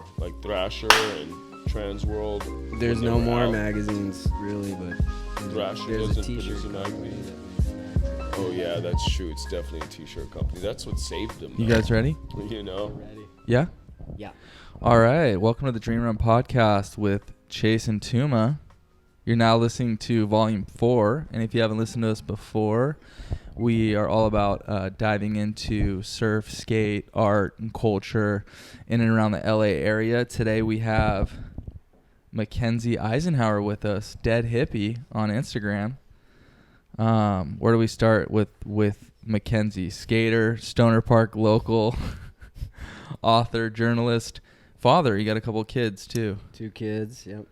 more? Like Thrasher and Transworld? There's no more magazines, really, but Thrasher there's doesn't a t-shirt produce a company magazine? that- Oh, yeah, that's true. It's definitely a t-shirt company. That's what saved them. You though. guys ready? You know? Ready? Yeah? Yeah. All right. Welcome to the Dreamrun podcast with Chase and Tuma. You're now listening to Volume 4. And if you haven't listened to us before, we are all about diving into surf, skate, art, and culture in and around the LA area. Today we have Mackenzie Eishenhour with us, Dead Hippie on Instagram. Where do we start with Mackenzie? Skater, Stoner Park local, author, journalist, father. You got a couple kids too. 2 kids, yep.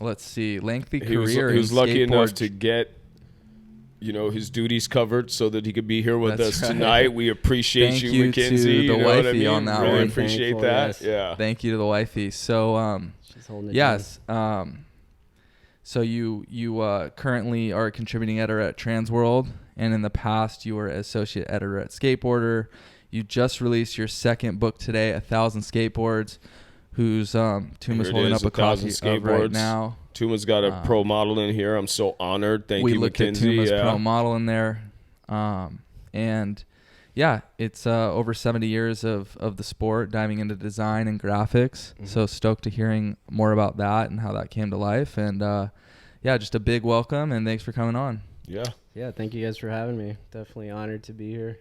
Let's see. Lengthy He was career. lucky in enough skateboard- to get, his duties covered so that he could be here with That's us right. tonight. We appreciate Thank you, you Mackenzie. to the You know what I wifey mean? on that really one. appreciate Thankful, that. yes. Yeah. Thank you to the wifey. So, She's holding it yes. So you currently are a contributing editor at Transworld, and in the past you were associate editor at Skateboarder. You just released your second book today, 1,000 Skateboards, whose Tuma's Here it holding is, up a 1,000 copy of right Skateboards. now. Tuma's got a pro model in here. I'm so honored. Thank we you, looked Mackenzie. at Tuma's Yeah. pro model in there, and yeah, it's over 70 years of the sport, diving into design and graphics. Mm-hmm. So stoked to hearing more about that and how that came to life. And yeah, just a big welcome and thanks for coming on. Yeah. Yeah, thank you guys for having me. Definitely honored to be here.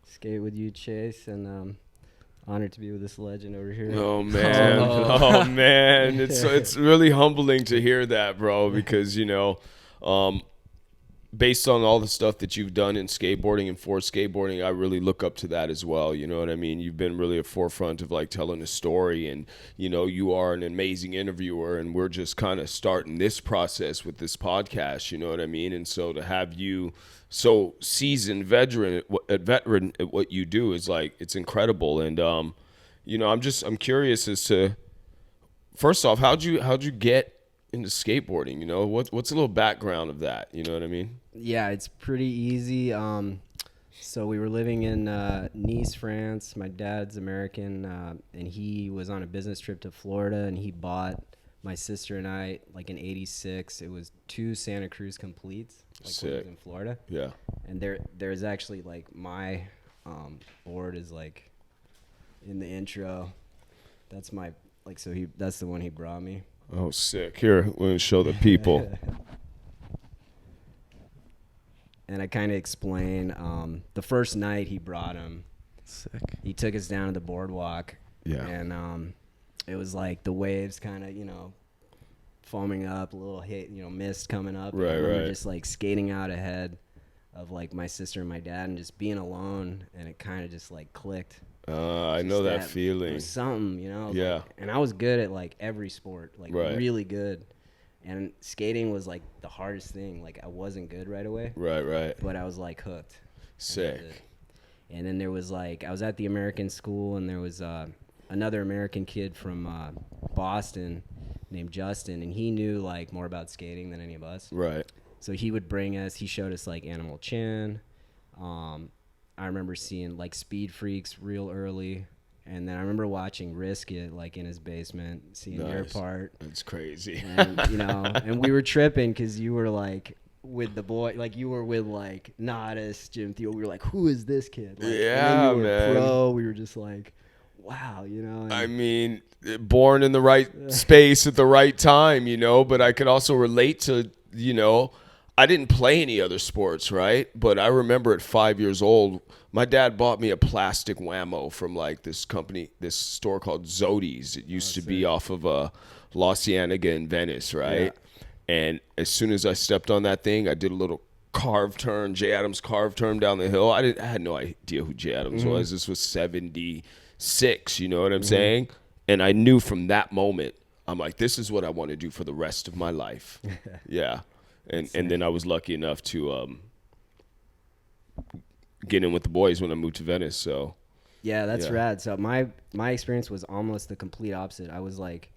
Skate with you, Chase, and honored to be with this legend over here. Oh man, Oh. oh man, it's really humbling to hear that, bro. Because based on all the stuff that you've done in skateboarding and for skateboarding, I really look up to that as well. You know what I mean? You've been really a forefront of like telling a story, and you are an amazing interviewer. And we're just kind of starting this process with this podcast. You know what I mean? And so to have you so seasoned veteran at what you do is like, it's incredible. And I'm curious as to, first off, how'd you get into skateboarding? What's a little background of that? You know what I mean? Yeah, it's pretty easy. So we were living in Nice, France. My dad's American, and he was on a business trip to Florida, and he bought my sister and I, like in '86. It was 2 Santa Cruz completes, like when it was in Florida. Yeah. And there's actually like my board is like in the intro. That's my that's the one he brought me. Oh, sick. Here, we're going to show the people. And I kind of explain the first night he brought him. Sick. He took us down to the boardwalk. Yeah. And it was like the waves kind of, foaming up, a little mist coming up. Right, and I remember right. just like skating out ahead of like my sister and my dad and just being alone, and it kind of just like clicked. I know that It feeling. was something, Yeah. like, and I was good at like every sport, like Right. really good. And skating was like the hardest thing. Like I wasn't good right away, Right. but I was like hooked. Sick. And then there was like, I was at the American school, and there was another American kid from Boston named Justin, and he knew like more about skating than any of us. Right. So he would bring us, he showed us like Animal Chin. I remember seeing like Speed Freaks real early. And then I remember watching Risk It like in his basement, seeing your Nice. part. That's crazy. And, and we were tripping because you were like with the boy, like you were with like Nodis, Jim Thiel. We were like, who is this kid? Like, Yeah, and then you were man. pro. We were just like, wow, and I mean, born in the right space at the right time, but I could also relate to, I didn't play any other sports, right? But I remember at 5 years old, my dad bought me a plastic whammo from like this store called Zodi's. It used to be off of La Cienega in Venice, right? Yeah. And as soon as I stepped on that thing, I did a little carve turn, Jay Adams carve turn down the hill. I had no idea who Jay Adams was. This was 76, you know what I'm saying? And I knew from that moment, I'm like, this is what I want to do for the rest of my life. Yeah. And then I was lucky enough to get in with the boys when I moved to Venice. So yeah, that's rad. So my experience was almost the complete opposite. I was like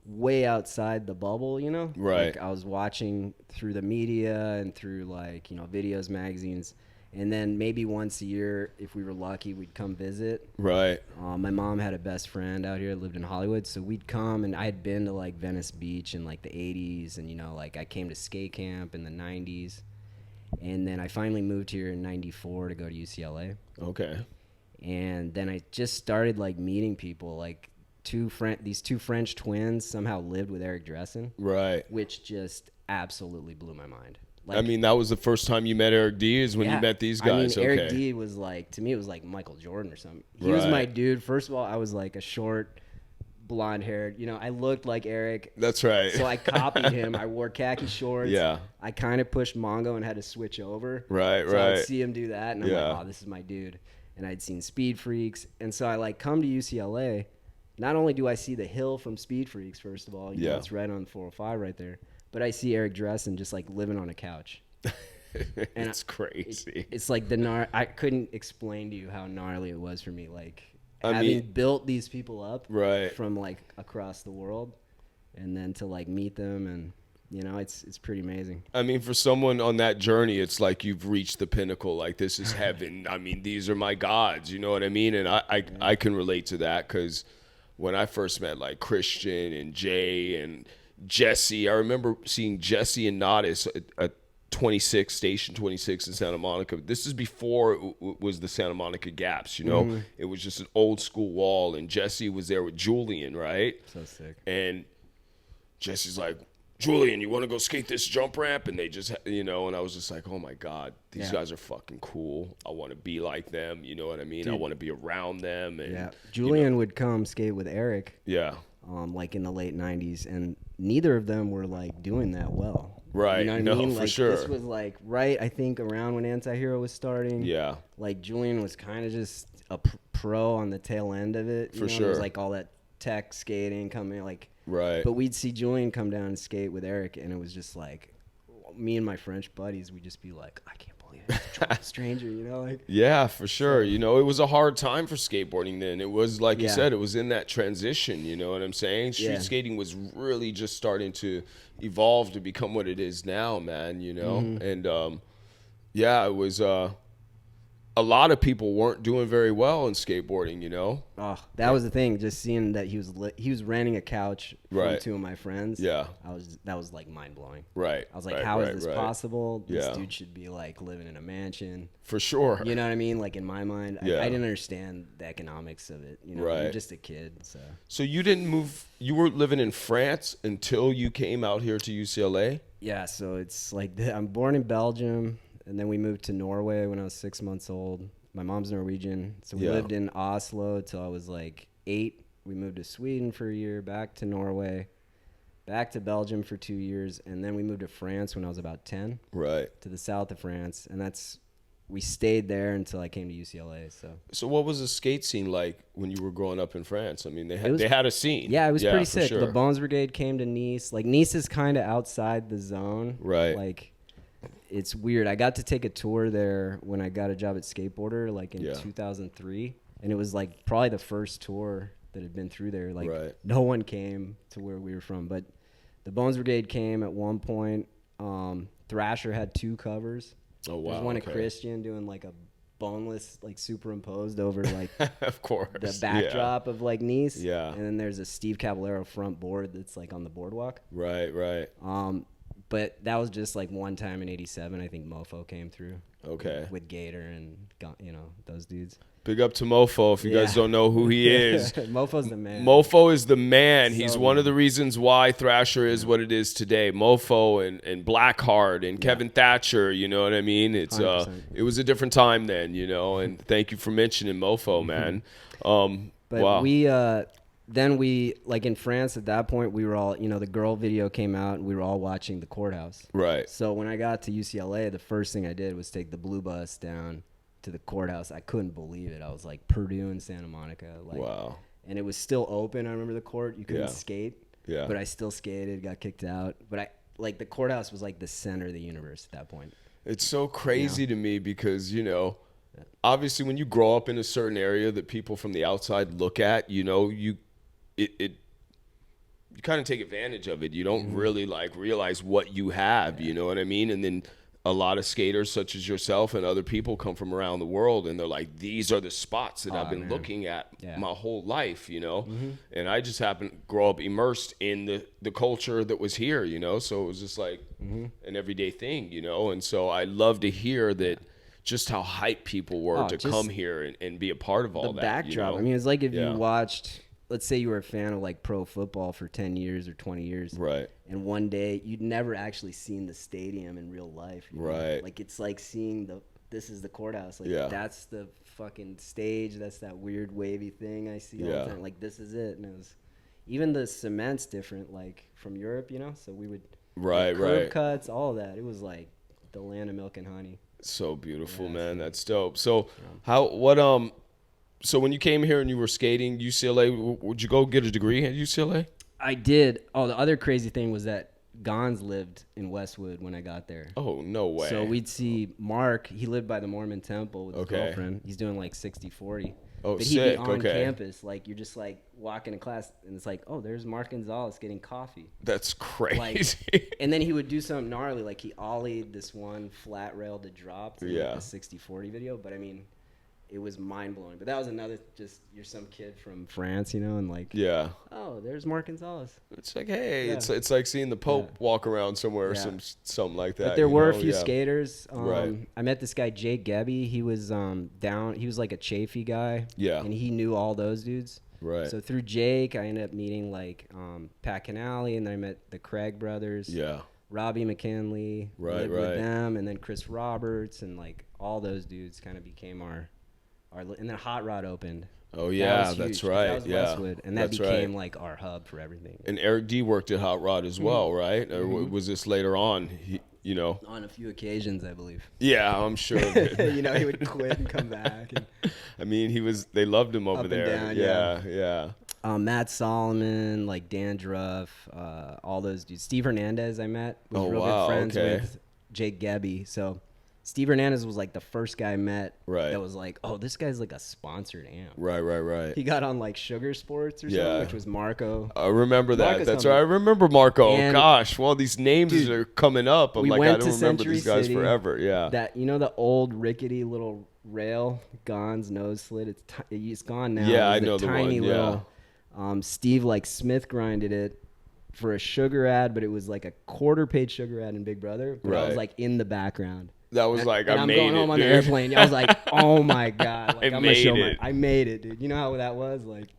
way outside the bubble, Right. Like I was watching through the media and through like, videos, magazines. And then maybe once a year, if we were lucky, we'd come visit. Right. My mom had a best friend out here that lived in Hollywood, so we'd come, and I had been to like Venice Beach in like the 80s, and like I came to skate camp in the 90s, and then I finally moved here in 94 to go to UCLA. Okay. And then I just started like meeting people, like these two French twins somehow lived with Eric Dressen. Right. Which just absolutely blew my mind. Like, I mean, that was the first time you met Eric D is when you met these guys. I mean, Eric D was like, to me, it was like Michael Jordan or something. He was my dude. First of all, I was like a short, blonde haired, I looked like Eric. That's right. So I copied him. I wore khaki shorts. Yeah. I kind of pushed Mongo and had to switch over. Right, so right. I would see him do that, and I'm like, oh, this is my dude. And I'd seen Speed Freaks. And so I like come to UCLA. Not only do I see the hill from Speed Freaks, first of all, know, it's right on 405 right there, but I see Eric Dressen just like living on a couch. And it's crazy. It's like I couldn't explain to you how gnarly it was for me. Like having built these people up from like across the world, and then to like meet them, and it's pretty amazing. I mean, for someone on that journey, it's like you've reached the pinnacle. Like, this is heaven. I mean, these are my gods. You know what I mean? And I can relate to that, because when I first met like Christian and Jay and Jesse, I remember seeing Jesse and Nodis at 26, Station 26 in Santa Monica. This is before it was the Santa Monica Gaps, Mm-hmm. It was just an old school wall, and Jesse was there with Julian, right? So sick. And Jesse's like, Julian, you want to go skate this jump ramp? And they just, and I was just like, oh my God, these guys are fucking cool. I want to be like them. You know what I mean? Dude. I want to be around them. And Julian would come skate with Eric. Yeah. Like in the late 90s, and neither of them were like doing that well. Right. You know what I mean? For like, sure. This was like I think around when Anti-Hero was starting. Yeah. Like Julian was kind of just a pro on the tail end of it. For sure. It was like all that tech skating coming like. Right. But we'd see Julian come down and skate with Eric, and it was just like me and my French buddies, we'd just be like, I can't believe it's a stranger, like. Yeah, for sure. It was a hard time for skateboarding then. It was, like you said, it was in that transition, you know what I'm saying? Street skating was really just starting to evolve to become what it is now, man, Mm-hmm. And, it was... a lot of people weren't doing very well in skateboarding, Oh, that was the thing. Just seeing that he was renting a couch from two of my friends. Yeah. That was like mind blowing. Right. I was like, how is this possible? This dude should be like living in a mansion. For sure. You know what I mean? Like in my mind, I didn't understand the economics of it. You're just a kid. So you didn't move. You were living in France until you came out here to UCLA? Yeah. So it's like I'm born in Belgium. And then we moved to Norway when I was 6 months old. My mom's Norwegian. So we lived in Oslo till I was like 8. We moved to Sweden for a year, back to Norway, back to Belgium for 2 years. And then we moved to France when I was about 10. Right. To the south of France. And we stayed there until I came to UCLA. So what was the skate scene like when you were growing up in France? I mean, they had a scene. Yeah, it was pretty sick. Sure. The Bones Brigade came to Nice. Like, Nice is kind of outside the zone. Right. Like... It's weird. I got to take a tour there when I got a job at Skateboarder, like in 2003, and it was like probably the first tour that had been through there. Like no one came to where we were from, but the Bones Brigade came at one point. Thrasher had 2 covers. Oh wow! There's one of Christian doing like a boneless, like superimposed over like of course the backdrop of like Nice. Yeah. And then there's a Steve Caballero front board that's like on the boardwalk. Right. But that was just like one time in '87. I think Mofo came through. Okay. With Gator and those dudes. Big up to Mofo if you guys don't know who he is. Mofo's the man. Mofo is the man. So He's one of the reasons why Thrasher is what it is today. Mofo and Blackheart and Kevin Thatcher, you know what I mean? It's 100%. It was a different time then, and thank you for mentioning Mofo, man. But wow. Then we, like in France at that point, we were all, the girl video came out and we were all watching the courthouse. Right. So when I got to UCLA, the first thing I did was take the blue bus down to the courthouse. I couldn't believe it. I was like Purdue and Santa Monica. Like, wow. And it was still open. I remember the court. You couldn't skate. Yeah. But I still skated, got kicked out. But the courthouse was like the center of the universe at that point. It's so crazy to me because, obviously when you grow up in a certain area that people from the outside look at, you kind of take advantage of it. You don't really like realize what you have, you know what I mean? And then a lot of skaters such as yourself and other people come from around the world, and they're like, these are the spots that I've been looking at my whole life, you know. And I just happened to grow up immersed in the culture that was here, you know. So it was just like an everyday thing, you know. And so I love to hear that, just how hyped people were to come here and be a part of all that. The backdrop. You know? I mean, it's like if you watched, let's say you were a fan of like pro football for 10 years or 20 years. Right. And one day you'd never actually seen the stadium in real life. You know? Right. Like it's like seeing this is the courthouse. Like that's the fucking stage. That's that weird wavy thing I see all the time. Like this is it. And it was, even the cement's different, like from Europe, you know? So we would, curb cuts, all of that. It was like the land of milk and honey. So beautiful, man. That's dope. So so when you came here and you were skating UCLA, would you go get a degree at UCLA? I did. Oh, the other crazy thing was that Gons lived in Westwood when I got there. Oh, no way. So we'd see Mark. He lived by the Mormon temple with his girlfriend. He's doing like 60-40. Oh, but sick. He'd be on campus. Like, you're just like walking to class, and it's like, oh, there's Mark Gonzalez getting coffee. That's crazy. Like, and then he would do something gnarly. Like, he ollied this one flat rail to drop to like a 60-40 video. But, I mean, it was mind-blowing. But that was another, just, you're some kid from France, you know, and like, oh, there's Mark Gonzalez. It's like, hey, it's like seeing the Pope walk around somewhere or something like that. But there were a few skaters. Right. I met this guy, Jake Gebby. He was he was like a Chafee guy. Yeah. And he knew all those dudes. Right. So through Jake, I ended up meeting like Pat Canale, and then I met the Craig brothers. Yeah. Robbie McKinley. Lived with them, and then Chris Roberts, and like all those dudes kind of became our and then Hot Rod opened. Oh yeah, that's right. That was Westwood, and that became like our hub for everything. And Eric D worked at Hot Rod as well, right? Or was this later on? You know, on a few occasions, I believe. Yeah, I'm sure. You know, he would quit and come back. And I mean, they loved him over there. Down, yeah. Matt Solomon, like Dan Druff, all those dudes. Steve Hernandez, I met. Was real good friends with Jake Gebby. So Steve Hernandez was like the first guy I met that was like, oh, this guy's like a sponsored amp. Right. He got on like Sugar Sports or something, which was Marco. I remember that. That's right. I remember Marco. And gosh, well, these names are coming up. I'm like, I don't remember these guys forever. Yeah. That, you know, the old rickety little rail, Gons nose slit. It's gone now. Yeah, I know the one. Little, Steve like Smith grinded it for a Sugar ad, but it was like a quarter-page Sugar ad in Big Brother. But I was like in the background. That was like, I made it, I'm going home on the airplane. I was like, oh my God. Like, I made it, dude. You know how that was? Like,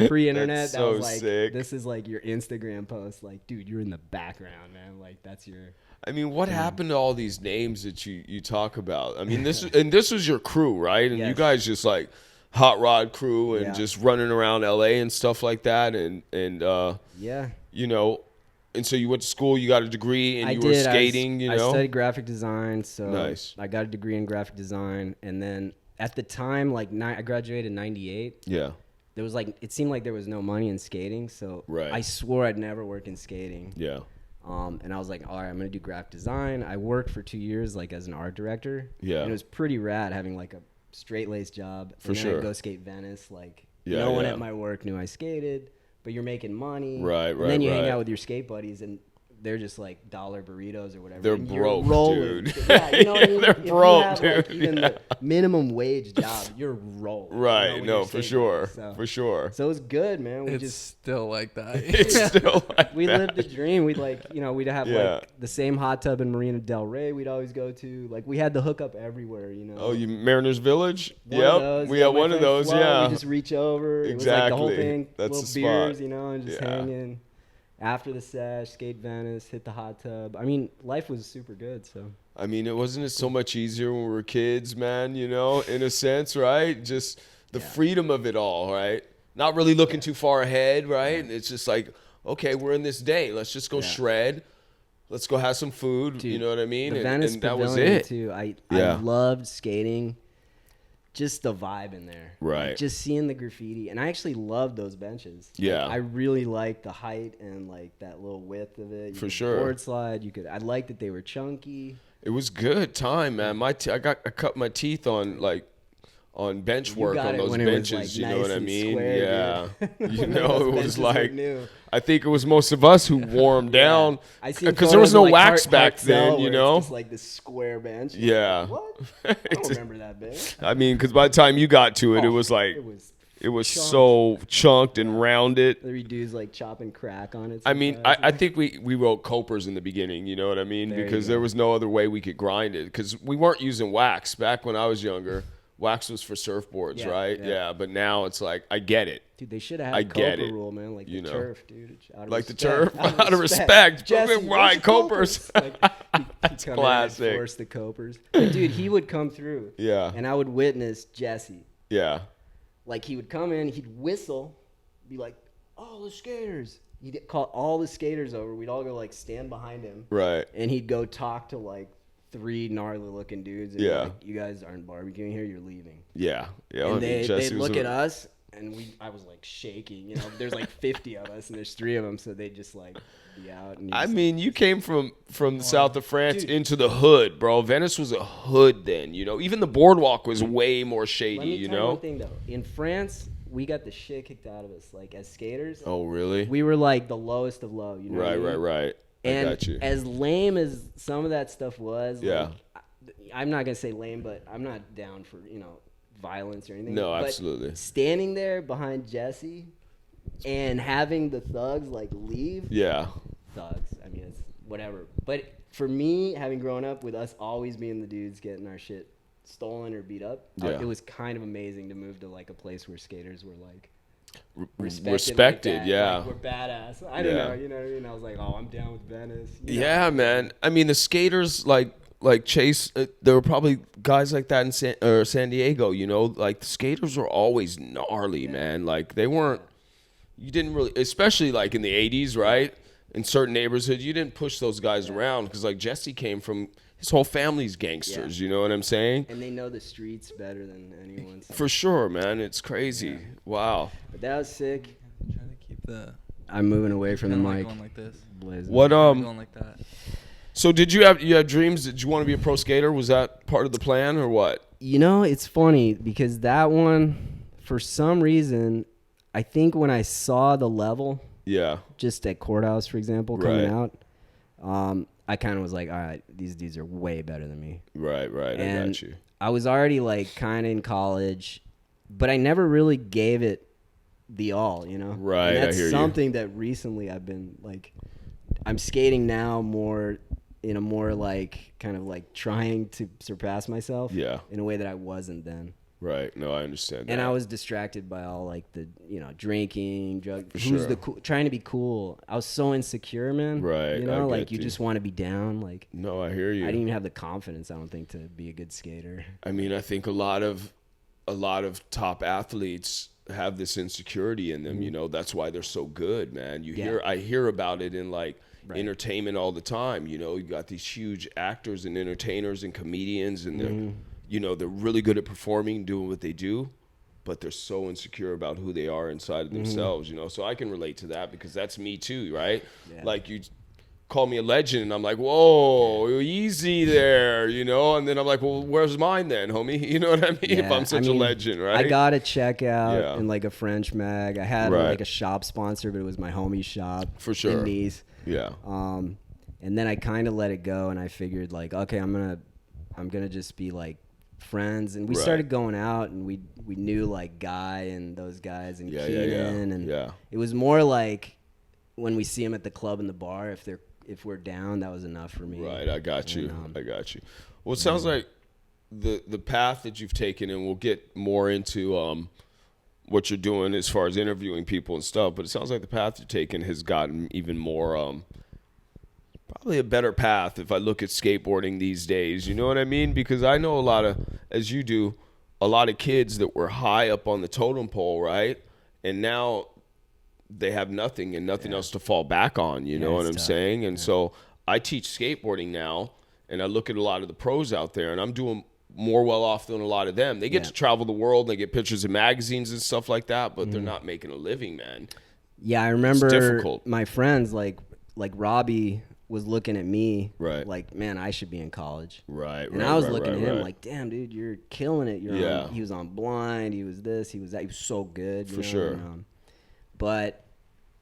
pre-internet, that was like, sick. This is like your Instagram post. Like, dude, you're in the background, man. Like, that's your... I mean, what happened to all these names that you talk about? I mean, this was your crew, right? And you guys just like Hot Rod crew and just running around LA and stuff like that. And you know... And so you went to school, you got a degree, and you were skating, you know? I studied graphic design, so I got a degree in graphic design. And then at the time, like I graduated in 98. Yeah. There was like, it seemed like there was no money in skating, so I swore I'd never work in skating. Yeah. And I was like, all right, I'm going to do graphic design. I worked for 2 years like as an art director. Yeah. And it was pretty rad having like a straight-laced job. For sure. Then I'd go skate Venice. Like, no one at my work knew I skated. But you're making money. Right. And then you hang out with your skate buddies, and they're just like dollar burritos or whatever. They're broke, dude. Yeah, you know what I mean? They're broke, dude. Like, even the minimum wage job, you're rolling. Right. You know, no, for sure. For sure. So it was good, man. It's still like that. It's still like that. We lived the dream. We'd like, you know, we'd have like the same hot tub in Marina Del Rey we'd always go to. Like, we had the hookup everywhere, you know. Oh, Mariners Village? Yep. We had one of those, We just reach over. Exactly. It was like the whole thing. That's little the spot. beers, you know, and just hanging. After the sesh, skate Venice, hit the hot tub. I mean, life was super good. So I mean, wasn't it so much easier when we were kids, man? You know, in a sense, right? Just the freedom of it all, right? Not really looking too far ahead, right? And it's just like, okay, we're in this day. Let's just go shred. Let's go have some food. Dude, you know what I mean? The Venice and that was Pavilion, it. Too. I loved skating. Just the vibe in there. Right. Like, just seeing the graffiti. And I actually loved those benches. Yeah. Like, I really liked the height and like that little width of it. For sure. Board slide. I liked that they were chunky. It was good time, man. I cut my teeth on bench You work got on it those when it was, benches. like, you know nice what I and mean? square, Yeah. dude. You When know, those it was benches were like, new. I think it was most of us who wore them down I seen because there was photos no of, like, wax back Hartzell then, you where know? It's just like this square bench. Yeah. Like, what? I don't remember that big. I mean, because by the time you got to it, it Oh, was like, it was chunked. so chunked and rounded. Three dudes like chopping crack on it. I mean, sometimes. I think we wrote copers in the beginning, you know what I mean? There you Because go. there was no other way we could grind it. Because we weren't using wax. Back when I was younger, wax was for surfboards, Yeah, right? yeah. Yeah, but now it's like, I get it. Dude, they should have I had get Copa it, rule, man. Like you the know. turf, dude. Out of Like the respect. turf? Out of respect. Jesse, Right, where's the Copers. Like, he'd come classic. in and force the Copers. But dude, he would come through. Yeah. And I would witness Jesse. Yeah. Like, he would come in, he'd whistle, be like, "Oh, the skaters." He'd call all the skaters over. We'd all go, like, stand behind him. Right. And he'd go talk to, like, 3 gnarly-looking dudes. And be Yeah. like, "You guys aren't barbecuing here. You're leaving." Yeah. Yeah. I And mean, they'd Jesse was look a- at us, and I was, like, shaking. You know, there's, like, 50 of us, and there's 3 of them, so they'd just, like, be out. And I just, mean, you came from the south of France Dude. into the hood, bro. Venice was a hood then, you know. Even the boardwalk was way more shady, let me you tell you know. one thing, though. In France, we got the shit kicked out of us. Like, as skaters, Oh, really? we were, like, the lowest of low. You know what I mean? Right. I And got you. as lame as some of that stuff was, Yeah. like, I'm not gonna say lame, but I'm not down for violence or anything. No, But absolutely. standing there behind Jesse and having the thugs like leave, Yeah. thugs. I mean, it's whatever. But for me, having grown up with us always being the dudes getting our shit stolen or beat up, Yeah. it was kind of amazing to move to like a place where skaters were like Respected, like that. yeah. Like, we're badass. I don't Yeah. know, you know what I mean? I was like, oh, I'm down with Venice. you know? Yeah, man. I mean, the skaters like Chase. There were probably guys like that in San Diego. You know, like the skaters were always gnarly, man. Like they weren't. You didn't really, especially like in the '80s, right? In certain neighborhoods, you didn't push those guys around because like Jesse came from his whole family's gangsters. You know what I'm saying? And they know the streets better than anyone. So. For sure, man. It's crazy. Wow. But that was sick. Try to keep the I'm moving away from the kinda like mic. going like this. Blazing. What Going like that. So did you have dreams? Did you want to be a pro skater? Was that part of the plan or what? You know, it's funny because that one, for some reason, I think when I saw the level, Yeah. just at Courthouse, for example, coming Right. out, I kind of was like, all right, these dudes are way better than me. Right. I And got you. I was already like kind of in college, but I never really gave it the all, you know? Right, And I that's hear you. something that recently I've been like, I'm skating now more in a more like kind of like trying to surpass myself Yeah. in a way that I wasn't then. Right. No, I understand that. And I was distracted by all like the, drinking, drug, For who's sure. the cool, trying to be cool. I was so insecure, man. Right, You I know, get like you you. just want to be down. Like No, I hear you. I didn't even have the confidence, I don't think, to be a good skater. I mean, I think a lot of top athletes have this insecurity in them, you know. That's why they're so good, man. I hear about it in like Right. entertainment all the time, you know. You got these huge actors and entertainers and comedians and they're really good at performing, doing what they do, but they're so insecure about who they are inside of themselves, you know. So I can relate to that because that's me too, right? Yeah. Like you call me a legend and I'm like, whoa, easy there, you know. And then I'm like, well, where's mine then, homie? You know what I mean? If Yeah, I'm such I mean, a legend, right? I got a check out Yeah. in like a French mag. I had Right. like a shop sponsor, but it was my homie's shop. For sure. In Nice. Yeah. And then I kind of let it go, and I figured like, okay, I'm gonna just be like friends, and we Right. started going out, and we knew like Guy and those guys and Yeah, Keenan, and yeah. it was more like when we see them at the club and the bar, if we're down, that was enough for me. Right, I got you. And, I got you. Well, it sounds like the path that you've taken, and we'll get more into what you're doing as far as interviewing people and stuff, but it sounds like the path you're taking has gotten even more, probably a better path if I look at skateboarding these days. You know what I mean? Because I know a lot of, as you do, a lot of kids that were high up on the totem pole, right? And now they have nothing and nothing else to fall back on, you know what it's I'm tough. saying? And so I teach skateboarding now, and I look at a lot of the pros out there, and I'm doing more well off than a lot of them. They get to travel the world, and they get pictures in magazines and stuff like that, but they're not making a living, man. Yeah, I remember difficult. my friends like Robbie was looking at me Right. like, man, I should be in college. Right. And I was looking at him like, damn, dude, you're killing it. He was on Blind. He was this. He was that. He was so good. For sure. And, but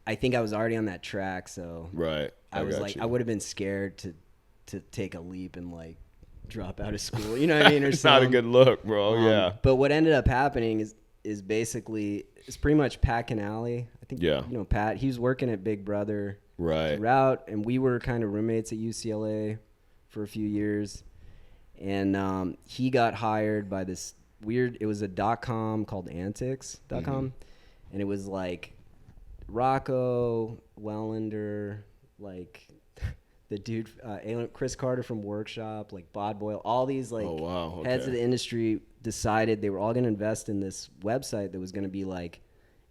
I think I was already on that track, so right. I was like, I would have been scared to take a leap and like drop out of school. You know what I mean? Or it's not a good look, bro. Yeah. But what ended up happening is basically it's pretty much Pat Canale. I think you know Pat. He was working at Big Brother. Right. Throughout, and we were kind of roommates at UCLA for a few years, and he got hired by this weird. It was a .com called Antics.com, and it was like Rocco Wellander, like the dude Chris Carter from Workshop, like Bod Boyle, all these like heads of the industry decided they were all going to invest in this website that was going to be like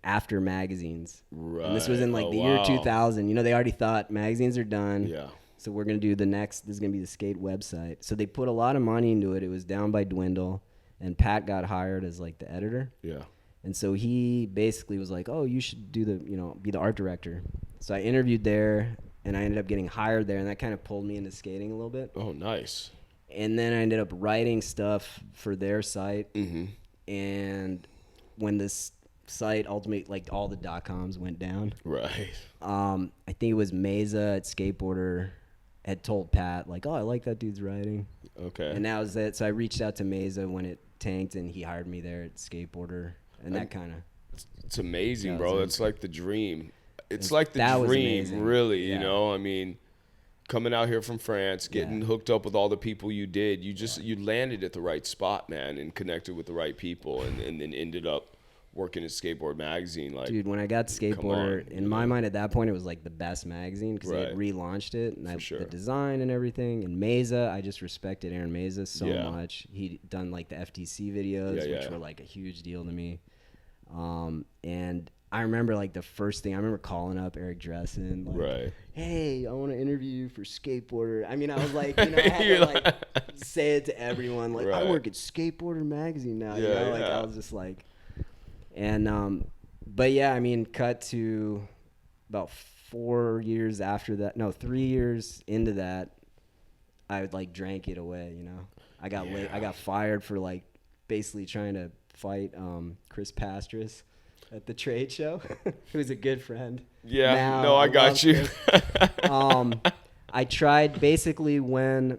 after magazines. Right. And this was in like the year 2000. You know, they already thought magazines are done. Yeah. So we're going to do this is going to be the skate website. So they put a lot of money into it. It was down by dwindle, and Pat got hired as like the editor. Yeah. And so he basically was like, oh, you should be the art director. So I interviewed there, and I ended up getting hired there, and that kind of pulled me into skating a little bit. Oh, nice. And then I ended up writing stuff for their site. Mm-hmm. And when this site ultimately, like all the .coms went down. Right. I think it was Mesa at Skateboarder had told Pat like, oh, I like that dude's writing. Okay. And that was it. So I reached out to Mesa when it tanked, and he hired me there at Skateboarder, and that kind of. It's amazing, bro. It's like the dream. It's like the that dream, really. Yeah. You know, I mean, coming out here from France, getting hooked up with all the people you did, you landed at the right spot, man, and connected with the right people, and then ended up working at Skateboard Magazine. Like, dude, when I got Skateboarder, in my mind at that point, it was like the best magazine because they had relaunched it, and the design and everything. And Mesa, I just respected Aaron Mesa so much. He'd done like the FTC videos, which were like a huge deal to me. And I remember like the first thing, I remember calling up Eric Dressen, like, hey, I want to interview you for Skateboarder. I mean, I was like, you know, I had to like say it to everyone, like, I work at Skateboarder Magazine now. You know, like I was just like, and but yeah, I mean, cut to about 4 years after that, no, 3 years into that, I would like drank it away. You know, I got I got fired for like basically trying to fight Chris Pastras at the trade show. He was a good friend. Yeah, now, no, I got you. I tried basically when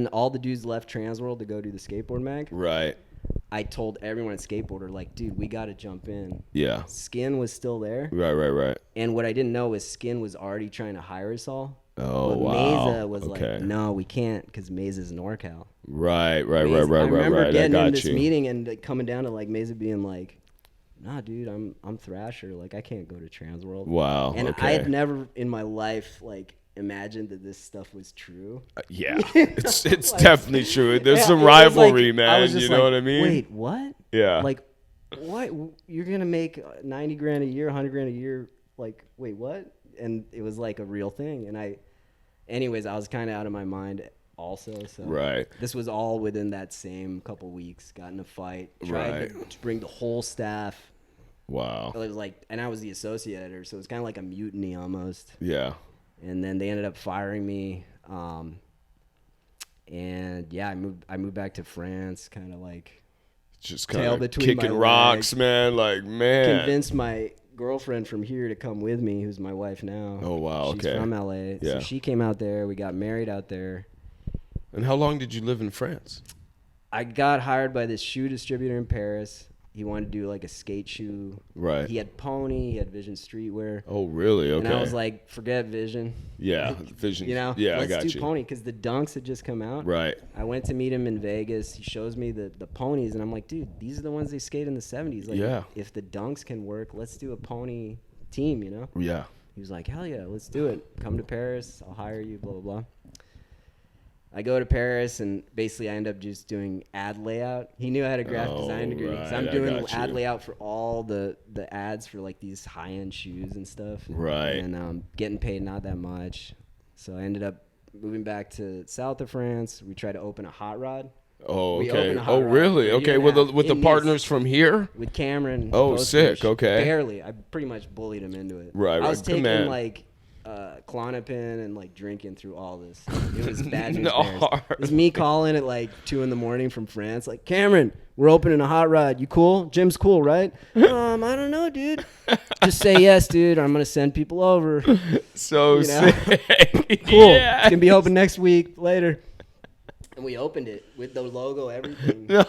all the dudes left Transworld to go do the skateboard mag. Right. I told everyone at Skateboarder, like, dude, we got to jump in. Yeah. Skin was still there. Right. And what I didn't know is Skin was already trying to hire us all. Oh, but wow. Mesa was like, no, we can't because Mesa's NorCal. Right. I remember getting in this meeting and coming down to like Mesa being like, nah, dude, I'm Thrasher. Like, I can't go to Transworld. Wow. And I had never in my life, like, imagined that this stuff was true. Yeah. It's like, definitely true. There's some rivalry, like, man. You know what I mean? Wait, what? Yeah. Like, what? You're going to make $90,000 a year, $100,000 a year. Like, wait, what? And it was like a real thing. And anyways, I was kind of out of my mind also. So this was all within that same couple weeks. Got in a fight. Tried to bring the whole staff. Wow. It was like, and I was the associate editor, so it was kind of like a mutiny almost. Yeah. And then they ended up firing me. And yeah, I moved back to France, kind of like just kind of kicking rocks, man. Like, man. Convinced my girlfriend from here to come with me, who's my wife now. Oh, wow. She's from LA. So she came out there. We got married out there. And how long did you live in France? I got hired by this shoe distributor in Paris. He wanted to do like a skate shoe. Right. He had Pony. He had Vision Streetwear. Oh, really? Okay. And I was like, forget Vision. Yeah, Vision. You know? Yeah, Let's I got do you. Pony because the Dunks had just come out. Right. I went to meet him in Vegas. He shows me the Ponies, and I'm like, dude, these are the ones they skate in the 70s. Like, if the Dunks can work, let's do a Pony team, you know? Yeah. He was like, hell yeah, let's do it. Come to Paris. I'll hire you, blah, blah, blah. I go to Paris, and basically I end up just doing ad layout. He knew I had a graphic design degree. Right. So I'm doing ad layout for all the ads for like these high-end shoes and stuff. Right. And getting paid not that much. So I ended up moving back to south of France. We tried to open a hot rod. Oh, okay. Oh, really? Okay, with the partners from here? With Cameron. Oh, sick. Okay. Barely. I pretty much bullied him into it. Right. I was taking like Klonopin and like drinking through all this. It was bad news No. bears. It was me calling at like 2 a.m. from France. Like, Cameron, we're opening a hot rod. You cool? Jim's cool, right? I don't know, dude. Just say yes, dude. Or I'm gonna send people over. So You know? sick. Cool. Yeah. It's gonna be open next week. Later. And we opened it with the logo, everything. No.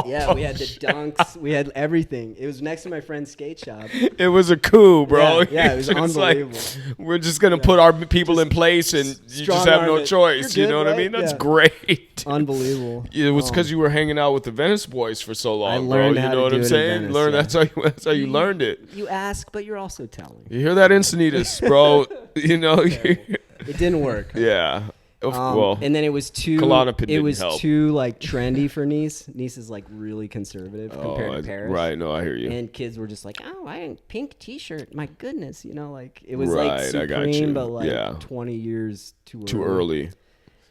Yeah, we had the dunks. We had everything. It was next to my friend's skate shop. It was a coup, bro. Yeah, it was Just like, unbelievable. we're just gonna put our people in place, and you just have no Strong-arm it. choice. You're You know good, what I right? mean? That's Yeah. great. Unbelievable. It was because you were hanging out with the Venice boys for so long, I bro. learned You how know to what do I'm it in saying? Venice, Learn. yeah. That's how you learned it. You ask, but you're also telling. You hear that, Encinitas, bro? You know. It didn't work. Yeah. Well, and then it was too. Klonopin It didn't was help. too like trendy for Nice. Nice is like really conservative compared to Paris. Right. No, I hear you. And kids were just like, "Oh, I didn't pink T-shirt. My goodness, you know, like it was Right, like I got you. supreme, but like Yeah. 20 years too Too early.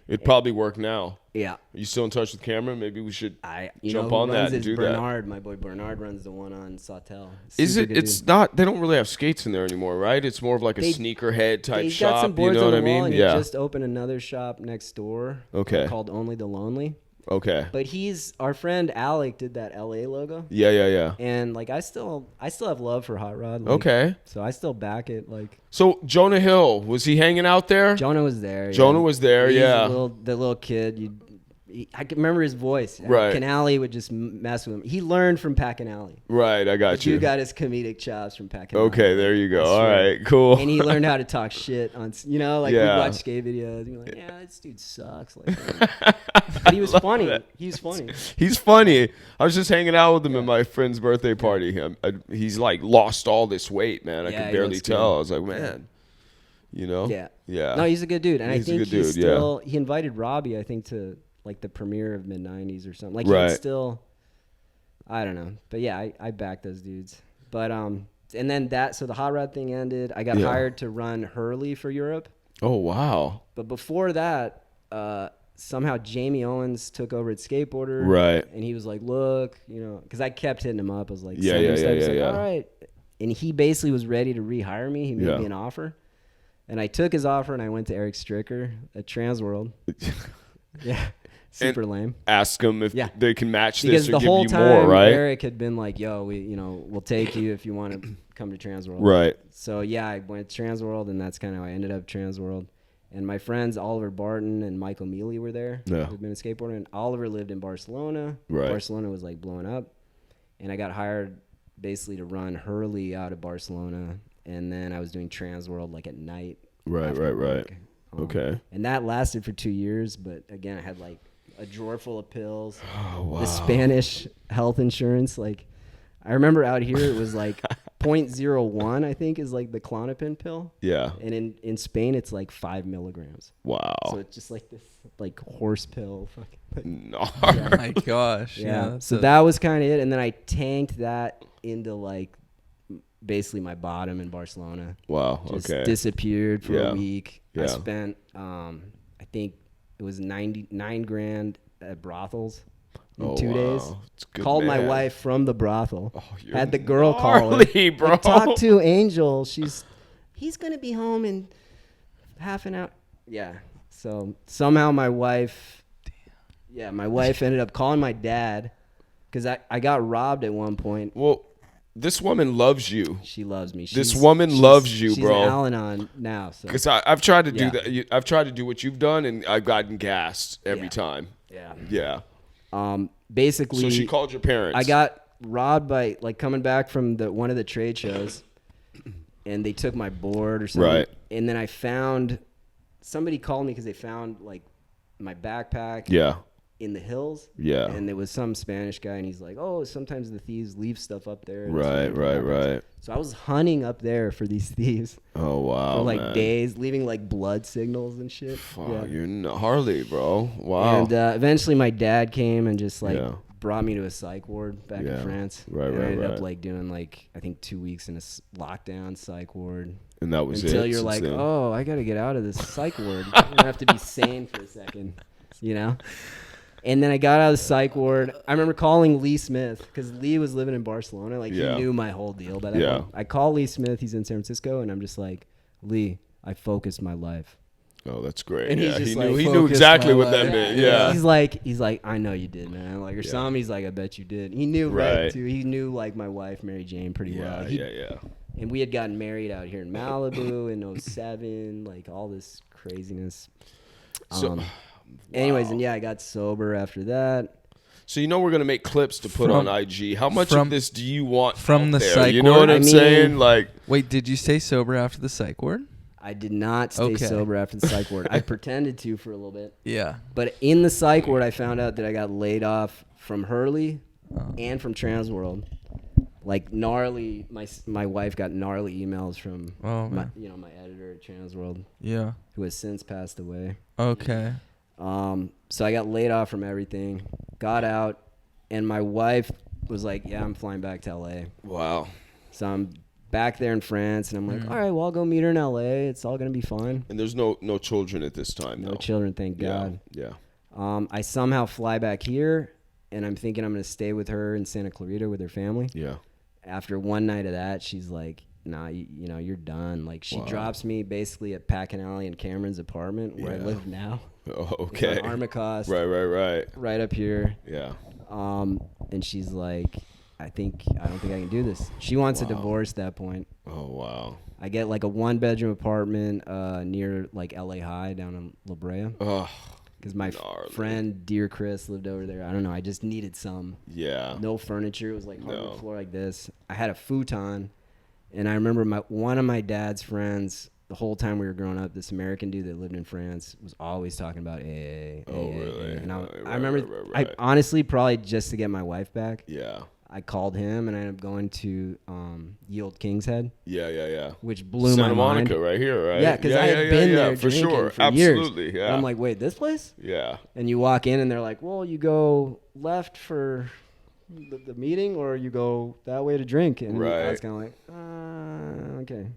It'd probably work now. Yeah, Are you still in touch with Cameron? Maybe we should. you Jump know, on who that runs and is do that. Bernard. My boy Bernard runs the one on Sawtell. Is Super it? good It's dude. not. They don't really have skates in there anymore, right? It's more of like a They- sneakerhead type He's shop. got some You boards know on what the I wall, mean? and Yeah. he just opened another shop next door. Okay. Called Only the Lonely. Okay. But our friend Alec did that LA logo, Yeah. and like I still have love for Hot Rod. Like, Okay. So I still back it. Like So Jonah Hill, was he hanging out there? Jonah was there. Jonah was there, He's yeah. the little kid. I can remember his voice. Right. Canali would just mess with him. He learned from Canali. Right, I got you. You got his comedic chops from Canali. Okay, there you go. I All swear. right, cool. And he learned how to talk shit on, like Yeah. we'd watch skate videos. And you're like, yeah, this dude sucks. Like, but he was funny. that. He was funny. He's funny. I was just hanging out with him at my friend's birthday party. He's like lost all this weight, man. I Yeah, could he barely looks tell. good. I was like, man, you know? Yeah. Yeah. No, he's a good dude, and He's a I think good he's dude, yeah. still. He invited Robbie, I think, to like the premiere of mid '90s or something. Like Right. he's still. I don't know, but yeah, I back those dudes. But and then so the hot rod thing ended. I got Yeah. hired to run Hurley for Europe, Oh, wow. but before that, somehow Jamie Owens took over at Skateboarder, Right. And he was like, "Look, you know," because I kept hitting him up. I was like, Yeah, "Send me yeah, stuff." yeah, He's yeah, like, yeah. "All right," and he basically was ready to rehire me. He made Yeah. me an offer. And I took his offer and I went to Eric Stricker at Transworld. Yeah. Super lame. Ask them if Yeah. they can match Because this or the give whole you time more, right? Eric had been like, yo, we'll take you if you want to come to Transworld. Right. So yeah, I went to Transworld and that's kind of how I ended up Transworld. And my friends Oliver Barton and Michael Mealy were there. Yeah. Who'd been a skateboarder. And Oliver lived in Barcelona. Right. Barcelona was like blowing up. And I got hired basically to run Hurley out of Barcelona. And then I was doing Transworld like at night. Right. after work. Okay. And that lasted for 2 years, but again, I had like a drawer full of pills, Oh, wow. the Spanish health insurance. Like, I remember out here it was like 0.01, I think, is like the Klonopin pill, Yeah. and in Spain it's like 5 milligrams. Wow. So it's just like this like horse pill. No. Oh my gosh. Yeah. So that's that was kind of it, and then I tanked that into like basically my bottom in Barcelona. Wow. Just Okay. disappeared for Yeah. a week. Yeah. I spent, I think it was $99,000 at brothels in 2 days. It's good, Called my man. wife from the brothel. Oh, you're Had the girl call her. gnarly, bro. Like, talk to Angel. He's gonna be home in half an hour. Yeah. So somehow my wife ended up calling my dad because I got robbed at one point. Well, this woman loves you. She loves me. This woman loves you, she's bro. She's Al-Anon now. So. Because I've tried to do Yeah. that. I've tried to do what you've done, and I've gotten gassed every Yeah. time. Yeah. Yeah. Basically, So she called your parents. I got robbed by like coming back from one of the trade shows, and they took my board or something. Right. And then somebody called me because they found like my backpack. Yeah. In the hills. Yeah. And there was some Spanish guy, and he's like, "Oh, sometimes the thieves leave stuff up there." And Right. that's what happens. Right. So I was hunting up there for these thieves Oh wow. for like man. days, leaving like blood signals and shit. Fuck, you're gnarly, bro. Wow. And eventually my dad came and just like Yeah. brought me to a psych ward back Yeah. in France. Right, and I right, ended right. up like doing like I think 2 weeks in a lockdown psych ward And that was until it. you're since like, then. oh, I got to get out of this psych ward. I have to be sane for a second, you know? And then I got out of the psych ward. I remember calling Lee Smith because Lee was living in Barcelona. Like Yeah. he knew my whole deal. But Yeah. I call Lee Smith. He's in San Francisco, and I'm just like, Lee, I focused my life. Oh, that's great. And he's yeah, just he like, knew focus exactly my what that life. meant. Yeah. He's like, I know you did, man. Like, or something. He's like, I bet you did. He knew right too. He knew like my wife, Mary Jane, pretty well. Yeah. And we had gotten married out here in Malibu in 07, like all this craziness. So, anyways, and yeah, I got sober after that. So we're gonna make clips to put on IG. How much of this do you want from out the there? psych You know ward? what I'm saying? Like, wait, did you stay sober after the psych ward? I did not stay sober after the psych ward. I pretended to for a little bit. Yeah. But in the psych ward, I found out that I got laid off from Hurley and from Transworld. Like gnarly, my wife got gnarly emails from my editor at Transworld. Yeah. Who has since passed away. Okay. So I got laid off from everything, got out, and my wife was like, yeah, I'm flying back to LA. wow. So I'm back there in France, and I'm like, all right, well, I'll go meet her in LA. It's all going to be fine. And there's no children at this time, No though. children, thank God. Yeah. I somehow fly back here, and I'm thinking I'm going to stay with her in Santa Clarita with her family. Yeah. After one night of that, she's like, nah, you know, you're done. Like, she drops me basically at Packen Alley in Cameron's apartment where I live now. Oh, okay. Armacost. Right. Right up here. Yeah. And she's like, I don't think I can do this. She wants a divorce at that point. Oh, wow. I get like a 1-bedroom apartment near like LA High down in La Brea. Oh, because my friend Dear Chris lived over there. I don't know. I just needed some. Yeah. No furniture. It was like hardwood floor like this. I had a futon, and I remember one of my dad's friends. The whole time we were growing up, this American dude that lived in France was always talking about AA. Oh, really? And I remember, I honestly probably just to get my wife back. Yeah. I called him, and I ended up going to Yield King's Head. Yeah. Which blew Santa my mind. Monica right here, right? Yeah, because I had been there for drinking sure. for Absolutely, years. yeah. And I'm like, wait, this place? Yeah. And you walk in, and they're like, well, you go left for the meeting, or you go that way to drink. And I was kind of like, okay.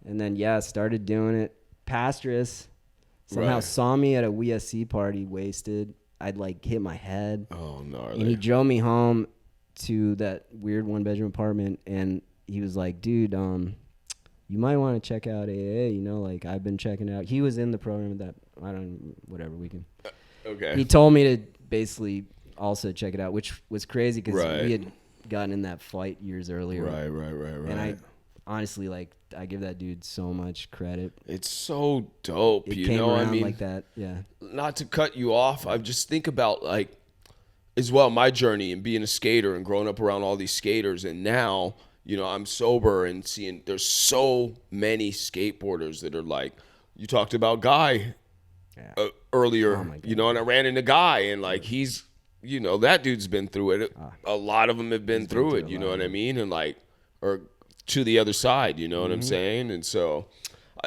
And then, started doing it. Pastress somehow saw me at a WSC party wasted. I'd like hit my head. Oh, gnarly. And he drove me home to that weird 1-bedroom apartment, and he was like, dude, you might want to check out AA, you know, like I've been checking out. He was in the program that we can. Okay. He told me to basically also check it out, which was crazy because we had gotten in that fight years earlier. Right. And I honestly, like, I give that dude so much credit. It's so dope, It you came know? around I mean, like that, yeah. Not to cut you off, I just think about like as well my journey and being a skater and growing up around all these skaters, and now, you know, I'm sober and seeing there's so many skateboarders that are like, you talked about Guy earlier, you know, and I ran into Guy, and like he's, you know, that dude's been through it. A lot of them have been through it, you know what I mean? And like, or to the other side, you know what I'm saying? And so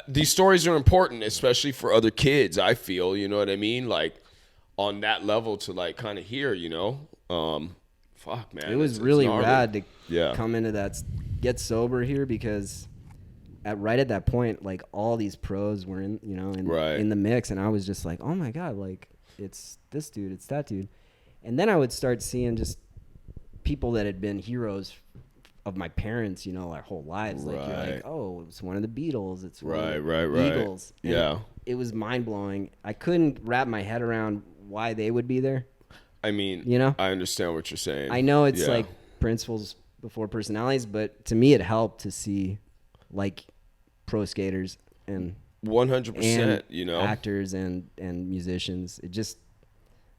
these stories are important, especially for other kids, I feel, you know what I mean? Like on that level to like kind of hear, you know, fuck, man. It was really rad to come into that, get sober here, because right at that point, like all these pros were in, you know, in the mix. And I was just like, oh my God, like it's this dude, it's that dude. And then I would start seeing just people that had been heroes of my parents, you know, our whole lives. Like you're like, oh, it's one of the Beatles. It's one of the Eagles. And yeah. It was mind blowing. I couldn't wrap my head around why they would be there. I mean, you know, I understand what you're saying. I know it's like principles before personalities, but to me it helped to see like pro skaters and 100%, you know, actors and musicians. It just,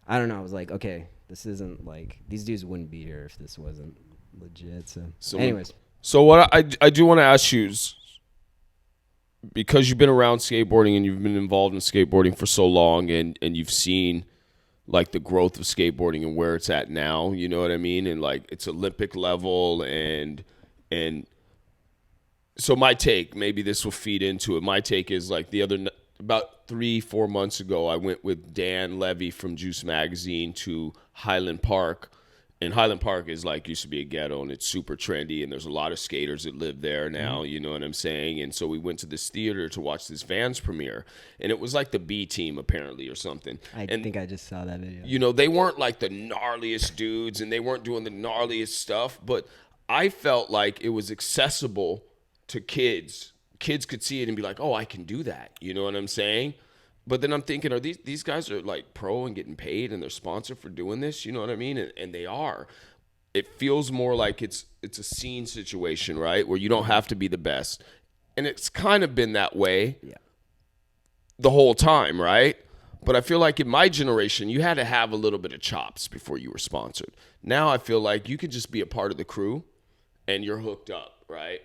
I don't know. I was like, okay, this isn't like, these dudes wouldn't be here if this wasn't legit. So anyways. So what I do want to ask you is, because you've been around skateboarding and you've been involved in skateboarding for so long, and you've seen like the growth of skateboarding and where it's at now, you know what I mean? And like it's Olympic level, and so my take, maybe this will feed into it. My take is like about 3-4 months ago, I went with Dan Levy from Juice Magazine to Highland Park. And Highland Park is like, used to be a ghetto, and it's super trendy, and there's a lot of skaters that live there now, you know what I'm saying? And so we went to this theater to watch this Vans premiere, and it was like the B team apparently or something. I think I just saw that video. You know, they weren't like the gnarliest dudes, and they weren't doing the gnarliest stuff, but I felt like it was accessible to kids kids could see it and be like, oh, I can do that. You know what I'm saying? But then I'm thinking, are these guys are like pro and getting paid and they're sponsored for doing this? You know what I mean? And they are. It feels more like it's a scene situation, right? Where you don't have to be the best. And it's kind of been that way the whole time, right? But I feel like in my generation, you had to have a little bit of chops before you were sponsored. Now I feel like you could just be a part of the crew and you're hooked up, right?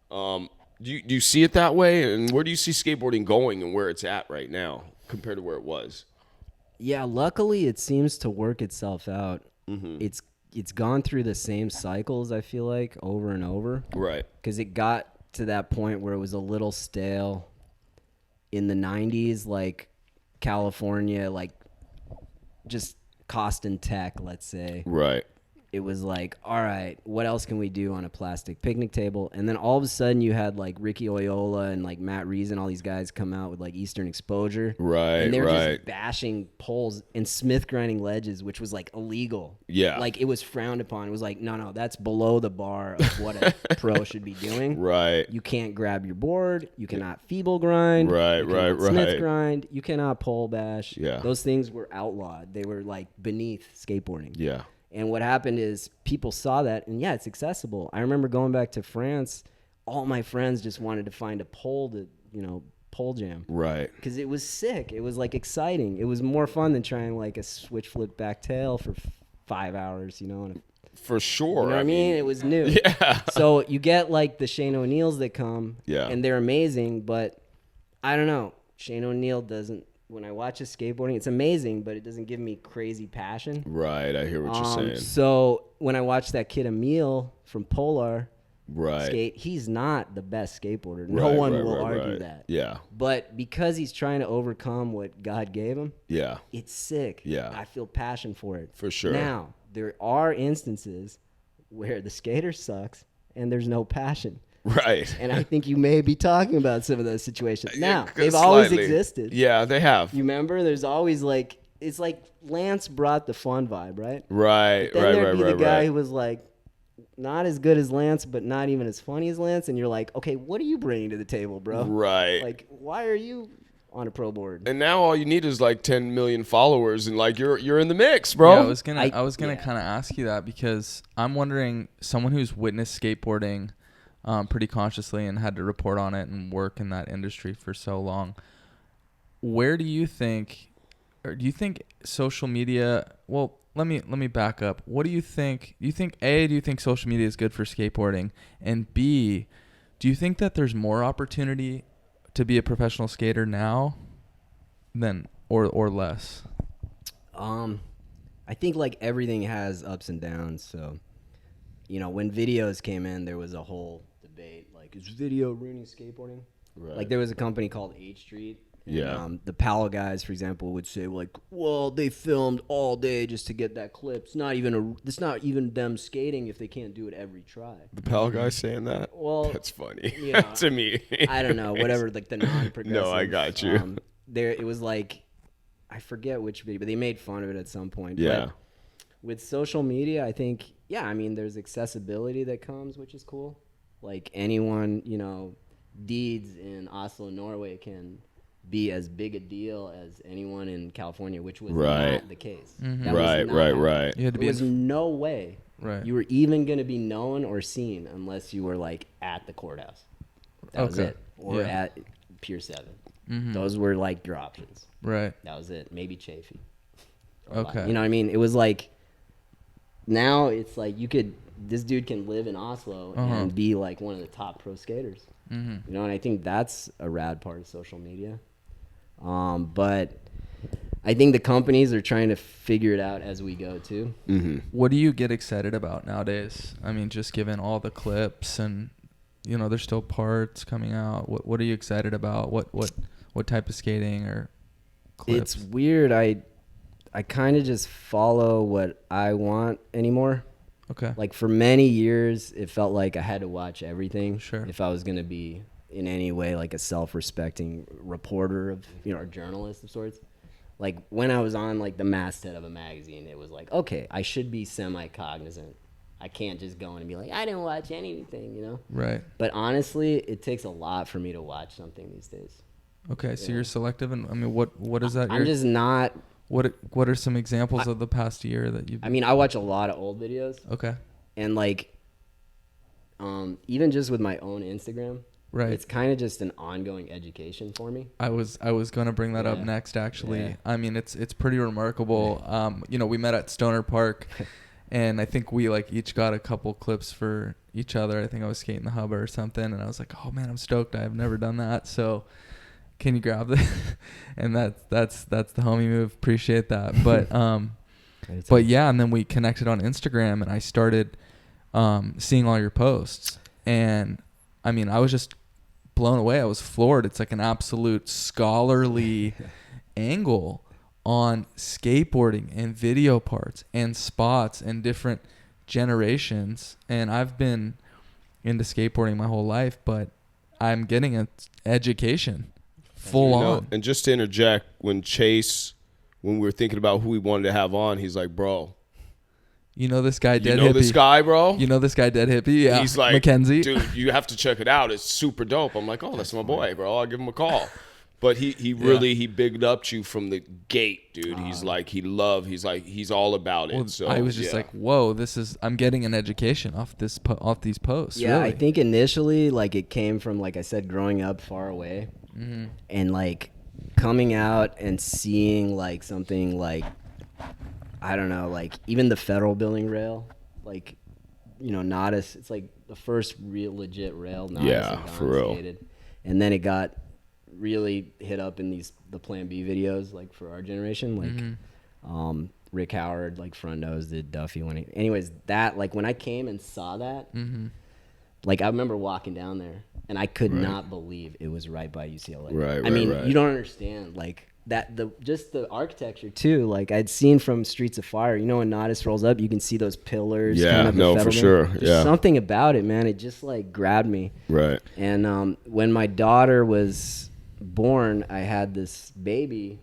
Do you see it that way? And where do you see skateboarding going and where it's at right now compared to where it was? Yeah, luckily it seems to work itself out. It's gone through the same cycles, I feel like, over and over. Right. Because it got to that point where it was a little stale in the 90s, like California, like just cost and tech, let's say. Right. It was like, all right, what else can we do on a plastic picnic table? And then all of a sudden you had like Ricky Oyola and like Matt Reason, all these guys come out with like Eastern Exposure. Right, and they were right. just bashing poles and Smith grinding ledges, which was like illegal. Yeah. Like it was frowned upon. It was like, no, that's below the bar of what a pro should be doing. Right. You can't grab your board. You cannot feeble grind. Right, you cannot right, Smith right. grind. You cannot pole bash. Yeah. Those things were outlawed. They were like beneath skateboarding. Yeah. And what happened is people saw that, and yeah, it's accessible. I remember going back to France, all my friends just wanted to find a pole to, pole jam. Right. Because it was sick. It was like exciting. It was more fun than trying like a switch flip back tail for 5 hours, For sure. You know what I mean? It was new. Yeah. So you get like the Shane O'Neills that come, and they're amazing, but I don't know. Shane O'Neill doesn't. When I watch his skateboarding, it's amazing, but it doesn't give me crazy passion. Right, I hear what you're saying. So when I watch that kid Emil from Polar skate, he's not the best skateboarder. No one will argue that. Yeah. But because he's trying to overcome what God gave him, it's sick. Yeah. I feel passion for it. For sure. Now, there are instances where the skater sucks and there's no passion. Right. And I think you may be talking about some of those situations. Now, they've slightly. always existed. Yeah, they have. You remember? There's always like, it's like Lance brought the fun vibe, right? Right, Then there'd be the guy who was like, not as good as Lance, but not even as funny as Lance. And you're like, okay, what are you bringing to the table, bro? Right. Like, why are you on a pro board? And now all you need is like 10 million followers, and like you're in the mix, bro. Yeah, I was gonna kind of ask you that because I'm wondering, someone who's witnessed skateboarding pretty consciously and had to report on it and work in that industry for so long, where do you think, or do you think social media? Well, let me back up. What do you think? Do you think social media is good for skateboarding? And B, do you think that there's more opportunity to be a professional skater now than or less? I think like everything has ups and downs. So, when videos came in, there was a whole debate like, is video ruining skateboarding? Right. Like there was a company called H Street. Yeah. And, the Palo guys, for example, would say like, well, they filmed all day just to get that clip. It's not even them skating if they can't do it every try. The Pal guy saying that? Well, that's funny Yeah. to me. I don't know, whatever, like the non-progressive. No, I got you. It was like, I forget which video, but they made fun of it at some point. Yeah. But with social media, I think, there's accessibility that comes, which is cool. Like anyone, Deeds in Oslo, Norway can be as big a deal as anyone in California, which was not the case. Mm-hmm. That was not Right. You had to there was no way you were even going to be known or seen unless you were like at the courthouse. That was it. Or at Pier 7. Mm-hmm. Those were like your options. Right. That was it. Maybe Chafee. Okay. You know what I mean? It was like, now it's like this dude can live in Oslo and be like one of the top pro skaters. Mm-hmm. And I think that's a rad part of social media. But I think the companies are trying to figure it out as we go too. Mm-hmm. What do you get excited about nowadays? I mean, just given all the clips and, there's still parts coming out. What are you excited about? What type of skating or clips? It's weird. I kind of just follow what I want anymore. Okay. Like for many years, it felt like I had to watch everything. Sure. If I was going to be in any way like a self-respecting reporter of, or journalist of sorts. Like when I was on like the masthead of a magazine, it was like, okay, I should be semi-cognizant I can't just go in and be like, I didn't watch anything, you know? Right. But honestly, it takes a lot for me to watch something these days. Okay, so Yeah. you're selective, and I mean, what is that? I'm just not. What are some examples of the past year that you've? I mean, I watch a lot of old videos, Okay. and like, even just with my own Instagram, Right. it's kind of just an ongoing education for me. I was going to bring that up Yeah. next, actually. Yeah. I mean, it's pretty remarkable. You know, we met at Stoner Park, and I think we like each got a couple clips for each other. I think I was skating the hub or something, and I was like, oh man, I'm stoked. I've never done that. So can you grab it? And that's the homie move. Appreciate that. But yeah, and then we connected on Instagram, and I started seeing all your posts, and I mean, I was just blown away. I was floored. It's like an absolute scholarly angle on skateboarding and video parts and spots and different generations. And I've been into skateboarding my whole life, but I'm getting an education full on. And just to interject, when we were thinking about who we wanted to have on, he's like, bro, You know this guy, Dead you know Hippie? this guy, bro? You know this guy, Dead Hippie? Yeah. He's like, Mackenzie. dude, you have to check it out. It's super dope. I'm like, oh, that's my boy, bro. I'll give him a call. But he really he bigged up you from the gate, dude. He's like, he's all about it. Well, So I was just like, whoa, I'm getting an education off these posts. Yeah, really. I think initially, like, it came from, like I said, growing up far away, and like coming out and seeing like something like, I don't know, like even the federal building rail, like, you know, Nodis, it's like the first real legit rail Nodis Yeah, and Don for real. skated. And then it got really hit up in the Plan B videos, like for our generation, like Rick Howard, like front nose did Duffy when anyways, that, like when I came and saw that, like I remember walking down there and I could not believe it was right by UCLA. I mean, you don't understand, like that just the architecture too. Like I'd seen from Streets of Fire, you know, when Nodis rolls up, you can see those pillars. Yeah, kind of no, for sure. There's something about it, man. It just like grabbed me. right. And when my daughter was born, I had this baby,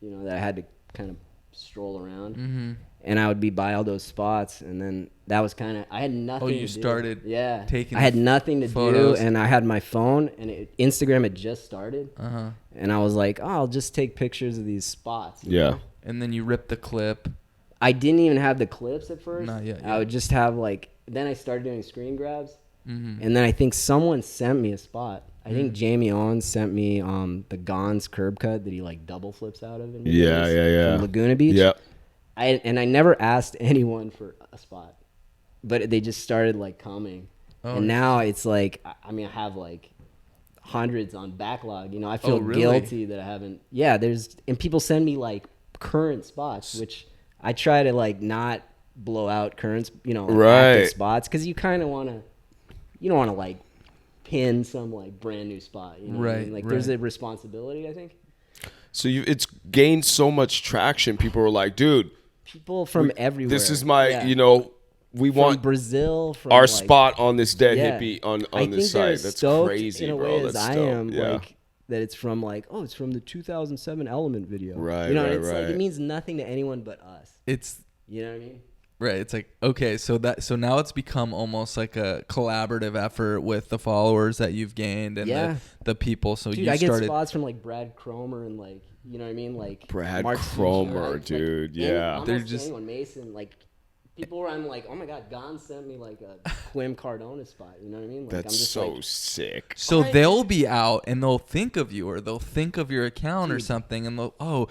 you know, that I had to kind of stroll around, and I would be by all those spots, and then that was kind of, I had nothing. you started taking I had nothing to photos. do, and I had my phone, and Instagram had just started, and I was like, oh, I'll just take pictures of these spots. you Yeah. know? And then you ripped the clip. I didn't even have the clips at first. Not yet, I would just have like, then I started doing screen grabs, and then I think someone sent me a spot. I think Jamie Owens sent me the Gons curb cut that he like double flips out of. In videos from Laguna Beach. Yeah. I never asked anyone for a spot, but they just started like coming, and now it's like, I mean, I have like hundreds on backlog. You know, I feel really? guilty that I haven't. Yeah, and people send me like current spots, which I try to like not blow out current, you know, active spots, because you kind of want to, you don't want to like pin some like brand new spot, you know what I mean? Like there's a responsibility, I think. So it's gained so much traction. People were like, dude, people from everywhere. this is my, you know, we from want Brazil, from our like, spot on this Dead yeah. Hippie on I this think they're site. That's stoked crazy, in a bro. way That's as I dope. am, Yeah. like that it's from like, oh, it's from the 2007 Element video. Right, you know, right, it's like right. it means nothing to anyone but us. It's You know what I mean? right. It's like, okay, so now it's become almost like a collaborative effort with the followers that you've gained and the people. So Dude, you I get started. spots from like Brad Cromer and like, you know what I mean? Like Brad Mark Cromer, Fuchs, dude. Like, Yeah. they're They're just just- anyone, Mason, like people where I'm like, oh my God, Gon sent me like a Quim Cardona spot. You know what I mean? Like, That's I'm just so like, sick. So they'll be out and they'll think of you, or they'll think of your account or something, and they'll,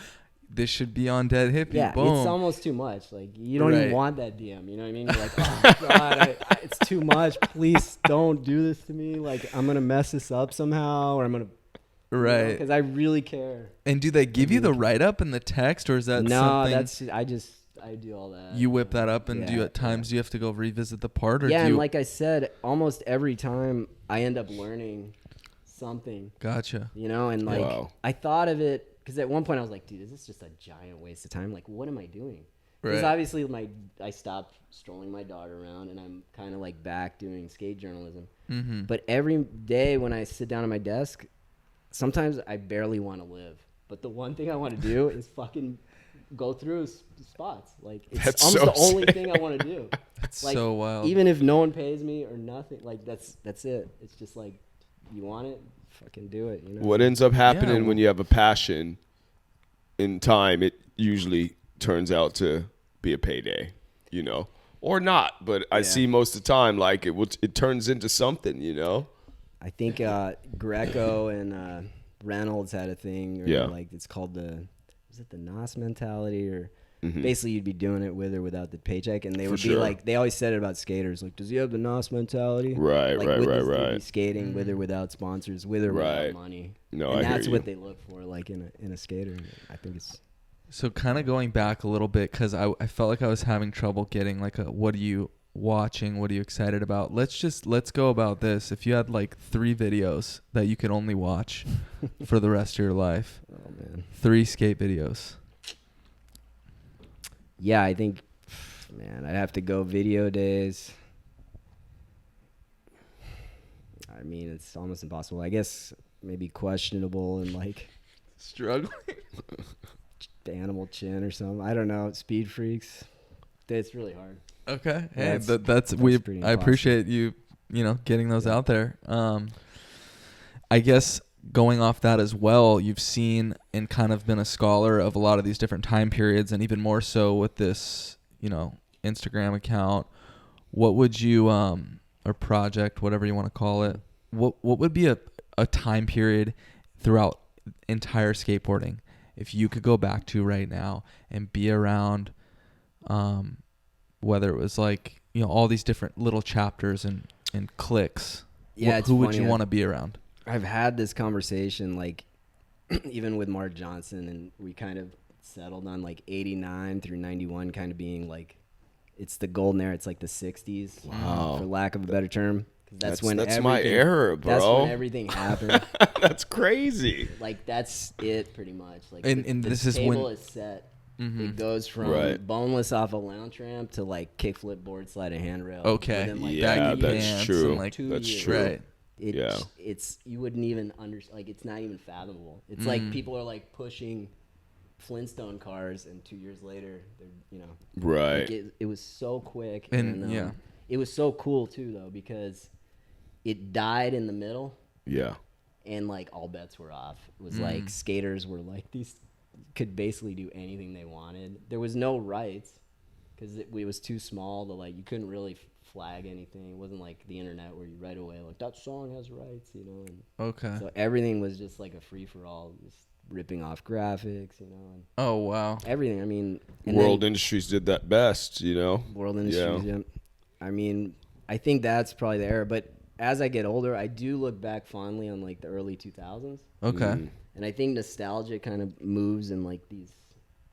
this should be on Dead Hippie. yeah, Boom. it's almost too much. Like you don't even Right. want that DM. You know what I mean? You're like, oh God, it's too much. Please don't do this to me. Like I'm gonna mess this up somehow, or I'm gonna. Right. Because I really care. And do they give you the write up in the text, or is that No, something? I do all that. You whip that up, and do you Yeah, at times do you have to go revisit the part, or Yeah, do and you? like I said, almost every time I end up learning something. Gotcha. You know, and like Wow. I thought of it because at one point I was like, dude, is this just a giant waste of time? Like, what am I doing? Because Right. obviously I stopped strolling my daughter around, and I'm kind of like back doing skate journalism. Mm-hmm. But every day when I sit down at my desk, sometimes I barely want to live. But the one thing I want to do is fucking go through spots. Like it's That's almost so the only sick. thing I want to do. It's Like, so wild. even if no one pays me or nothing, like that's it. It's just like, you want it, fucking do it. You know. What ends up happening well- when you have a passion in time, it usually turns out to be a payday, you know, or not. But I see most of the time, like it turns into something, you know. I think Greco and Reynolds had a thing, or like it's called the Nos mentality, or basically you'd be doing it with or without the paycheck, and they would be like, they always said it about skaters, like, does he have the Nos mentality? Right, like, right. Be skating with or without sponsors, with or without money. No, and I that's hear what you. they look for, like in a skater. I think it's So kind of going back a little bit, because I felt like I was having trouble getting like what are you watching? What are you excited about? Let's go about this. If you had like 3 videos that you could only watch for the rest of your life, oh man, 3 skate videos. yeah, I think, man, I'd have to go video days. I mean, it's almost impossible. I guess maybe questionable and like Struggling. the Animal Chin or something. I don't know. Speed Freaks. It's really hard. Okay. Yeah, Hey, that's that's pretty I impossible. appreciate you know, getting those out there. I guess going off that as well, you've seen and kind of been a scholar of a lot of these different time periods, and even more so with this, you know, Instagram account. What would you or project, whatever you want to call it, what would be a time period throughout entire skateboarding if you could go back to right now and be around, whether it was like, you know, all these different little chapters and clicks? Yeah, it's who would funny. you want to be around? I've had this conversation, like, even with Mark Johnson, and we kind of settled on like 89 through 91 kind of being like, it's the golden era. It's like the 60s, Wow. for lack of a better term. 'Cause that's when my era, bro. That's when everything happened. That's crazy. Like, that's it pretty much. Like, And the this is table when- is set. It goes from boneless off a lounge ramp to like kickflip, board slide, and handrail. Okay. within, like, Yeah, 2 that's years. true. And like, 2 That's years. true. right. It's you wouldn't even like, it's not even fathomable. It's like people are like pushing Flintstone cars, and 2 years later they're, you know, Right. like it was so quick, And, yeah. it was so cool too though, because it died in the middle, Yeah. and like all bets were off. It was like skaters were like, these could basically do anything they wanted. There was no rights because it was too small to, like, you couldn't really flag anything. It wasn't like the internet where you right away like, that song has rights, you know. And Okay. so everything was just like a free for all, just ripping off graphics, you know, and Oh, wow. everything. I mean, and World then Industries did that best, you know. World Industries. Yeah. I mean, I think that's probably the era. But as I get older, I do look back fondly on like the early 2000s. Okay. And I think nostalgia kind of moves in like these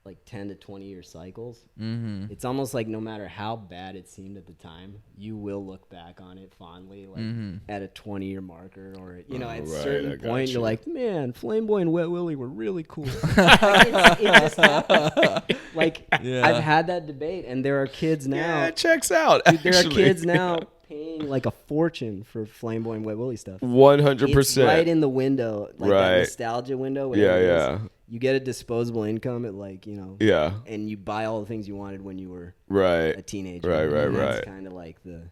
like 10 to 20 year cycles. Mm-hmm. It's almost like no matter how bad it seemed at the time, you will look back on it fondly, like at a 20-year marker, or, you know, at a right, certain I got point, you. you're like, man, Flameboy and Wet Willie were really cool. Like, it just happened. Like, Yeah. I've had that debate, and there are kids now. Yeah, it checks out. Dude, there are actually. kids now paying like a fortune for Flameboy and Wet Willie stuff. 100%. It's right in the window, like that Right. nostalgia window. where Yeah, it is. yeah. You get a disposable income at, like, you know, Yeah. and you buy all the things you wanted when you were Right. a teenager. Right, right, And that's right. kind of like the.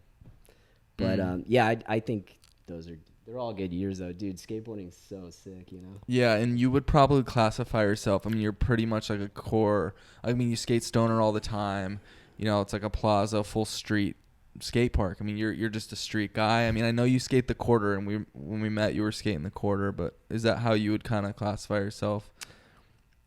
But yeah, I think they're all good years though, dude. Skateboarding's so sick, you know. Yeah, and you would probably classify yourself. I mean, you're pretty much like a core. I mean, you skate stoner all the time. You know, it's like a plaza, full street skate park. I mean, you're just a street guy. I mean, I know you skate the quarter, and when we met, you were skating the quarter. But is that how you would kind of classify yourself?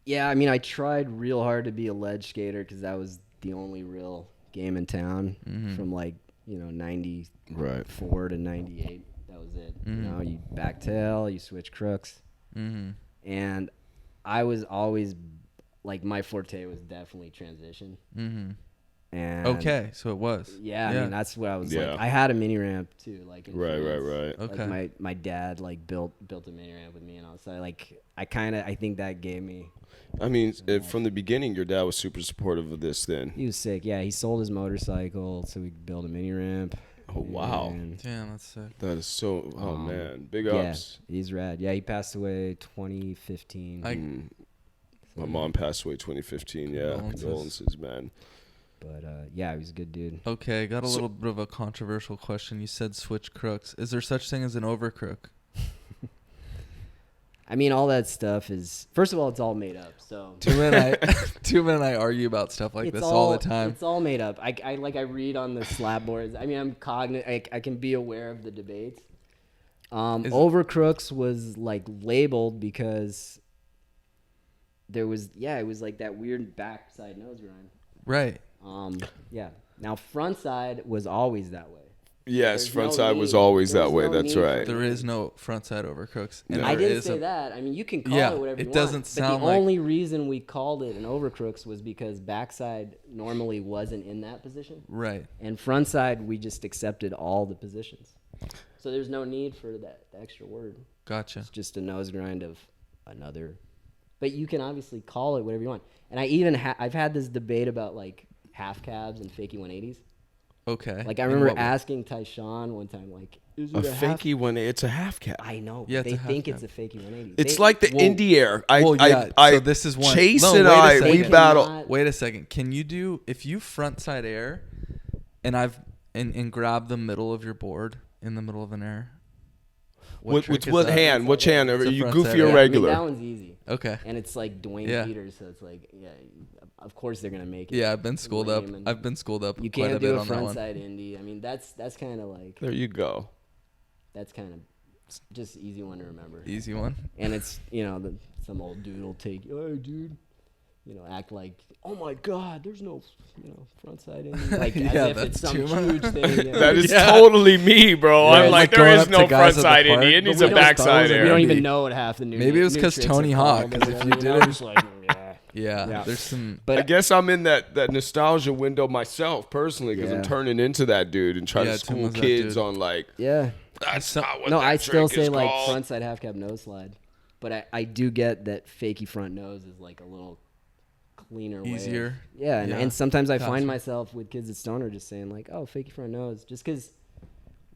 Yeah, I mean, I tried real hard to be a ledge skater because that was the only real game in town from, like, you know, 94 to 98. That was it. You know, you backtail, you switch crooks. And I was always, like, my forte was definitely transition. And Okay, so it was. yeah, I mean, that's what I was Yeah. like. I had a mini ramp too, like in Right, France. right. Okay. Like my dad like built a mini ramp with me, and all. So like I think that gave me. I mean, from the beginning, your dad was super supportive of this then. He was sick. Yeah, he sold his motorcycle so we could build a mini ramp. Oh, wow. And, Damn, that's sick. That is so, oh, man. Big yeah, ups. he's rad. Yeah, he passed away 2015. My mom passed away 2015. Yeah, condolences, man. But yeah, he was a good dude. Okay, got a little bit of a controversial question. You said switch crooks. Is there such thing as an overcrook? I mean, all that stuff is, first of all, it's all made up. So Tuma and I argue about stuff like this all the time. It's all made up. I read on the slab boards. I mean, I'm cognizant. I can be aware of the debates. Over crooks was like labeled because there was, it was like that weird backside nose grind. Right. Yeah. Now front side was always that way. Yes, front side was always that way. That's right. There is no front side over crooks. And I didn't say that. I mean, you can call it whatever you want. It doesn't sound but the only reason we called it an over crooks was because backside normally wasn't in that position. Right. And front side, we just accepted all the positions. So there's no need for that extra word. Gotcha. It's just a nose grind of another. But you can obviously call it whatever you want. And I even I've had this debate about like half cabs and fakie 180s. Okay. Like I remember asking Tyshawn one time, like, is it a fakie 180? It's a half cab. I know. Yeah, they think it's a fakie 180. It's like the Indie Air. So this is one. Chase and I, we battle. Wait a second. Can you do, if you front side air and grab the middle of your board in the middle of an air? Which hand? Which hand? Are you goofy or regular? That one's easy. Okay. And it's like Dwayne Peters, so it's like, of course they're gonna make it. Yeah, I've been schooled up. You can't do a front side indie. I mean, that's kind of like. There you go. That's kind of just easy one to remember. Easy one. And it's some old dude will take, hey dude, act like, oh my God, there's no front side indie. Like as if it's some huge thing. That is totally me, bro. I'm like, there is no front side indie. It needs a backside air. We don't even know what half the new. Maybe it was because Tony Hawk. Because if you did it, like, yeah, there's some. But I guess I'm in that nostalgia window myself personally because I'm turning into that dude and trying to school kids on like. Yeah. That's not what. No, that I still say like front side half cab nose slide, but I do get that fakie front nose is like a little cleaner, easier. Way. Yeah, and sometimes I find myself with kids at Stoner just saying like, oh, fakie front nose, just because.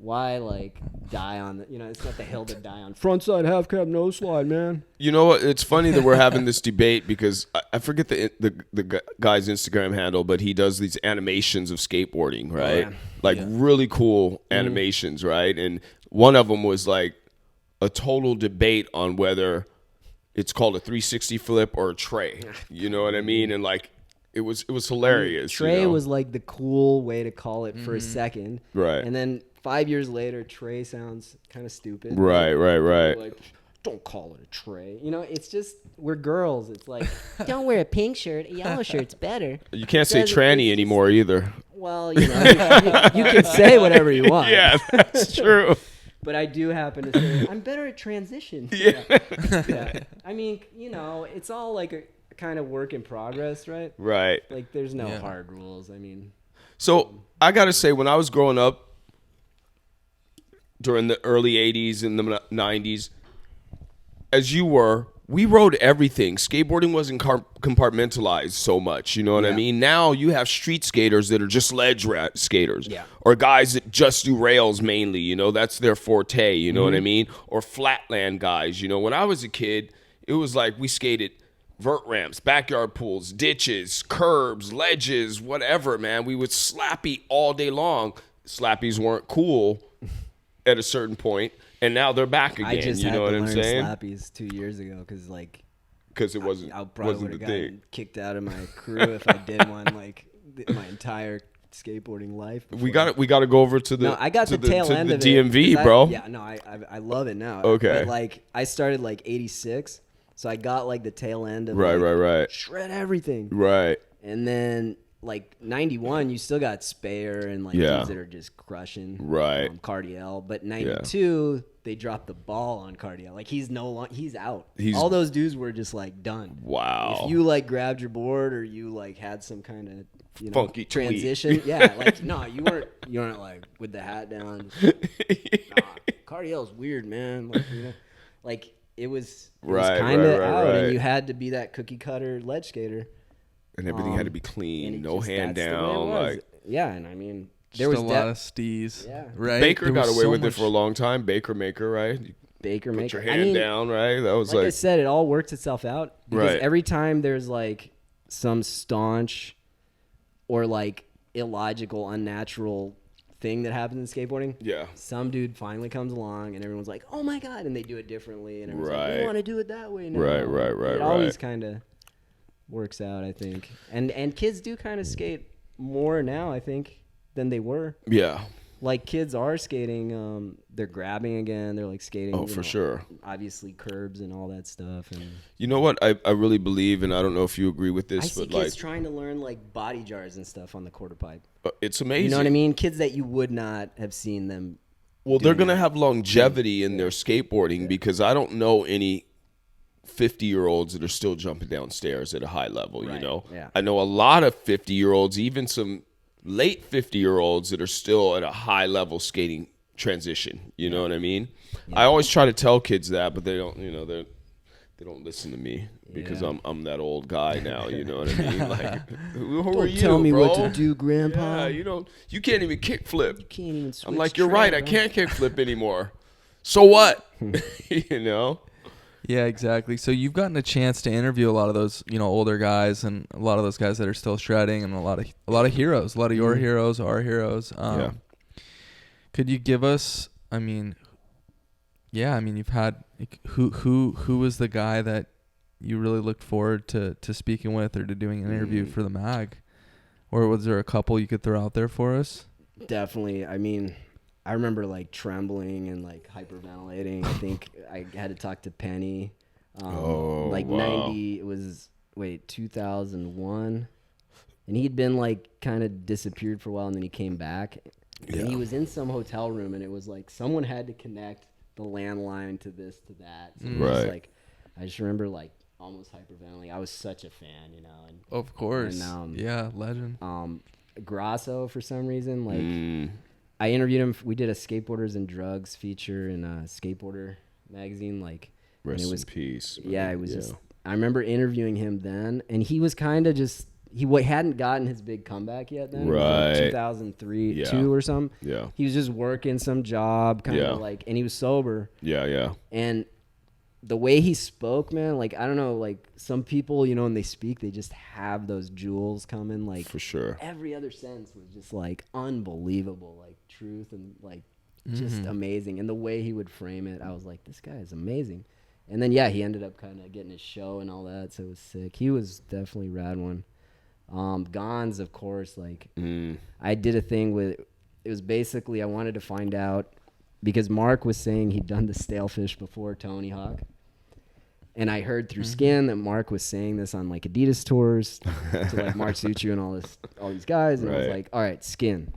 Why like die on the? It's not the hill to die on. Front side half cab nose slide, man. You know what? It's funny that we're having this debate because I forget the guy's Instagram handle, but he does these animations of skateboarding, right? Oh, yeah. Like really cool animations, right? And one of them was like a total debate on whether it's called a 360 flip or a tray. You know what I mean? And like. It was hilarious. Tray was like the cool way to call it for a second. Right. And then 5 years later, tray sounds kind of stupid. Right. Like, don't call it a tray. It's just, we're girls. It's like, don't wear a pink shirt. A yellow shirt's better. You can't say tranny anymore either. Well, you can say whatever you want. Yeah, that's true. But I do happen to say, I'm better at transition. Yeah. I mean, it's all like a kind of work in progress, right? Right. Like there's no hard rules. I mean, so I gotta say, when I was growing up during the early 80s and the 90s, as you were, we rode everything. Skateboarding wasn't compartmentalized so much, you know what I mean? Now you have street skaters that are just ledge skaters, or guys that just do rails mainly, that's their forte, you know what I mean? Or flatland guys, when I was a kid, it was like we skated vert ramps, backyard pools, ditches, curbs, ledges, whatever, man. We would slappy all day long. Slappies weren't cool at a certain point, and now they're back again. I just you know what I'm saying? Slappies 2 years ago because it wasn't. I probably would have gotten kicked out of my crew if I did one like my entire skateboarding life. Before. We got to go over to the. No, I got the tail end of DMV, bro. I love it now. Okay, but like I started like '86. So I got like the tail end of right. Shred everything. Right. And then like 91, you still got Spayer and like dudes that are just crushing. Right. Cardiel. But 92, they dropped the ball on Cardiel. Like he's out. All those dudes were just like done. Wow. If you like grabbed your board or you like had some kind of funky transition. Yeah. Like no, you weren't like with the hat down. Cardiel's weird, man. Like it was kind of out, and you had to be that cookie cutter ledge skater, and everything had to be clean, no hand down, and I mean there was a lot of stees. Yeah, right. Baker got away with it for a long time. Baker Maker, right? Baker Put maker. your hand down, right? That was like I like said, it all works itself out because Right. every time there's like some staunch or like illogical, unnatural thing that happens in skateboarding. yeah. Some dude finally comes along and everyone's like, "Oh my god!" and they do it differently, and everyone's like, Right. "We want to do it that way now." Right, It always kind of works out, I think. And kids do kind of skate more now, I think, than they were. Yeah. Like kids are skating, they're grabbing again. They're like skating. Oh, for sure. Obviously, curbs and all that stuff. And You know what? I really believe, and I don't know if you agree with I this, see but kids like trying to learn like body jars and stuff on the quarter pipe. it's amazing. You know what I mean? Kids that you would not have seen them. Well, they're doing going to that. have longevity in their skateboarding because I don't know any 50-year-olds that are still jumping downstairs at a high level, you Right, know? yeah. I know a lot of 50-year-olds, even some late 50-year-olds that are still at a high level skating transition, you know what I mean? I always try to tell kids that, but they don't, you know, they don't listen to me because Yeah. I'm that old guy now, you know what I mean? Like, who are Don't you, tell me bro? what to do, Grandpa. Yeah, you can't even kickflip. You can't even switch I'm like, you're right. I trail, can't kickflip anymore. So what? You know? Yeah, exactly. So you've gotten a chance to interview a lot of those, you know, older guys and a lot of those guys that are still shredding, and a lot of heroes, a lot of your heroes, our heroes. Yeah. Could you give us? I mean, you've had who was the guy that you really looked forward to speaking with or to doing an interview for the mag, or was there a couple you could throw out there for us? Definitely. I mean, I remember like trembling and like hyperventilating. I think I had to talk to Penny. Like wow. 90, it was 2001, and he'd been like kind of disappeared for a while, and then he came back, and he was in some hotel room, and it was like someone had to connect the landline to this to that. So it was Right. like, I just remember like almost hyperventilating. I was such a fan, you know. And Of course. And, yeah, legend. Grasso, for some reason, like I interviewed him. We did a Skateboarders and Drugs feature in a Skateboarder magazine, like. Rest and it was, in peace. Man. Yeah, it was just. I remember interviewing him then, and he was kind of just. He hadn't gotten his big comeback yet. Then, Right. It was like 2003, Yeah. 2 or something. Yeah. He was just working some job, kind Yeah. of like, and he was sober. Yeah. And the way he spoke, man, like I don't know, like some people, you know, when they speak, they just have those jewels coming. Like For sure. every other sentence was just like unbelievable, like truth and like just amazing. And the way he would frame it, I was like, this guy is amazing. And then yeah, he ended up kind of getting his show and all that, so it was sick. He was definitely a rad one. Gons, of course, like I did a thing with. It was basically I wanted to find out because Mark was saying he'd done the Stalefish before Tony Hawk. And I heard through Skin that Mark was saying this on like Adidas tours to like Mark Suchu and all these guys. And I was Right. like, all right, Skin,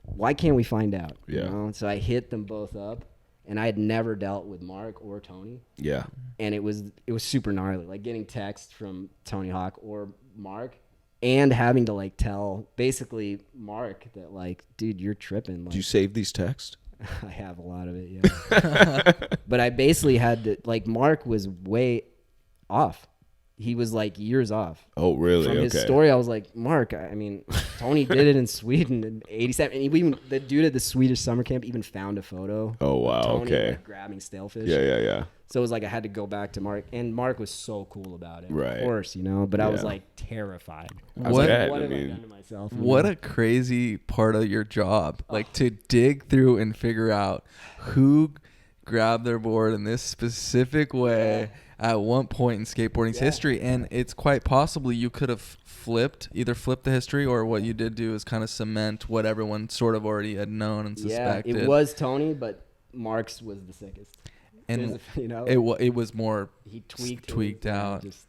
why can't we find out? Yeah. You know? So I hit them both up, and I had never dealt with Mark or Tony. Yeah. And it was super gnarly, like getting text from Tony Hawk or Mark and having to like tell basically Mark that like, dude, you're tripping. Like, Do you save these texts? I have a lot of it, yeah. But I basically had to, like, Mark was way off. He was like years off. Oh, really? From his story, I was like, Mark, I mean, Tony did it in Sweden in 87. And even the dude at the Swedish summer camp even found a photo. Oh, wow. Of Tony, Okay. like, grabbing Stalefish. Yeah. So it was like I had to go back to Mark. And Mark was so cool about it. Right. Of course, you know. But I was Yeah. like terrified. I What- was bet, like, what I have I mean- done to myself? What a crazy part of your job. Like to dig through and figure out who grabbed their board in this specific way at one point in skateboarding's history. And it's quite possibly you could have either flipped the history, or what you did do is kind of cement what everyone sort of already had known and suspected. Yeah, it was Tony, but Mark's was the sickest. And you know, it was more he tweaked out. Just,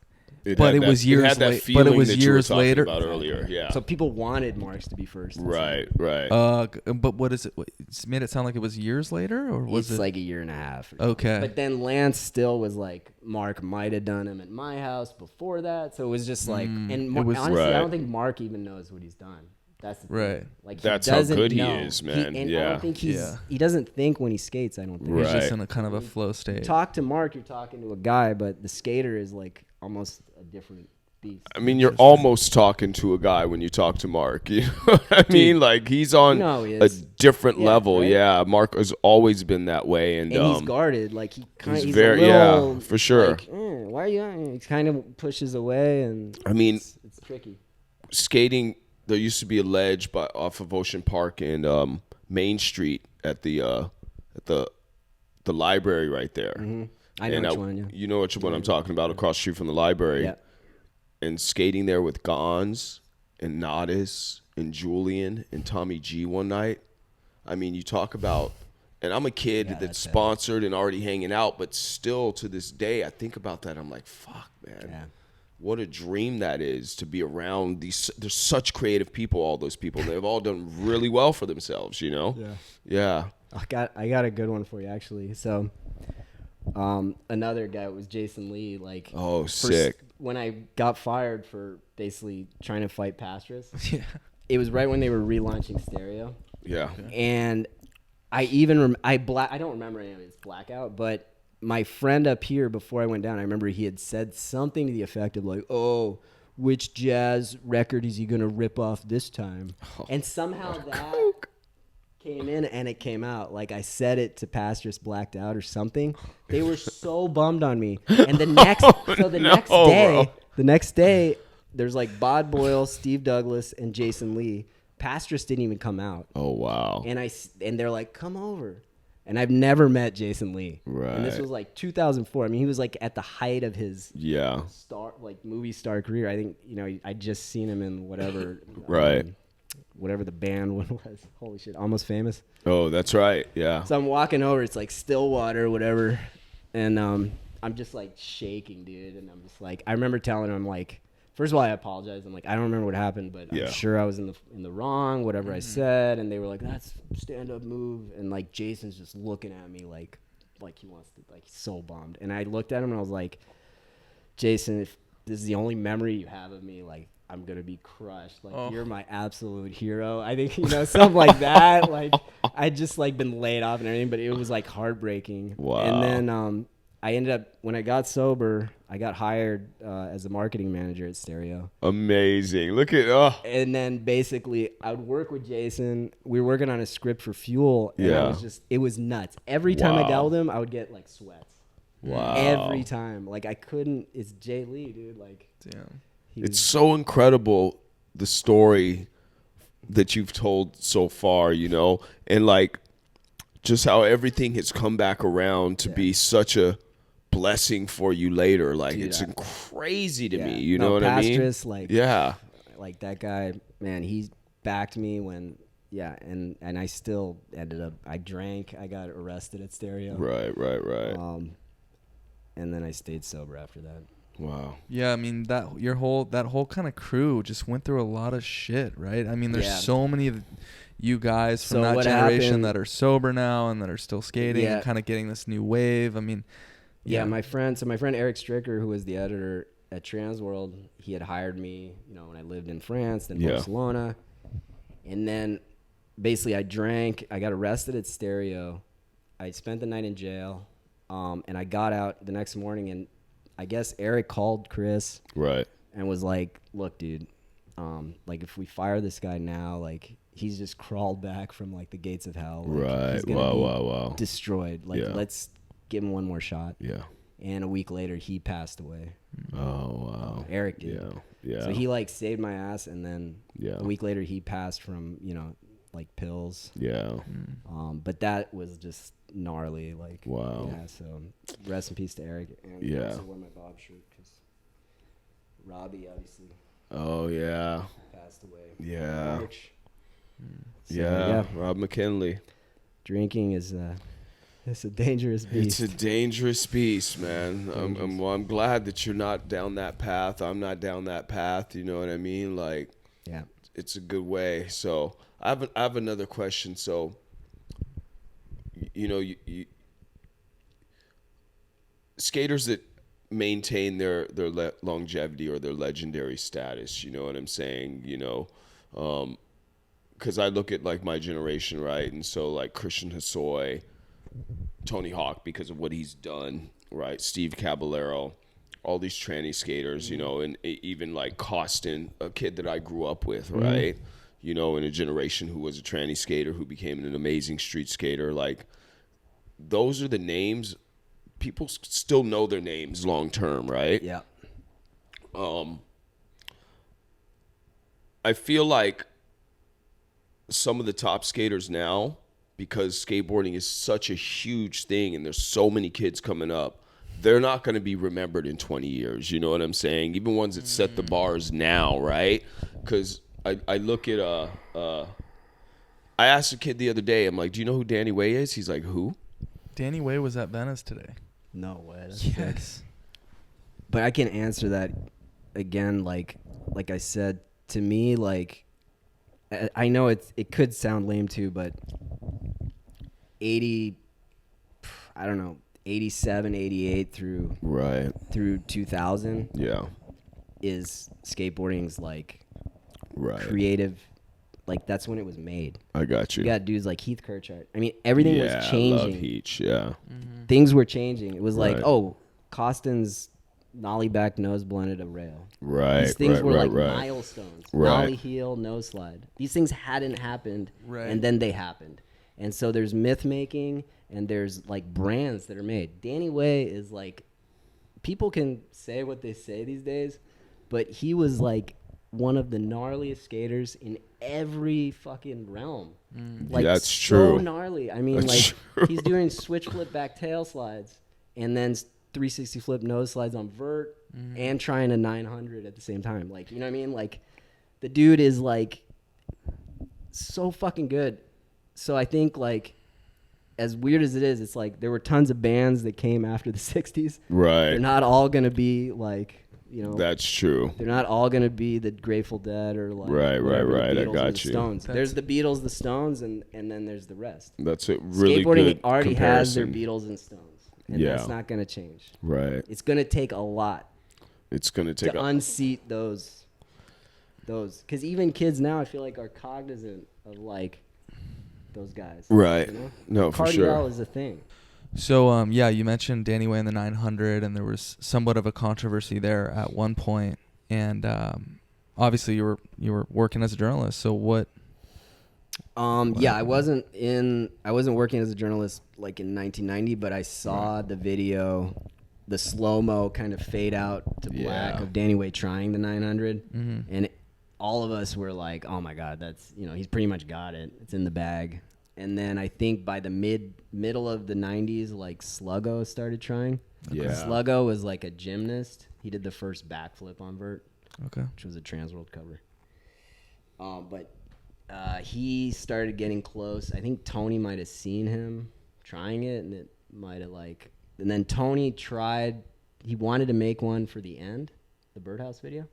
But it was years It had that late- but it feeling was that you were years talking later. about earlier. Yeah. so people wanted Marks to be first. Right. But what is it? It's made it sound like it was years later, or was It's it like a year and a half. or okay? something. But then Lance still was like, Mark might have done him at my house before that. So it was just like, and it was- honestly, Right. I don't think Mark even knows what he's done. That's the thing. Right. Like That's he how doesn't good he know. is, man. and I Yeah. don't think Yeah. he doesn't think when he skates. I don't think. He's just Right. in a kind of a flow state. Talk to Mark, you're talking to a guy, but the skater is like almost a different beast. I mean, you're almost talking to a guy when you talk to Mark. You know what I mean? Like, he's on he a is. different level. right? Yeah, Mark has always been that way, and he's guarded. Like he's he's very a little, for sure. Like, why are you? He kind of pushes away, and I mean, it's tricky. Skating. There used to be a ledge off of Ocean Park and Main Street at the library right there. Mm-hmm. I know which one. Yeah. You know which one I'm talking about, across the street from the library. Yeah. And skating there with Gons and Nodis and Julian and Tommy G one night. I mean, you talk about, and I'm a kid that's sponsored and already hanging out, but still to this day, I think about that. I'm like, fuck, man. Yeah. What a dream that is to be around these. There's such creative people, all those people. They've all done really well for themselves, you know? Yeah. I got a good one for you, actually. So, another guy was Jason Lee. Like, sick. When I got fired for basically trying to fight Pastras, it was right when they were relaunching Stereo. Yeah. And I even I don't remember any of his blackout, but my friend up here before I went down, I remember he had said something to the effect of like, "Oh, which jazz record is he gonna rip off this time?" And somehow that came in and it came out. Like I said it to Pastors blacked out or something. They were so bummed on me. And the next day, there's like Bod Boyle, Steve Douglas, and Jason Lee. Pastors didn't even come out. Oh wow. And they're like, "Come over." And I've never met Jason Lee. Right. And this was like 2004. I mean, he was like at the height of his movie star career. I think, I just seen him in whatever whatever the band one was. Holy shit, Almost Famous. Oh, that's right. Yeah. So I'm walking over, it's like Stillwater, whatever. And I'm just like shaking, dude. And I'm just like, I remember telling him, like, first of all, I apologize. I'm like, I don't remember what happened, but I'm sure I was in the wrong, whatever I said. And they were like, that's stand-up move. And like Jason's just looking at me like he wants to, like, he's so bummed. And I looked at him and I was like, Jason, if this is the only memory you have of me, like, I'm gonna be crushed. Like, you're my absolute hero. I think, something like that. Like, I just like been laid off and everything, but it was like heartbreaking. Wow. And then I ended up, when I got sober, I got hired as a marketing manager at Stereo. Amazing. Look at And then basically I would work with Jason. We were working on a script for Fuel. And it was nuts. Every time I dealt with him, I would get like sweats. Wow. Every time. Like, I couldn't. It's Jay Lee, dude. Like, damn. It's so incredible, the story that you've told so far, and like just how everything has come back around to be such a blessing for you later. Like, dude, it's crazy to me. You know what I mean? Like, like that guy, man, he backed me when, and I still ended up, I drank, I got arrested at Stereo. Right. And then I stayed sober after that. Wow. Yeah, I mean, that whole kind of crew just went through a lot of shit, right? I mean, there's so many of you guys from that generation that are sober now and that are still skating and kind of getting this new wave. I mean, my friend Eric Stricker, who was the editor at Transworld, he had hired me, when I lived in France, then Barcelona. And then basically I drank, I got arrested at Stereo. I spent the night in jail. And I got out the next morning, and I guess Eric called Chris and was like, "Look, dude, like, if we fire this guy now, like, he's just crawled back from like the gates of hell. Like, he's gonna be destroyed. Like, let's give him one more shot." Yeah. And a week later, he passed away. Oh wow. Eric did. Yeah. So he like saved my ass, and then a week later, he passed from like pills. Yeah. But that was just gnarly. Like, wow. Yeah. So rest in peace to Eric. And I also wore my Bob shirt because Robbie obviously. Oh yeah. Passed away. Yeah. So, Rob McKinley. Drinking is it's a dangerous beast. It's a dangerous beast, man. I'm glad that you're not down that path. I'm not down that path. You know what I mean? Like, it's a good way. So I have another question. So, you skaters that maintain their longevity or their legendary status, you know what I'm saying? Because I look at like my generation, right? And so like Christian Hosoi, Tony Hawk, because of what he's done, right? Steve Caballero, all these tranny skaters, you know, and even like Costin, a kid that I grew up with, right? You know, in a generation who was a tranny skater who became an amazing street skater. Like, those are the names. People still know their names long term, right? Yeah. I feel like some of the top skaters now, because skateboarding is such a huge thing and there's so many kids coming up, they're not going to be remembered in 20 years. You know what I'm saying? Even ones that set the bars now, right? Because I look at I asked a kid the other day, I'm like, do you know who Danny Way is? He's like, who? Danny Way was at Venice today. No way. That's sick. But I can answer that again. Like I said, to me, like, I know it could sound lame too, but 87, 88 through 2000 is skateboarding's like creative, like that's when it was made. I got you. You got dudes like Heath Kirchart. I mean, everything was changing. I love Heath, yeah. Things were changing. It was like, oh, Costin's nollie back nose blended a rail. Right. These things were like milestones. Nollie heel, nose slide. These things hadn't happened, and then they happened. And so there's myth making, and there's like brands that are made. Danny Way is like, people can say what they say these days, but he was like one of the gnarliest skaters in every fucking realm. Like, that's so true. Gnarly. I mean, That's like true. he's doing switch flip back tail slides and then 360 flip nose slides on vert and trying a 900 at the same time. Like, you know what I mean? Like, the dude is like so fucking good. So I think, like, as weird as it is, it's like there were tons of bands that came after the 60s. Right. They're not all going to be like, you know. That's true. They're not all going to be the Grateful Dead or like. Right. The I Beatles got and the you. Stones. There's the Beatles, the Stones, and then there's the rest. That's a really Skateboarding good already has their comparison. Beatles and Stones. And that's not going to change. Right. It's going to take a lot It's going to take to unseat those. Because even kids now, I feel like, are cognizant of like those guys. Right. You know? No, for Cardiel sure. is a thing. So, you mentioned Danny Way in the 900, and there was somewhat of a controversy there at one point. And obviously, you were working as a journalist. So what? I wasn't working as a journalist like in 1990, but I saw the video, the slow-mo kind of fade out to black of Danny Way trying the 900, and all of us were like, "Oh my God, that's, you know, he's pretty much got it. It's in the bag." And then I think by the middle of the 90s, like Sluggo started trying. Yeah. Sluggo was like a gymnast. He did the first backflip on vert, which was a Transworld cover. But he started getting close. I think Tony might have seen him trying it, and it might have like. And then Tony tried. He wanted to make one for the end, the Birdhouse video.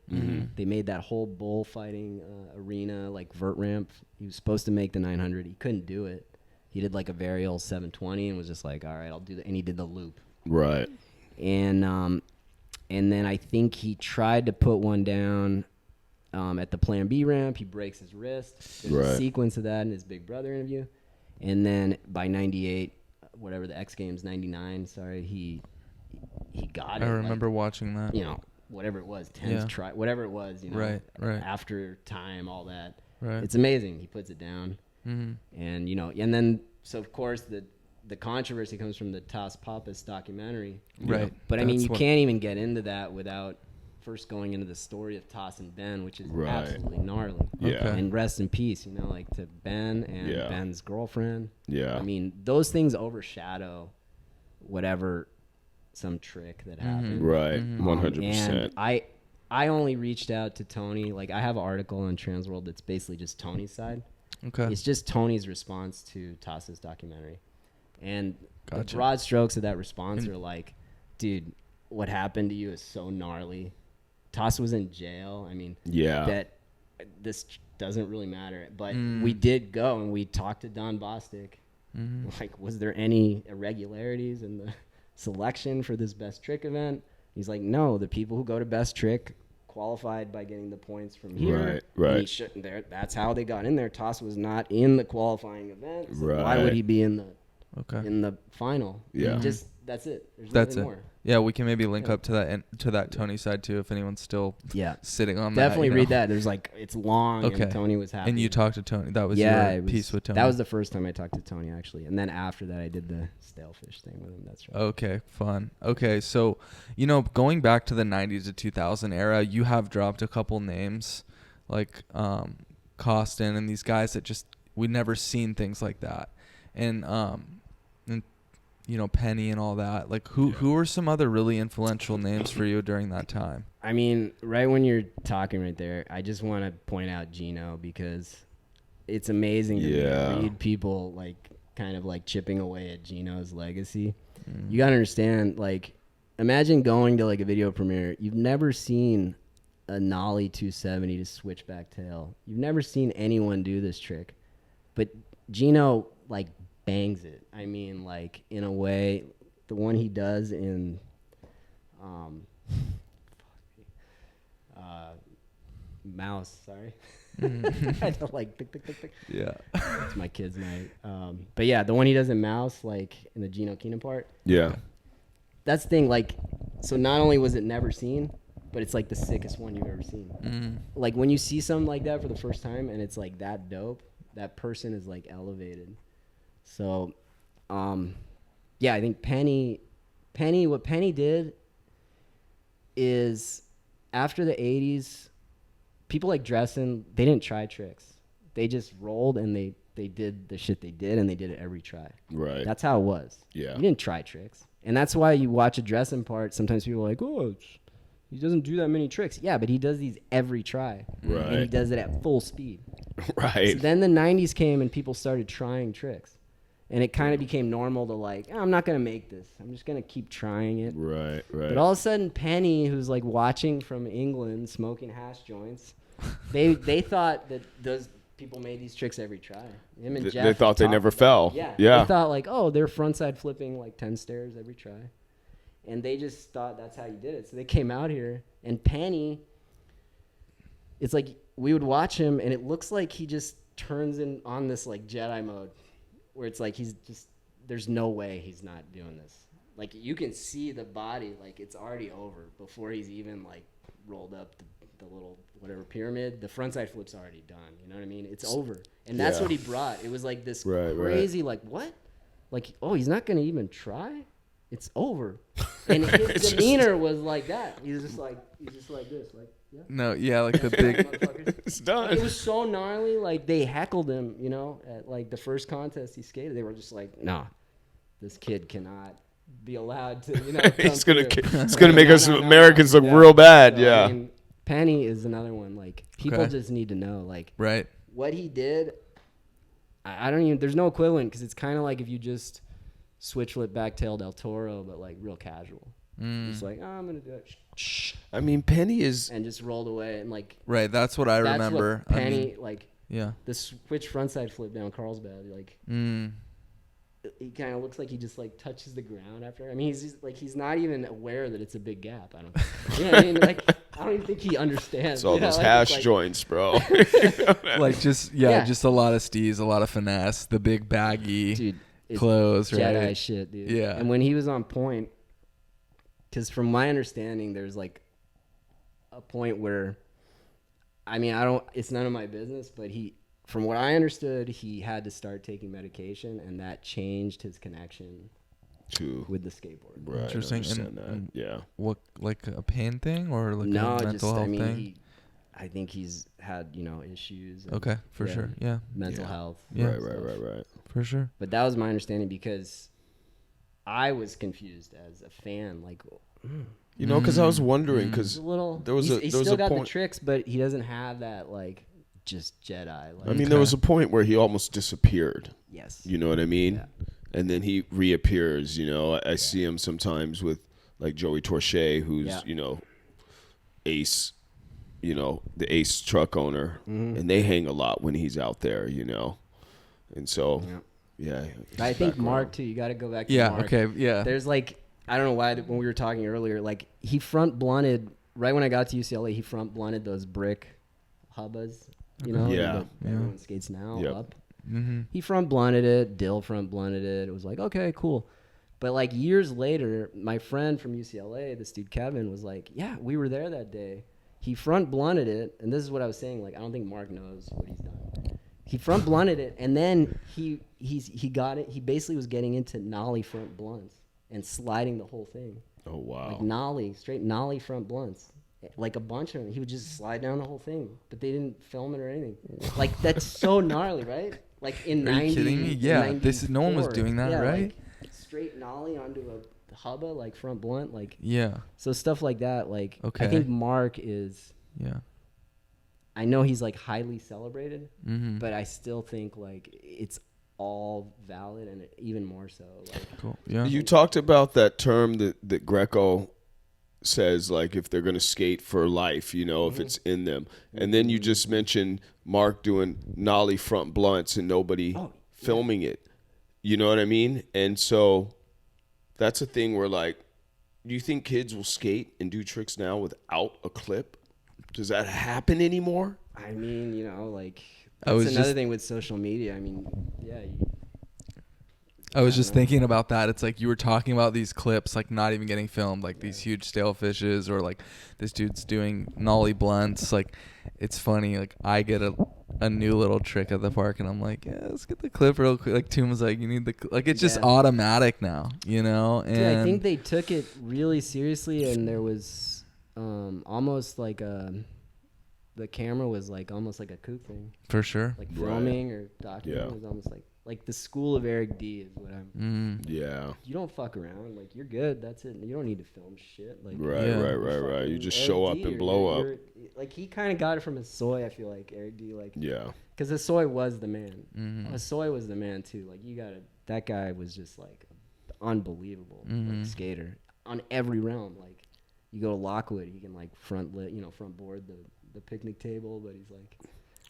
They made that whole bullfighting arena like vert ramp. He was supposed to make the 900. He couldn't do it. He did like a varial 720 and was just like, all right, I'll do that. And he did the loop. Right. And then I think he tried to put one down at the Plan B ramp. He breaks his wrist. There's a sequence of that in his Big Brother interview. And then by 98, whatever the X Games, 99, sorry, he got it. I remember watching that. You know, whatever it was, 10th try, whatever it was, you know. Right. After time, all that. Right. It's amazing. He puts it down. And, you know, and then, so of course, the controversy comes from the Tas Pappas documentary. Right. But I mean, you can't even get into that without first going into the story of Tas and Ben, which is absolutely gnarly. Yeah. And rest in peace, you know, like to Ben and Ben's girlfriend. Yeah. I mean, those things overshadow whatever some trick that happened. Right. 100%. And I only reached out to Tony. Like, I have an article on Transworld that's basically just Tony's side. Okay. It's just Tony's response to Tas's documentary. And the broad strokes of that response are like, dude, what happened to you is so gnarly. Tas was in jail. I mean, that this doesn't really matter. But we did go and we talked to Don Bostic. Like, was there any irregularities in the selection for this best trick event? He's like, no, the people who go to best trick qualified by getting the points from here. Right. That's how they got in there. Tas was not in the qualifying event. So why would he be in the in the final? Yeah. that's it. There's That's nothing it. more. Yeah, we can maybe link Yeah. up to that and to that Tony side too if anyone's still Yeah. sitting on Definitely that. read that. There's like, it's long. Okay. And Tony was happy. And you talked to Tony. That was yeah, your piece with Tony. That was the first time I talked to Tony, actually. And then after that, I did the stale fish thing with him. That's right. Okay, fun. Okay, so, going back to the 90s to 2000 era, you have dropped a couple names like Costin and these guys that just, we'd never seen things like that. And Penny and all that. Like, who were some other really influential names for you during that time? I mean, right when you're talking right there, I just want to point out Gino because it's amazing to read people like kind of like chipping away at Gino's legacy. You got to understand, like, imagine going to like a video premiere. You've never seen a nollie 270 to switchback tail. You've never seen anyone do this trick. But Gino, like, bangs it. I mean, like, in a way, the one he does in Mouse, sorry. I don't like tick, tick, tick, tick. Yeah. It's my kid's night. But yeah, the one he does in Mouse, like in the Gino Keenan part. Yeah. That's the thing, like, so not only was it never seen, but it's like the sickest one you've ever seen. Like when you see something like that for the first time and it's like that dope, that person is like elevated. So, yeah, I think what Penny did is after the 80s, people like Dressen, they didn't try tricks. They just rolled and they did the shit they did and they did it every try. Right. That's how it was. Yeah. You didn't try tricks. And that's why you watch a Dressen part, sometimes people are like, oh, he doesn't do that many tricks. Yeah, but he does these every try. Right. And he does it at full speed. Right. So then the 90s came and people started trying tricks. And it kind of became normal to like, I'm not going to make this. I'm just going to keep trying it. Right. But all of a sudden, Penny, who's like watching from England, smoking hash joints, they thought that those people made these tricks every try. Him and Jeff they thought they never fell. Yeah. Yeah. They thought like, oh, they're frontside flipping like 10 stairs every try. And they just thought that's how you did it. So they came out here, and Penny, it's like we would watch him, and it looks like he just turns in on this like Jedi mode, where it's like he's just, there's no way he's not doing this. Like you can see the body, like it's already over before he's even like rolled up the little whatever pyramid. The frontside flip's already done. You know what I mean? It's over, and that's what he brought. It was like this crazy, like what? Like, oh, he's not gonna even try. It's over. And his demeanor was like that. He's just like this, like, yeah. No, yeah, like the big. It's done. Like, it was so gnarly. Like they heckled him, at like the first contest he skated. They were just like, nah, this kid cannot be allowed to, It's gonna make us Americans look real bad. So, yeah. I mean, Penny is another one. Like people just need to know, like, right. what he did. I don't even. There's no equivalent because it's kind of like if you just switch flip back tail Del Toro, but like real casual. Just like, I'm gonna do it. I mean, Penny is And just rolled away and like. Right, that's what I remember. What Penny, like. Yeah. The switch frontside flip down Carlsbad, like. He kind of looks like he just like touches the ground after. I mean, he's just, like he's not even aware that it's a big gap. I don't. You know what I mean? Like I don't even think he understands. it's all those like, hash like, joints, bro. Like just just a lot of steez, a lot of finesse, the big baggy. Dude. Clothes, right? Jedi shit, dude. Yeah. And when he was on point, because from my understanding, there's like a point where, I mean, it's none of my business, but from what I understood, he had to start taking medication, and that changed his connection with the skateboard. Right. Interesting. And yeah. What, like a pain thing or like a mental health thing? I think he's had, issues. Okay, for sure. Yeah. Mental health. Yeah. Right. For sure. But that was my understanding because I was confused as a fan. Like, because I was wondering because he's still got the tricks, but he doesn't have that like just Jedi. Like, I mean, there was a point where he almost disappeared. Yes. You know what I mean? Yeah. And then he reappears. I see him sometimes with like Joey Torche, who's Ace. The Ace truck owner, and they hang a lot when he's out there, and so, I think Mark too. You got to go back to Mark. Okay, yeah. There's like, I don't know why when we were talking earlier, like he front blunted right when I got to UCLA. He front blunted those brick hubbas, that everyone skates now up. Mm-hmm. He front blunted it. Dill front blunted it. It was like, okay, cool. But like years later, my friend from UCLA, this dude Kevin, was like, yeah, we were there that day. He front blunted it, and this is what I was saying. Like, I don't think Mark knows what he's done. He front blunted it, and then he got it. He basically was getting into nollie front blunts and sliding the whole thing. Oh wow! Like straight nollie front blunts, like a bunch of them. He would just slide down the whole thing, but they didn't film it or anything. Like that's so gnarly, right? Like in Are 90. you kidding me? Yeah, this is no one was doing that, right? Like straight nollie onto a hubba, like front blunt, like Yeah. so stuff like that. Like Okay. I think Mark is. Yeah. I know he's like highly celebrated, Mm-hmm. but I still think like it's all valid and even more so. Like, Cool. Yeah. You talked about that term that Greco says, like if they're going to skate for life, you know, if it's in them. And then you just mentioned Mark doing nollie front blunts and nobody filming it. You know what I mean? And so that's a thing where like, do you think kids will skate and do tricks now without a clip? Does that happen anymore? I mean, you know, like I was that's another just- thing with social media. I mean, yeah. I was just thinking about that. It's like you were talking about these clips, like not even getting filmed, like these huge stale fishes, or like this dude's doing nollie blunts. Like, it's funny. Like I get a new little trick at the park, and I'm like, yeah, let's get the clip real quick. Like Toom was like, you need the like. It's just automatic now, you know. And Dude, I think they took it really seriously, and there was almost like the camera was like almost like a kook thing, for sure. like filming or documenting. It was almost like the school of Eric D is what I'm. Yeah. You don't fuck around. Like you're good. That's it. You don't need to film shit. Like Right. You just show up and blow up. Like he kind of got it from Hosoi. I feel like Eric D. Like because Hosoi was the man. Hosoi was the man too. Like you got that guy was just like unbelievable like, skater on every realm. Like you go to Lockwood, he can like front board the picnic table, but he's like,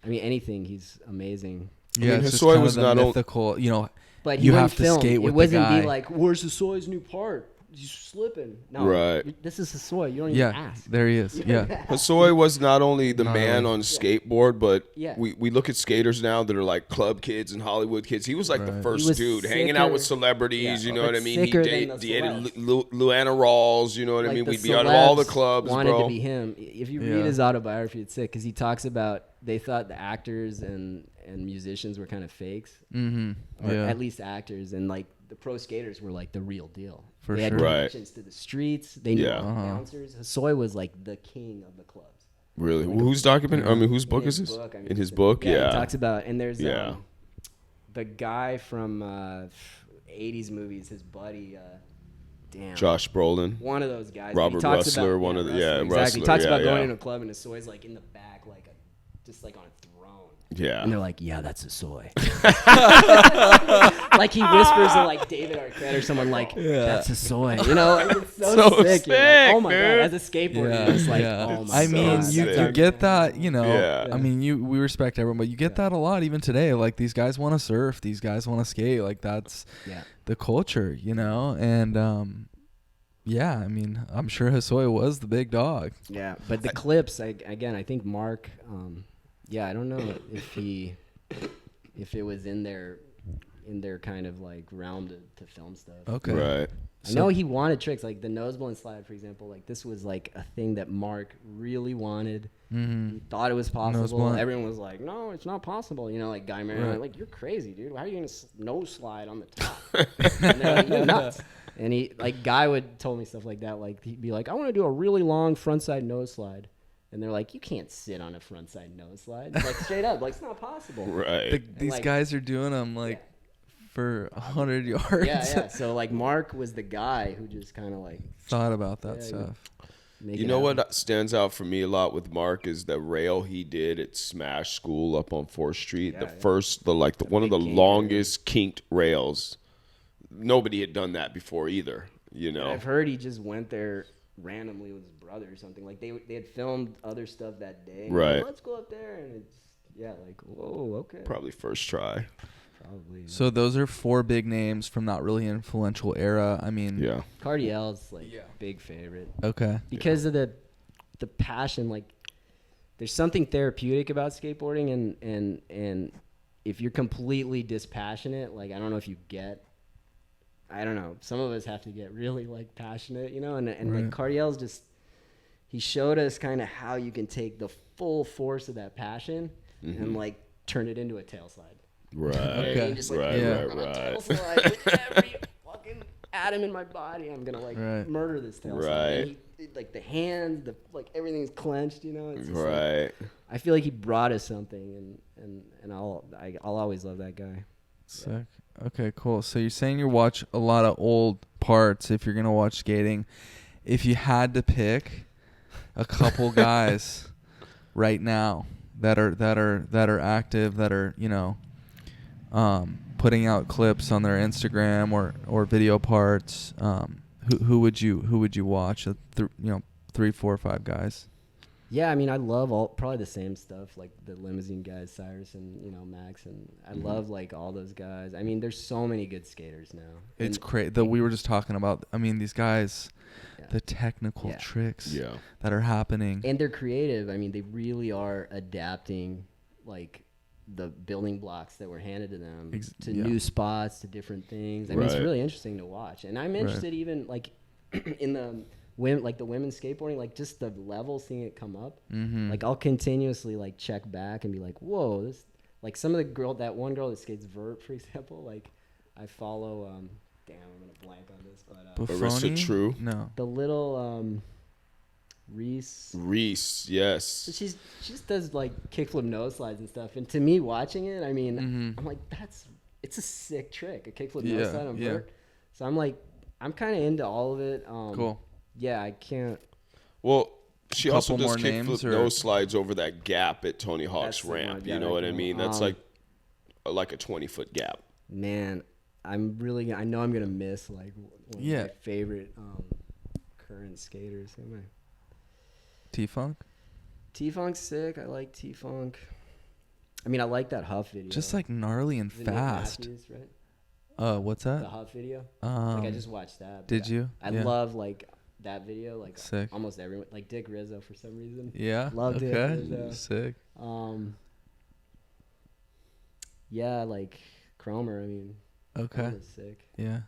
I mean anything. He's amazing. Yeah, mean, it's just Hosoi kind was of the not mythical, you know. But you he have wouldn't to film. skate with it wasn't the guy. be like, where's Hossoi's new part? He's slipping. No, Right. This is Hosoi. You don't even ask. There he is. Yeah. Hosoi was not only the man on skateboard, but Yeah. we look at skaters now that are like club kids and Hollywood kids. He was like the He first was dude hanging out with sicker. celebrities. You know what I mean? He Sicker than the dated celebs. Luana Rawls. You know what I Like, mean? the We'd be out of all the celebs clubs, wanted bro. to be him. If you read his autobiography, it's sick because he talks about they thought the actors and musicians were kind of fakes, or at least actors, and like the pro skaters were like the real deal. For they had sure. connections to the streets. They knew all the Uh-huh. bouncers. Hosoi was like the king of the clubs. Really? Whose document? I mean, whose book In is his this? book, I mean, In his book, He yeah. talks about, and there's Yeah. the guy from 80s movies, his buddy, damn. Josh Brolin. One of those guys. Robert He talks Rustler, about, one of the- Rustler, yeah, exactly. He Rustler, talks yeah, about going yeah. into a club and Hossoi's like in the back, like just like on a throne. Yeah. And they're like, yeah, that's Hosoi. Like he whispers to like David Arquette or someone like, that's Hosoi. You know, like, it's so, So sick. You're like, sick, oh my dude. God. As a skateboarder, you're just like, oh my I God. mean, so you sick. get that, you know. Yeah. I mean, we respect everyone, but you get that a lot even today. Like these guys want to surf, these guys want to skate. Like that's the culture, you know. And yeah, I mean, I'm sure Hosoi was the big dog. Yeah, but the clips, I think Mark, I don't know if it was in their kind of like realm to film stuff. Okay. Right. I know he wanted tricks, like the nose blunt slide, for example. Like this was like a thing that Mark really wanted. He thought it was possible. blunt. Everyone was like, "No, it's not possible." You know, like Guy Marin, like you're crazy, dude. How are you gonna nose slide on the top? And they're like, you're nuts. And he, like, Guy would tell me stuff like that. Like he'd be like, "I want to do a really long frontside nose slide," and they're like, "You can't sit on a frontside nose slide." Like straight up, like it's not possible. Right. These like- guys are doing them like for 100 yards. Yeah. So like Mark was the guy who just kind of like Thought about that Yeah, stuff. make You it know happen. what stands out for me a lot with Mark is the rail he did at Smash School up on 4th Street. One of the big kink longest kinked rails. Nobody had done that before either, you know. I've heard he just went there randomly with his brother or something. Like they had filmed other stuff that day. And Right. Like, let's go up there, and it's like whoa, okay. Probably first try. Probably. So those are 4 big names from that really influential era. I mean, Yeah. Cardiel's like big favorite okay. because of the passion. Like there's something therapeutic about skateboarding, and if you're completely dispassionate, like I don't know if you get I don't know. Some of us have to get really like passionate, you know, and Right. like Cardiel's just, he showed us kind of how you can take the full force of that passion and like turn it into a tail slide. Right. You know what I mean? Okay. Just like, Right, Yeah. right, I'm gonna right. tail slide with every fucking atom in my body. I'm gonna like Right. murder this tail slide. Right. And he, like the hands, the like everything's clenched, you know. It's just, like, Right. I feel like he brought us something, and I'll always love that guy. Sick. Okay, cool. So you're saying you watch a lot of old parts if you're gonna watch skating. If you had to pick a couple guys right now that are active, that are, you know, putting out clips on their Instagram or video parts, who would you watch? 3, 4, 5 guys. Yeah, I mean, I love probably the same stuff, like the limousine guys, Cyrus and, you know, Max, and I love like all those guys. I mean, there's so many good skaters now. It's And- crazy. We were just talking about. I mean, these guys, Yeah. the technical Yeah. tricks Yeah. that are happening. And they're creative. I mean, they really are adapting like the building blocks that were handed to them to yeah. new spots, to different things. I mean, it's Right. really interesting to watch. And I'm interested even like in the women's skateboarding, like just the level, seeing it come up. Mm-hmm. Like I'll continuously like check back and be like, whoa, this, like some of that one girl that skates vert, for example, like I follow, damn, I'm gonna blank on this, but Arista True? No. the little Reese, Yes. so she just does like kickflip nose slides and stuff. And to me, watching it, I mean, Mhm. I'm like, it's a sick trick, a kickflip Yeah, nose slide on yeah. vert. So I'm like, I'm kind of into all of it. Cool. Yeah, I can't. Well, she also Couple does more names, kickflip or- nose slides over that gap at Tony Hawk's That's the ramp. one, You yeah, know that what I girl. mean? That's like a 20-foot gap. Man, I know I'm gonna miss like one Yeah. of my favorite current skaters. Who am I? T-Funk. T-Funk's sick. I like T-Funk. I mean, I like that Huff video. Just like gnarly and Is it Nate fast. Matthews, right? What's The that? Huff video. Um, Like I just watched that. did but you? I Yeah. love like that video. Like Sick. almost everyone. Like Dick Rizzo for some reason. Yeah. Loved it. Okay. It was, Sick. Yeah, like Cromer. I mean, Okay. Cromer's sick. Yeah.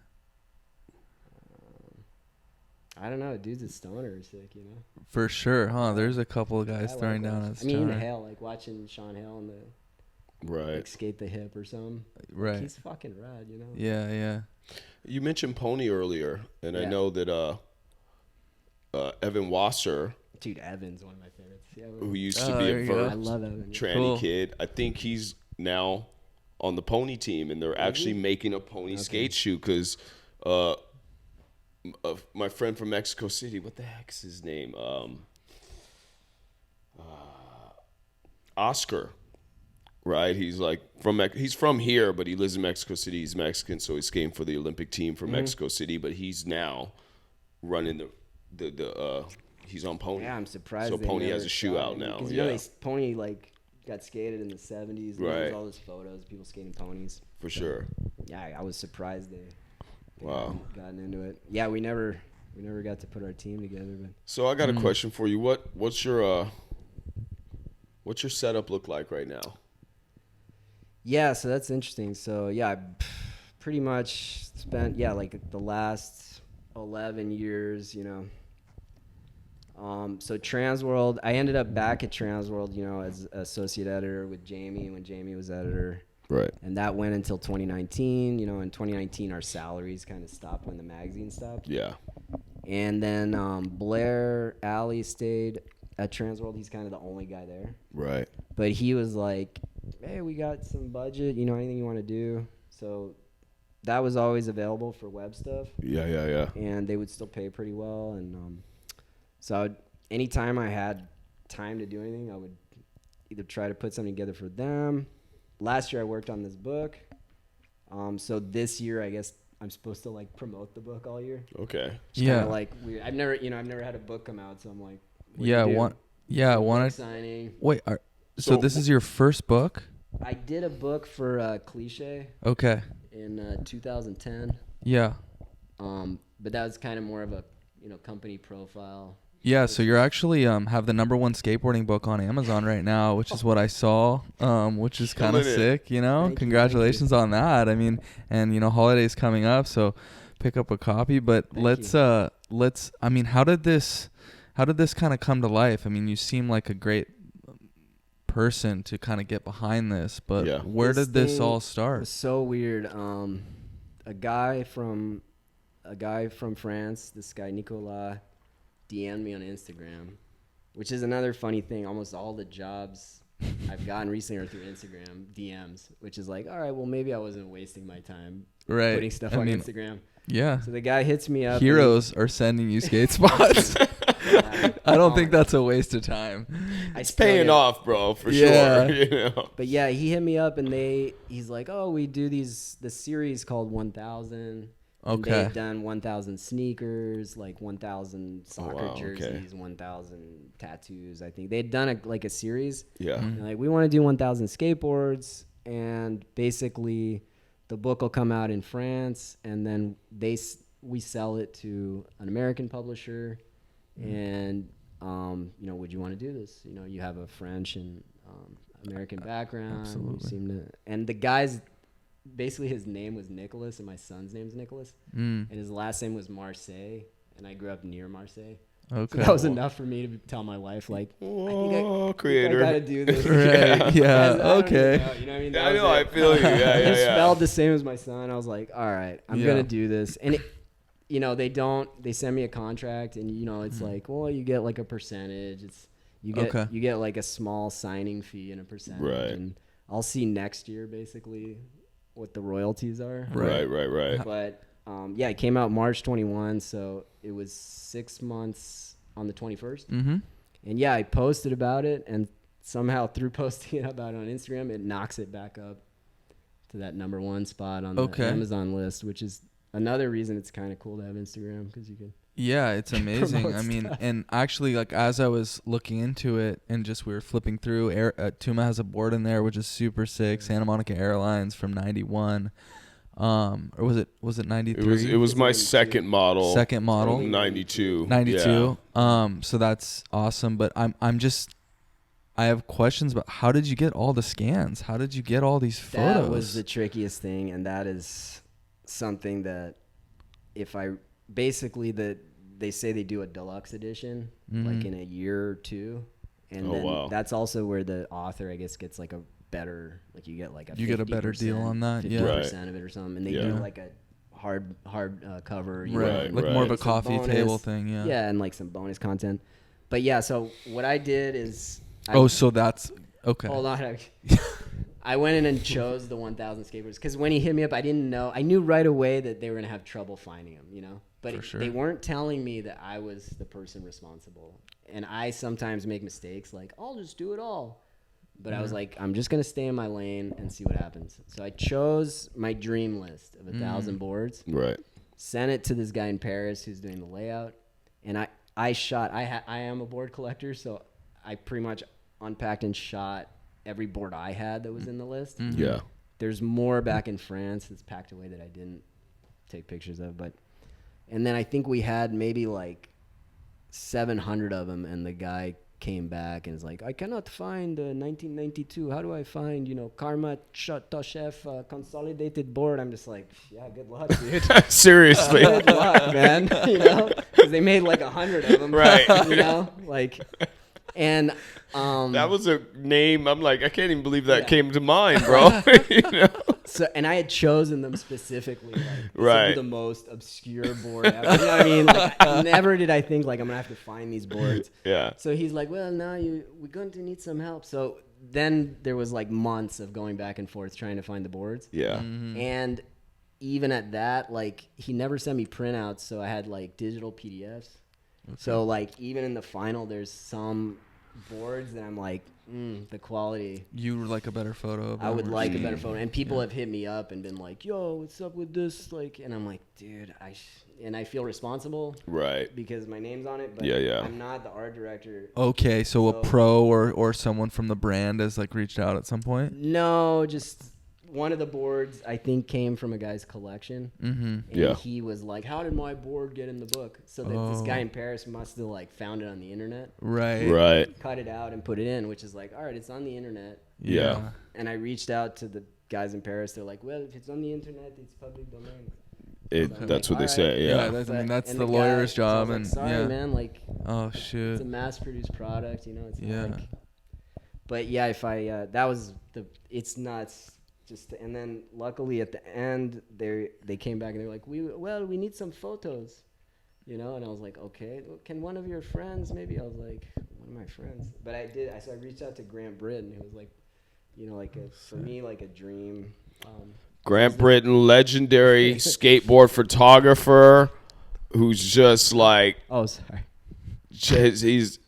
I don't know. Dude's a stoner is sick, you know. For sure, huh? There's a couple of guys I like throwing down watching- at I mean, even stoner. Hale, like watching Sean Hale on the Right. like skate the hip or something. Right. He's fucking rad, you know. Yeah. Yeah. You mentioned Pony earlier, and I Yeah. know that Evan Wasser, Dude, Evan's one of my favorites. Yeah, who used to Oh, be there a you go. I vert love Evan. tranny Cool. kid, I think he's now on the Pony team, and they're actually making a Pony skate shoe because my friend from Mexico City, what the heck's his name? Oscar, right? He's like he's from here, but he lives in Mexico City. He's Mexican, so he's skating for the Olympic team for Mexico City. But he's now running the he's on Pony. Yeah, I'm surprised. So they Pony has never a shoe shot out it, now. because Yeah, Pony like got skated in the '70s. And Right. There's all those photos of people skating ponies. for sure. Yeah, I was surprised they Wow. hadn't gotten into it. Yeah, we never got to put our team together, but So I got a question for you. What's your setup look like right now? yeah, so that's interesting. So yeah, I pretty much spent like the last 11 years, you know. So Transworld, I ended up back at Transworld, you know, as associate editor with Jamie when Jamie was editor. Right. And that went until 2019. You know, in 2019, our salaries kind of stopped when the magazine stopped. Yeah. And then Blair Alley stayed at Transworld. He's kind of the only guy there. Right. But he was like, hey, we got some budget, you know, anything you want to do. So that was always available for web stuff. Yeah. And they would still pay pretty well. And so anytime I had time to do anything, I would either try to put something together for them. Last year I worked on this book. So this year I guess I'm supposed to like promote the book all year. Okay. It's Yeah. kinda like weird. I've never had a book come out, so I'm like, what do Yeah. you do? Book One. signing. Wait. So So- this is your first book? I did a book for Cliche Okay. in 2010. Yeah. But that was kind of more of a, you know, company profile. Yeah, so you're actually have the #1 skateboarding book on Amazon right now, which is what I saw, which is kind of Killing it. sick, you know. Thank you, Congratulations on that. I mean, and you know, holidays coming up, so pick up a copy. But Thank let's. I mean, how did this kind of come to life? I mean, you seem like a great person to kind of get behind this, but where did this all start? It was so weird. A guy from France, this guy Nicolas, DM'd me on Instagram, which is another funny thing. Almost all the jobs I've gotten recently are through Instagram DMs, which is like, all right, well, maybe I wasn't wasting my time putting stuff on Instagram. Yeah. So the guy hits me up. Heroes are sending you skate spots. I don't think that's a waste of time. It's paying off, bro, for Yeah. sure. You know? But yeah, he hit me up and he's like, oh, we do this series called 1000. Okay. And they've done 1,000 sneakers, like 1,000 soccer jerseys, 1,000 tattoos. I think they'd done a series. Yeah. And like, we want to do 1,000 skateboards, and basically, the book will come out in France, and then we sell it to an American publisher. And would you want to do this? You know, you have a French and American background. Absolutely. And the guy's. Basically, his name was Nicholas, and my son's name's Nicholas. And his last name was Marseille, and I grew up near Marseille. Okay. So that was enough for me to tell my wife, like, I creator. got to do this. Right. Yeah. Okay. You know what I mean? I know. I feel you. Yeah. It's spelled the same as my son. I was like, all right, I'm going to do this. And, they send me a contract, and, it's like, well, you get like a percentage. You get like a small signing fee and a percentage. Right. And I'll see next year, basically, what the royalties are. Right. But it came out March 21, so it was 6 months on the 21st. Mm-hmm. And I posted about it, and somehow through posting it about it on Instagram, it knocks it back up to that number 1 spot on the Amazon list, which is another reason it's kind of cool to have Instagram, because you can. Yeah, it's amazing. I mean, stuff. and actually, like, as I was looking into it and just we were flipping through, Tuma has a board in there, which is super sick. Santa Monica Airlines from 91. Or was it 93? It was my second model. 92. 92. Yeah. So that's awesome. But I have questions about how did you get all the scans? How did you get all these photos? That was the trickiest thing, and that is something that they say they do a deluxe edition like in a year or two, and that's also where the author, I guess, gets like a better, like you get like a 50%, better deal on that, 50% of it or something, and they do like a hard cover, more of a coffee table thing, and like some bonus content. But so what I did is so that's okay. Hold on. I went in and chose the 1,000 skateboards because when he hit me up, I didn't know. I knew right away that they were going to have trouble finding them, But they weren't telling me that I was the person responsible. And I sometimes make mistakes, like, I'll just do it all. But I was like, I'm just going to stay in my lane and see what happens. So I chose my dream list of 1,000 boards. Right. Sent it to this guy in Paris who's doing the layout. And I am a board collector, so I pretty much unpacked and shot every board I had that was in the list. Mm-hmm. Yeah. There's more back in France that's packed away that I didn't take pictures of, and then I think we had maybe like 700 of them, and the guy came back and is like, I cannot find 1992. How do I find, Karma Toshev consolidated board? I'm just like, yeah, good luck, dude. Seriously. Good luck, man. Because they made like 100 of them. Right. And that was a name. I'm like, I can't even believe that came to mind, bro. So, and I had chosen them specifically, like, right, the most obscure board ever. You know what I mean? Like, never did I think like I'm gonna have to find these boards. Yeah. So he's like, well, no, we're going to need some help. So then there was like months of going back and forth trying to find the boards. Yeah. Mm-hmm. And even at that, like, he never sent me printouts, so I had like digital PDFs. Okay. So like even in the final, there's some boards that I'm like, the quality. You would like a better photo? I would like a better photo, and people have hit me up and been like, "Yo, what's up with this?" Like, and I'm like, "Dude, I feel responsible, right? Because my name's on it, but I'm not the art director." Okay, so a pro or someone from the brand has like reached out at some point? No, just one of the boards I think came from a guy's collection, and he was like, "How did my board get in the book?" So that this guy in Paris must have like found it on the internet, right, cut it out and put it in, which is like, all right, it's on the internet. Yeah. And I reached out to the guys in Paris. They're like, "Well, if it's on the internet, it's public domain." that's what they all say. Yeah, Yeah. that's, I mean, that's And the guy- lawyer's so I job, was and like, sorry, yeah. man, like Oh it's shoot. a mass-produced product, you know. It's Yeah. not like, but yeah, if I that was the it's nuts. Just and then luckily at the end they came back and they were like, we need some photos, you know. And I was like, okay, well, can one of your friends maybe? I was like, one of my friends. But I reached out to Grant Britton, who was like, you know, like for me like a dream. Grant Britton, legendary skateboard photographer, who's just like Oh, sorry. he's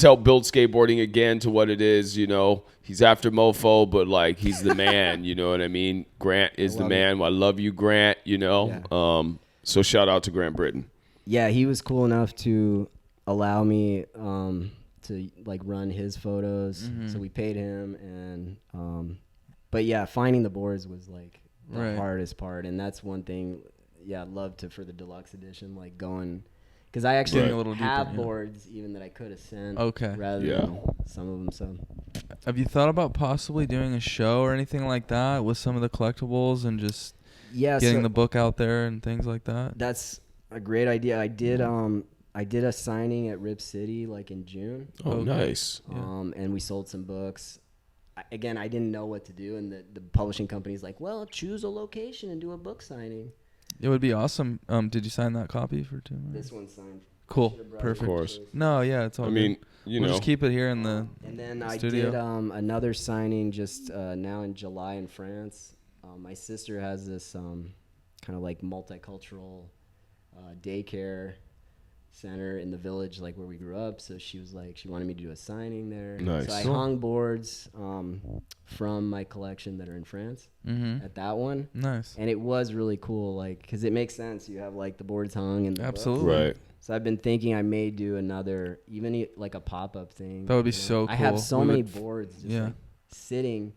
helped build skateboarding again to what it is, you know. He's after mofo, but like he's the man, you know what I mean? Grant is the man. I love you, Grant, you know. Yeah. So shout out to Grant Britton. Yeah, he was cool enough to allow me to like run his photos. So we paid him, and but yeah, finding the boards was like the hardest part, and that's one thing. Yeah, I'd love to for the deluxe edition, like going. Because I actually have boards even that I could have sent rather than some of them. So, have you thought about possibly doing a show or anything like that with some of the collectibles and just getting the book out there and things like that? That's a great idea. I did a signing at Rip City like in June. Oh, nice. And we sold some books. I didn't know what to do, and the publishing company's like, well, choose a location and do a book signing. It would be awesome. Did you sign that copy for 2 months? This one's signed. Cool. Of Perfect. course. No, yeah, it's all good. I mean, we'll just keep it here in the and then studio. I did another signing just now in July in France. My sister has this kind of like multicultural daycare center in the village, like where we grew up. So she was like, she wanted me to do a signing there. Nice. So I hung boards from my collection that are in France at that one. Nice. And it was really cool, like, because it makes sense. You have like the boards hung and the absolutely books. Right. So I've been thinking I may do another, even like a pop-up thing. That would be so cool. I have so many boards just like sitting,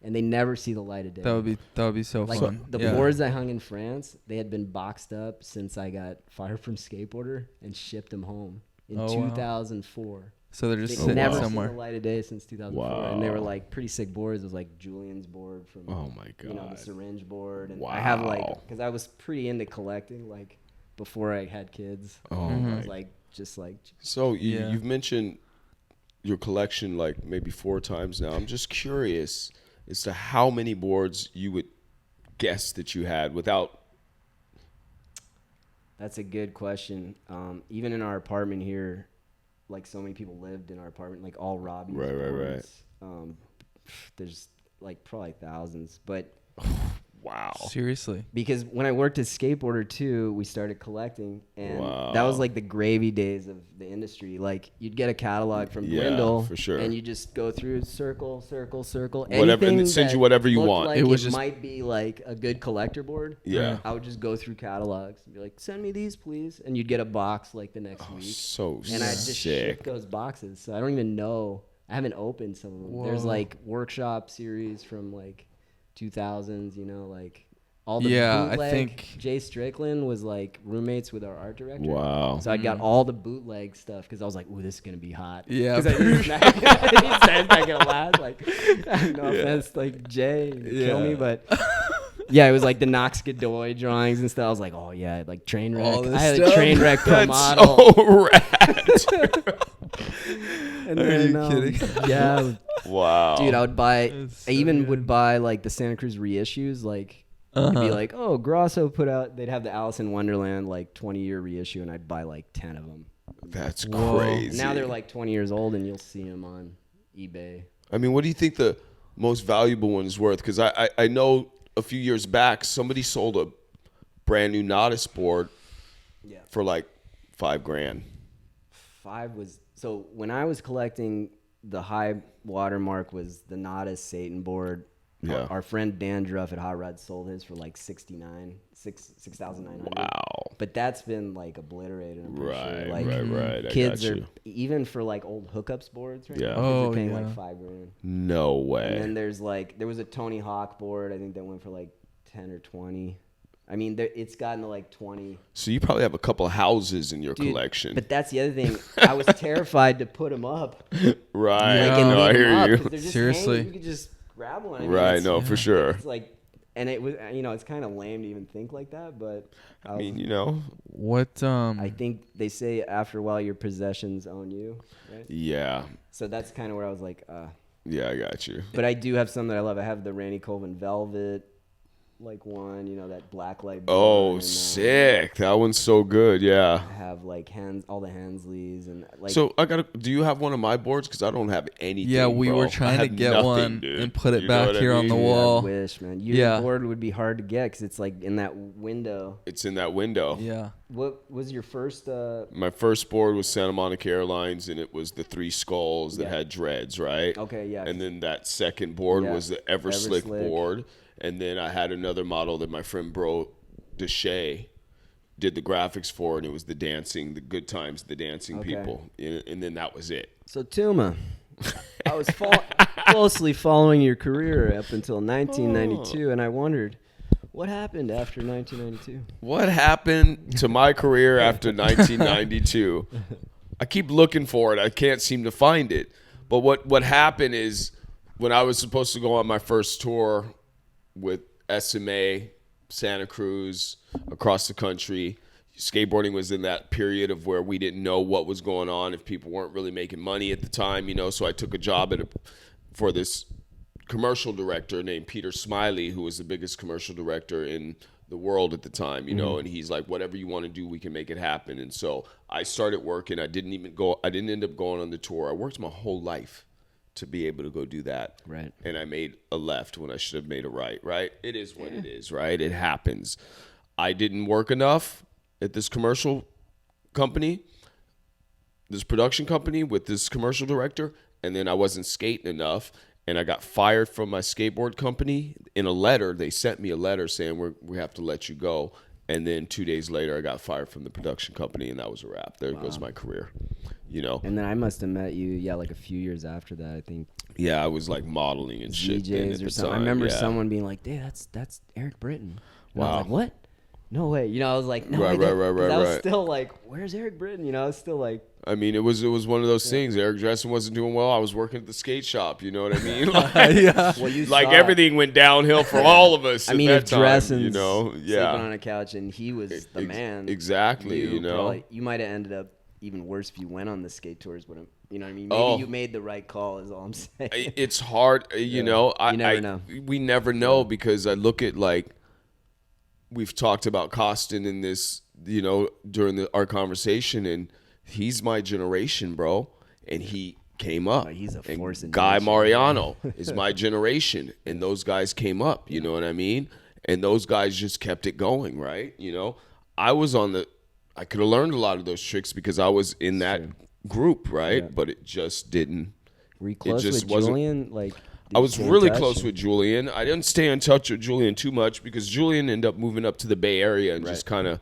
and they never see the light of day. That would be so like fun. the boards I hung in France, they had been boxed up since I got fired from Skateboarder and shipped them home in 2004. So they're just They'd sitting never somewhere. seen the light of day since 2004, and they were like pretty sick boards. It was like Julian's board from you know, the syringe board, and I have like, because I was pretty into collecting like before I had kids. I was like just like. So you've mentioned your collection like maybe 4 times now. I'm just curious as to how many boards you would guess that you had without. That's a good question. Even in our apartment here, like so many people lived in our apartment, like all Robbie's boards. There's like probably thousands, but Wow. Seriously. because when I worked as Skateboarder too, we started collecting, and that was like the gravy days of the industry. Like you'd get a catalog from Dwindle, for sure. and you just go through circle, Whatever, and anything it sends that you whatever you looked want. Like It was it just- might be like a good collector board. Yeah. I would just go through catalogs and be like, send me these, please, and you'd get a box like the next week. So And I just ship sick. those boxes. So I don't even know. I haven't opened some of them. There's Whoa. like workshop series from like 2000s, you know, like all the Yeah, I bootleg. think- Jay Strickland was like roommates with our art director. Wow. So I got all the bootleg stuff because I was like, ooh, this is going to be hot. Yeah. Because it's not going to last. Like, no offense, like Jay, kill me, but... Yeah, it was like the Knox Godoy drawings and stuff. I was like, oh yeah, like train wreck. All this I had stuff? a train wreck pro That's model. so rad. And Are then, you kidding? Yeah, Wow. dude, I would buy. That's I so even good. would buy like the Santa Cruz reissues. Like, it'd be like, oh, Grosso put out. They'd have the Alice in Wonderland like 20-year reissue, and I'd buy like 10 of them. That's Whoa. crazy. And now they're like 20 years old, and you'll see them on eBay. I mean, what do you think the most valuable one is worth? Because I know a few years back somebody sold a brand new Nodus board for like $5,000. 5 was so when I was collecting, the high watermark was the Nodus Satan board. Yeah. Our friend Dan Druff at Hot Rod sold his for like $6,900. Wow. But that's been like obliterated. I'm pretty sure. Like, Right. I kids got are you. even for like old hookups boards right Yeah. now. Kids Oh, are paying yeah. like $5,000. No And way. then there was a Tony Hawk board. I think that went for like 10 or 20. I mean, it's gotten to like 20. So you probably have a couple of houses in your Dude, collection. But that's the other thing. I was terrified to put them up. Right. Like, Yeah. and No, I leave 'em hear up, you. 'cause they're just Seriously. hanging. You could just grab one. I mean, Right. it's- No, for sure. It's like And it was, it's kind of lame to even think like that, but I mean, you know. What I think they say after a while your possessions own you, right? Yeah. So that's kind of where I was like, Yeah, I got you. But I do have some that I love. I have the Randy Colvin Velvet, one, that black light. Oh, and, sick. That one's so good. Yeah. I have all the Hansleys and So do you have one of my boards? Because I don't have anything. Yeah, we bro. were trying to get nothing, one dude. and put it You know back what I here on the mean? wall. I wish, man. Your board would be hard to get because it's like in that window. It's in that window. Yeah. What was your first? My first board was Santa Monica Airlines, and it was the 3 skulls that had dreads, right? Okay, yeah. And then that second board was the Everslick Everslick. board. And then I had another model that my friend Bro Deshay did the graphics for, and it was the good times, the dancing people. And then that was it. So, Tuma, I was closely following your career up until 1992, and I wondered, what happened after 1992? What happened to my career after 1992? I keep looking for it. I can't seem to find it. But what happened is when I was supposed to go on my first tour with SMA, Santa Cruz, across the country, skateboarding was in that period of where we didn't know what was going on, if people weren't really making money at the time, so I took a job for this commercial director named Peter Smiley, who was the biggest commercial director in the world at the time, and he's like, whatever you want to do, we can make it happen. And so I started working. I didn't end up going on the tour. I worked my whole life to be able to go do that. Right. And I made a left when I should have made a right? It is what it is, right? It happens. I didn't work enough at this commercial company, this production company with this commercial director, and then I wasn't skating enough, and I got fired from my skateboard company. In a letter, they sent me a letter saying we have to let you go. And then 2 days later, I got fired from the production company, and that was a wrap. There goes my career, And then I must have met you, like a few years after that, I think. Yeah, I was like modeling and shit. DJs or something. I remember someone being like, "Hey, that's Eric Britton." And I was like, "What? No way!" I was like, "No way!" I was still like, "Where's Eric Britton?" I was still like. I mean, it was one of those things. Eric Dressen wasn't doing well. I was working at the skate shop. You know what I mean? Like everything went downhill for all of us. I mean, if Dressen's sleeping on a couch and he was the man, exactly. You might have ended up even worse if you went on the skate tours. But you know what I mean? Maybe you made the right call. Is all I'm saying. It's hard. You never know. We never know because I look at we've talked about Costin in this, during our conversation, and he's my generation, bro, and he came up. He's a force in Guy nature. Mariano is my generation, and those guys came up. You know what I mean? And those guys just kept it going, right? I was I could have learned a lot of those tricks because I was in that group, right? Yeah. But it just didn't. Were you close with Julian? I was really close with Julian. I didn't stay in touch with Julian too much because Julian ended up moving up to the Bay Area and just kind of,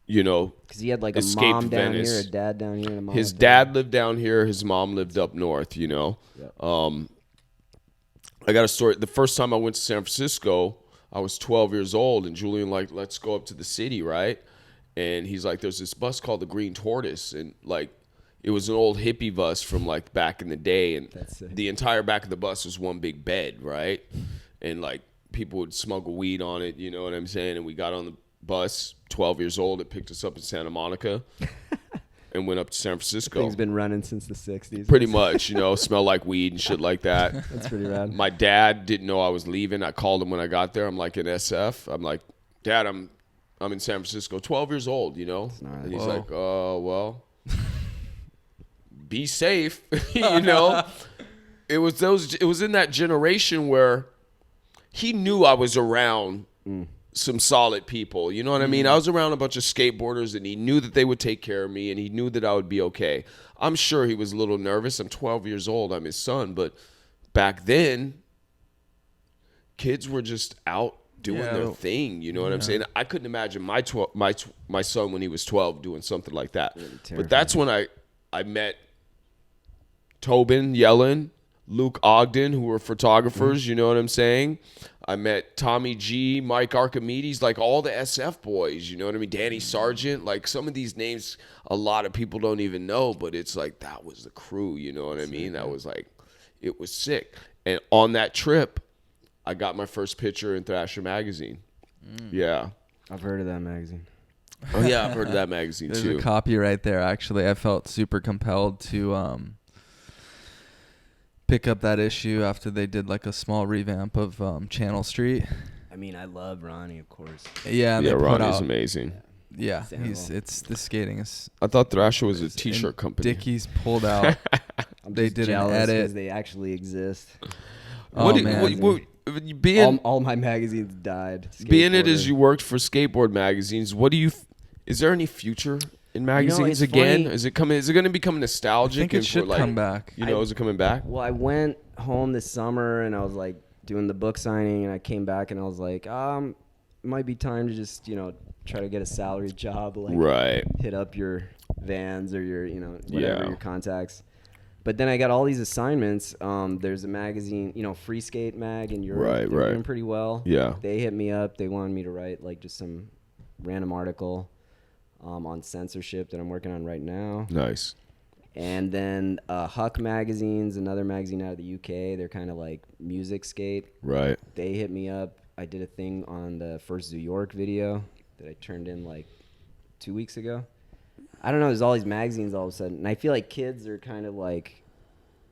because he had a mom down here, a dad down here, and a mom. His dad lived down here. His mom lived up north. I got a story. The first time I went to San Francisco, I was 12 years old, and Julian let's go up to the city, right? And he's like, there's this bus called the Green Tortoise, and it was an old hippie bus from back in the day, and the entire back of the bus was one big bed, right? And people would smuggle weed on it, you know what I'm saying? And we got on the bus, 12 years old. It picked us up in Santa Monica and went up to San Francisco. Thing's been running since the 60s. Pretty much, smell like weed and shit like that. That's pretty rad. My dad didn't know I was leaving. I called him when I got there. I'm in SF. I'm like, Dad, I'm in San Francisco, 12 years old, And he's like, oh, well, be safe, It was in that generation where he knew I was around some solid people. You know what I mean? I was around a bunch of skateboarders, and he knew that they would take care of me, and he knew that I would be okay. I'm sure he was a little nervous. I'm 12 years old. I'm his son. But back then, kids were just out doing their thing. You know what I'm saying? I couldn't imagine my son when he was 12 doing something like that. Really, but that's when I met Tobin Yellen, Luke Ogden, who were photographers, you know what I'm saying? I met Tommy G, Mike Archimedes, all the SF boys, you know what I mean? Danny Sargent, some of these names a lot of people don't even know, but it's that was the crew, you know what I mean? That was it was sick. And on that trip, I got my first picture in Thrasher magazine. Yeah. I've heard of that magazine. Oh yeah, I've heard of that magazine There's too. a copyright there. Actually, I felt super compelled to pick up that issue after they did like a small revamp of Channel Street. I mean, I love Ronnie, of course. Yeah, and Yeah, they put Ronnie's out, amazing. Yeah, Understandable. it's the skating is. I thought Thrasher was a and t-shirt company. Dickies pulled out. I'm They just did an jealous edit. 'cause they actually exist. Oh, man. All my magazines died. Being it Skateboarder. as you worked for skateboard magazines, what do you? Is there any future in magazines it's again? funny. Is it coming? Is it going to become I nostalgic? think it and for, should like, come back. You know, is it coming back? Well, I went home this summer and I was like doing the book signing, and I came back and I was like, it might be time to just try to get a salary job, like Right. hit up your Vans or your whatever Yeah. your contacts. But then I got all these assignments. There's a magazine, Free Skate Mag in Europe. Right, They're right. doing pretty well. Yeah. They hit me up. They wanted me to write like just some random article on censorship that I'm working on right now. Nice. And then Huck Magazine's another magazine out of the UK. They're kind of like music skate. Right. They hit me up. I did a thing on the first New York video that I turned in like 2 weeks ago. I don't know. There's all these magazines all of a sudden. And I feel like kids are kind of like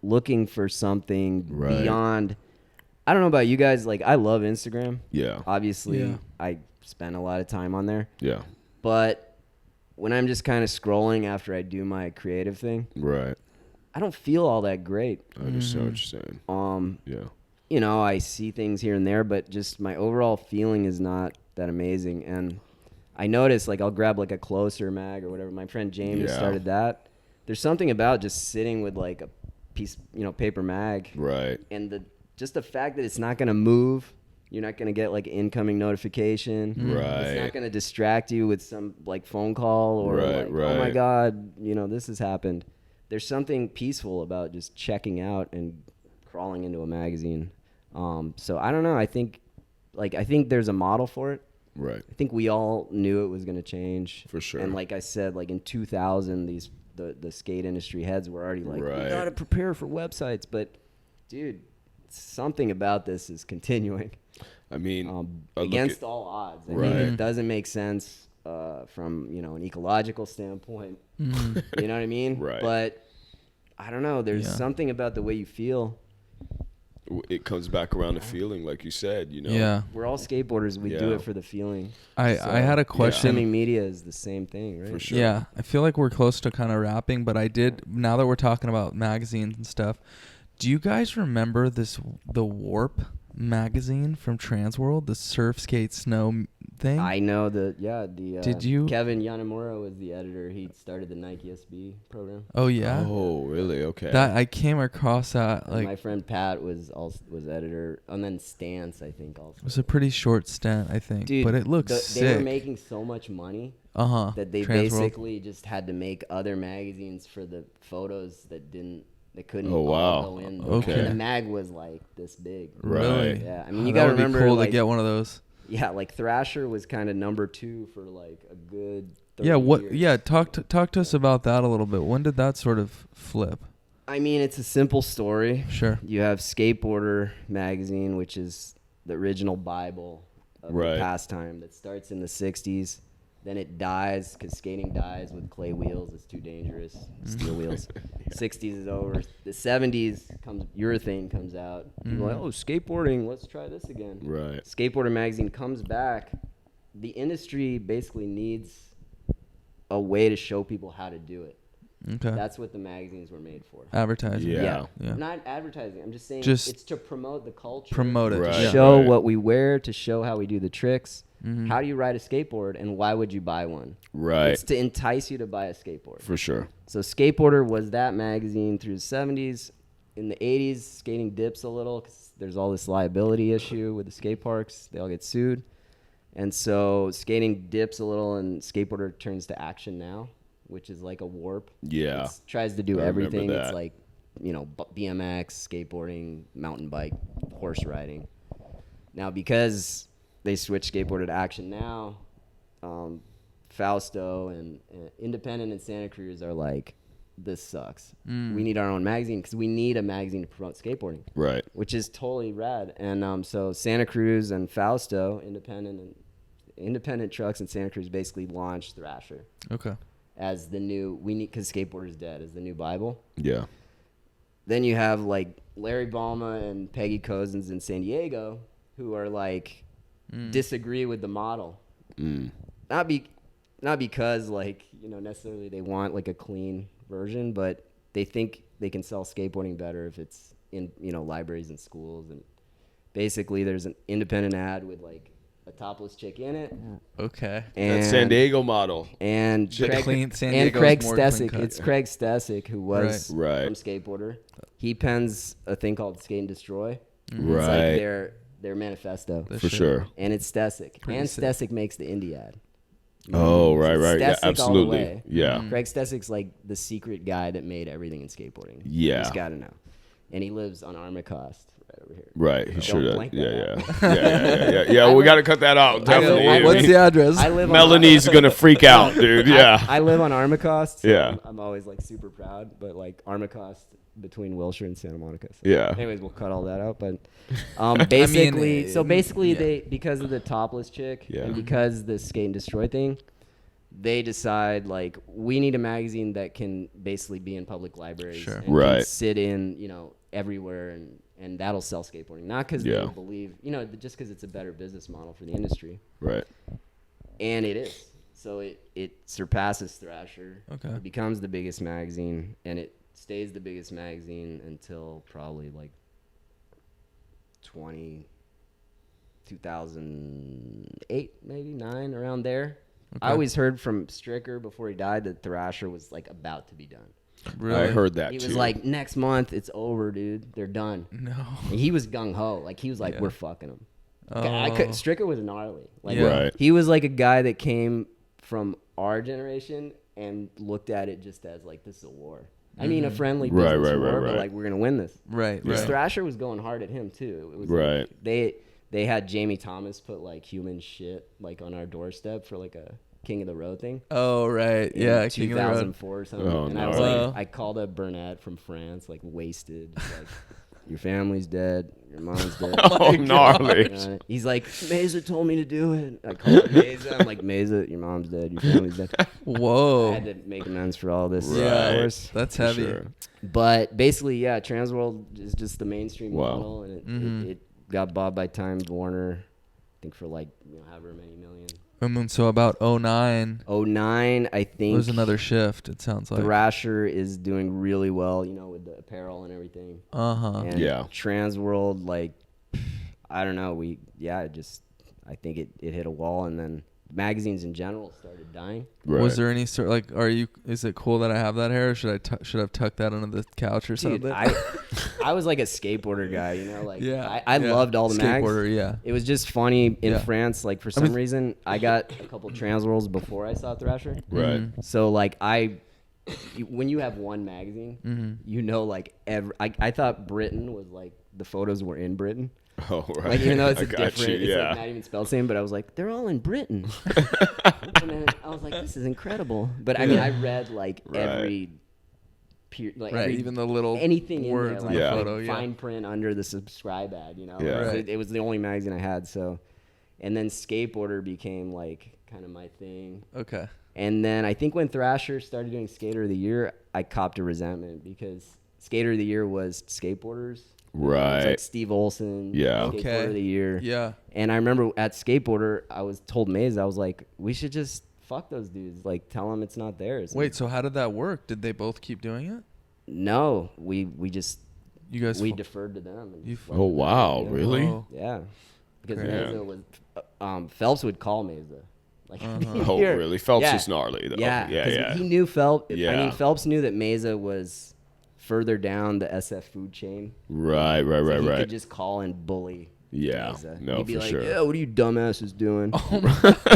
looking for something Right. beyond. I don't know about you guys. Like, I love Instagram. Yeah. Obviously, Yeah. I spend a lot of time on there. Yeah. But when I'm just kind of scrolling after I do my creative thing, Right. I don't feel all that great. I understand what you're saying. Yeah. I see things here and there, but just my overall feeling is not that amazing. And I notice, like, I'll grab like a Closer mag or whatever. My friend James Yeah. started that. There's something about just sitting with like a piece, paper mag, Right. and just the fact that it's not gonna move. You're not gonna get like incoming notification. Right. It's not gonna distract you with some like phone call or Right, like, oh my right. God, this has happened. There's something peaceful about just checking out and crawling into a magazine. So I don't know. I think there's a model for it. Right. I think we all knew it was going to change. For sure. And like I said, like in 2000, the skate industry heads were already like, Right. we got to prepare for websites. But dude, something about this is continuing. I mean, I look Against at- all odds. I Right. mean, it doesn't make sense from an ecological standpoint. Mhm. You know what I mean? Right. But I don't know. There's Yeah. something about the way you feel. it comes back around to feeling, like you said. Yeah. We're all skateboarders. We do Yeah. it for the feeling. I had a question. Consuming media is the same thing, right? For sure. Yeah, I feel like we're close to kind of wrapping, but now that we're talking about magazines and stuff, do you guys remember the Warp magazine from Transworld, the surf, skate, snow thing? I know the Did you- Kevin Yanamura was the editor. He started the Nike SB program. Oh yeah. Oh, really? Okay. That I came across that And my like friend Pat was editor, and then Stance, I think, also. it was a pretty short stint, I think, Dude, but it looks they were sick. making so much money Uh-huh. that they Transworld. basically just had to make other magazines for the photos that couldn't Oh, wow. all go in. Okay. And the mag was like this big. Really? Yeah, I mean, Oh, you that gotta would be remember, cool like, to get one of those. yeah, like Thrasher was kind of number 2 for like a good 30 Yeah, what years. yeah, talk to us about that a little bit. When did that sort of flip? I mean, it's a simple story. Sure. You have Skateboarder magazine, which is the original Bible of Right. the pastime that starts in the 60s. Then it dies because skating dies with clay wheels. It's too dangerous. Steel wheels. 60s is over. The 70s urethane comes out. People are like, oh, skateboarding, let's try this again. Right. Skateboarder magazine comes back. The industry basically needs a way to show people how to do it. Okay. That's what the magazines were made for. Advertising. Yeah. Yeah. Not advertising. I'm just saying Just it's to promote the culture. Promote it. To Right. show Right. what we wear, to show how we do the tricks. Mhm. How do you ride a skateboard, and why would you buy one? Right. It's to entice you to buy a skateboard. For sure. So Skateboarder was that magazine through the 70s. In the 80s, skating dips a little because there's all this liability issue with the skate parks. They all get sued. And so skating dips a little, and Skateboarder turns to Action Now, which is like a Warp. Yeah. It tries to do I remember everything. It's that. like, BMX, skateboarding, mountain bike, horse riding. Now, because they switched Skateboarder to Action Now, Fausto and Independent and Santa Cruz are like, this sucks. We need our own magazine because we need a magazine to promote skateboarding. Right. Which is totally rad. And so Santa Cruz and Fausto, independent trucks in Santa Cruz, basically launched Thrasher. Okay. As the new, because Skateboarders Dead is the new Bible. Yeah. Then you have like Larry Balma and Peggy Cozens in San Diego, who are like disagree with the model. Not because like, necessarily they want like a clean version, but they think they can sell skateboarding better if it's in, libraries and schools. And basically there's an independent ad with like a topless chick in it. Okay. And That San Diego model. And Craig Stesic. It's Craig Stesic, who was from Skateboarder. He pens a thing called Skate and Destroy. Right. It's like their manifesto. For sure. And it's Stesic. Pretty and sick. Stesic makes the indie ad. Oh, right. Yeah, Stesic all the absolutely. way. Yeah. Craig Stesic's like the secret guy that made everything in skateboarding. Yeah. You just got to know. And he lives on Armacost right over here. Right. He Don't sure does. blank Yeah. that Yeah, we got to cut that out. Definitely. What's the address? I live Melanie's going to freak out, dude. Yeah. I live on Armacost. So Yeah. I'm always like super proud, but like Armacost between Wilshire and Santa Monica. So Yeah. Anyways, we'll cut all that out, but basically they, because of the topless chick and because the Skate and Destroy thing, they decide like we need a magazine that can basically be in public libraries and can sit in, everywhere and that'll sell skateboarding. Not because they believe, just because it's a better business model for the industry. Right. And it is. So it surpasses Thrasher. Okay. It becomes the biggest magazine, and it stays the biggest magazine until probably like 2008, maybe 9, around there. Okay. I always heard from Stricker before he died that Thrasher was like about to be done. Really? I heard that He too. was like, next month it's over, dude. They're done. No. And he was gung ho. Like he was like, we're fucking them. Stricker was gnarly. Like he was like a guy that came from our generation and looked at it just as like, this is a war. I mean, a friendly business war, but like we're gonna win this. Right. Thrasher was going hard at him too. It was like, they had Jamie Thomas put like human shit like on our doorstep for like a King of the Road thing. Oh right, yeah, King of the Road. 2004 or something. And I was like, I called up Burnett from France, like wasted, like your family's dead, your mom's dead. Oh, gnarly. He's like, Mesa told me to do it. I called up Mesa. I'm like, Mesa, your mom's dead, your family's dead. Whoa. I had to make amends for all this. Yeah, of course. that's heavy. Sure. But basically, Transworld is just the mainstream model, and it got bought by Time Warner, I think for like however many million. So about 09. 09, I think. There's another shift. It sounds like Thrasher is doing really well, with the apparel and everything. And Transworld, like, I don't know. I think it hit a wall, and then magazines in general started dying. Right. Was there any sort like? Is it cool that I have that hair? Or should I have tucked that under the couch or Dude, something? I was like a skateboarder guy, like Yeah. I loved all the mags. Skateboarder, yeah. It was just funny in France. Like for some reason, I got a couple Transworlds before I saw Thrasher. Right. So like when you have one magazine, like I thought Britain was like the photos were in Britain. Oh, right. Like even though it's different, it's like not even spelled the same, but I was like, they're all in Britain. And then I was like, this is incredible. But I mean, I read like every even the little anything words in there, the photo, fine print under the subscribe ad, Yeah. It was the only magazine I had. So, and then Skateboarder became like kind of my thing. Okay. And then I think when Thrasher started doing Skater of the Year, I copped a resentment because Skater of the Year was skateboarders. Right. It was like Steve Olson. Yeah. Skateboarder of the Year. Yeah. And I remember at Skateboarder, I was told Maze, I was like, we should just fuck those dudes. Like, tell them it's not theirs. Wait, so how did that work? Did they both keep doing it? No, we deferred to them. Oh, wow. Really? Oh. Yeah. Because Yeah. Mesa was, Phelps would call Mesa. Like, Oh, really? Phelps is gnarly, though. Yeah. He knew Phelps. Yeah. I mean, Phelps knew that Mesa was further down the SF food chain. Right. He could just call and bully. Yeah. Mesa. No, he'd be for like, sure. yeah, what are you dumbasses doing?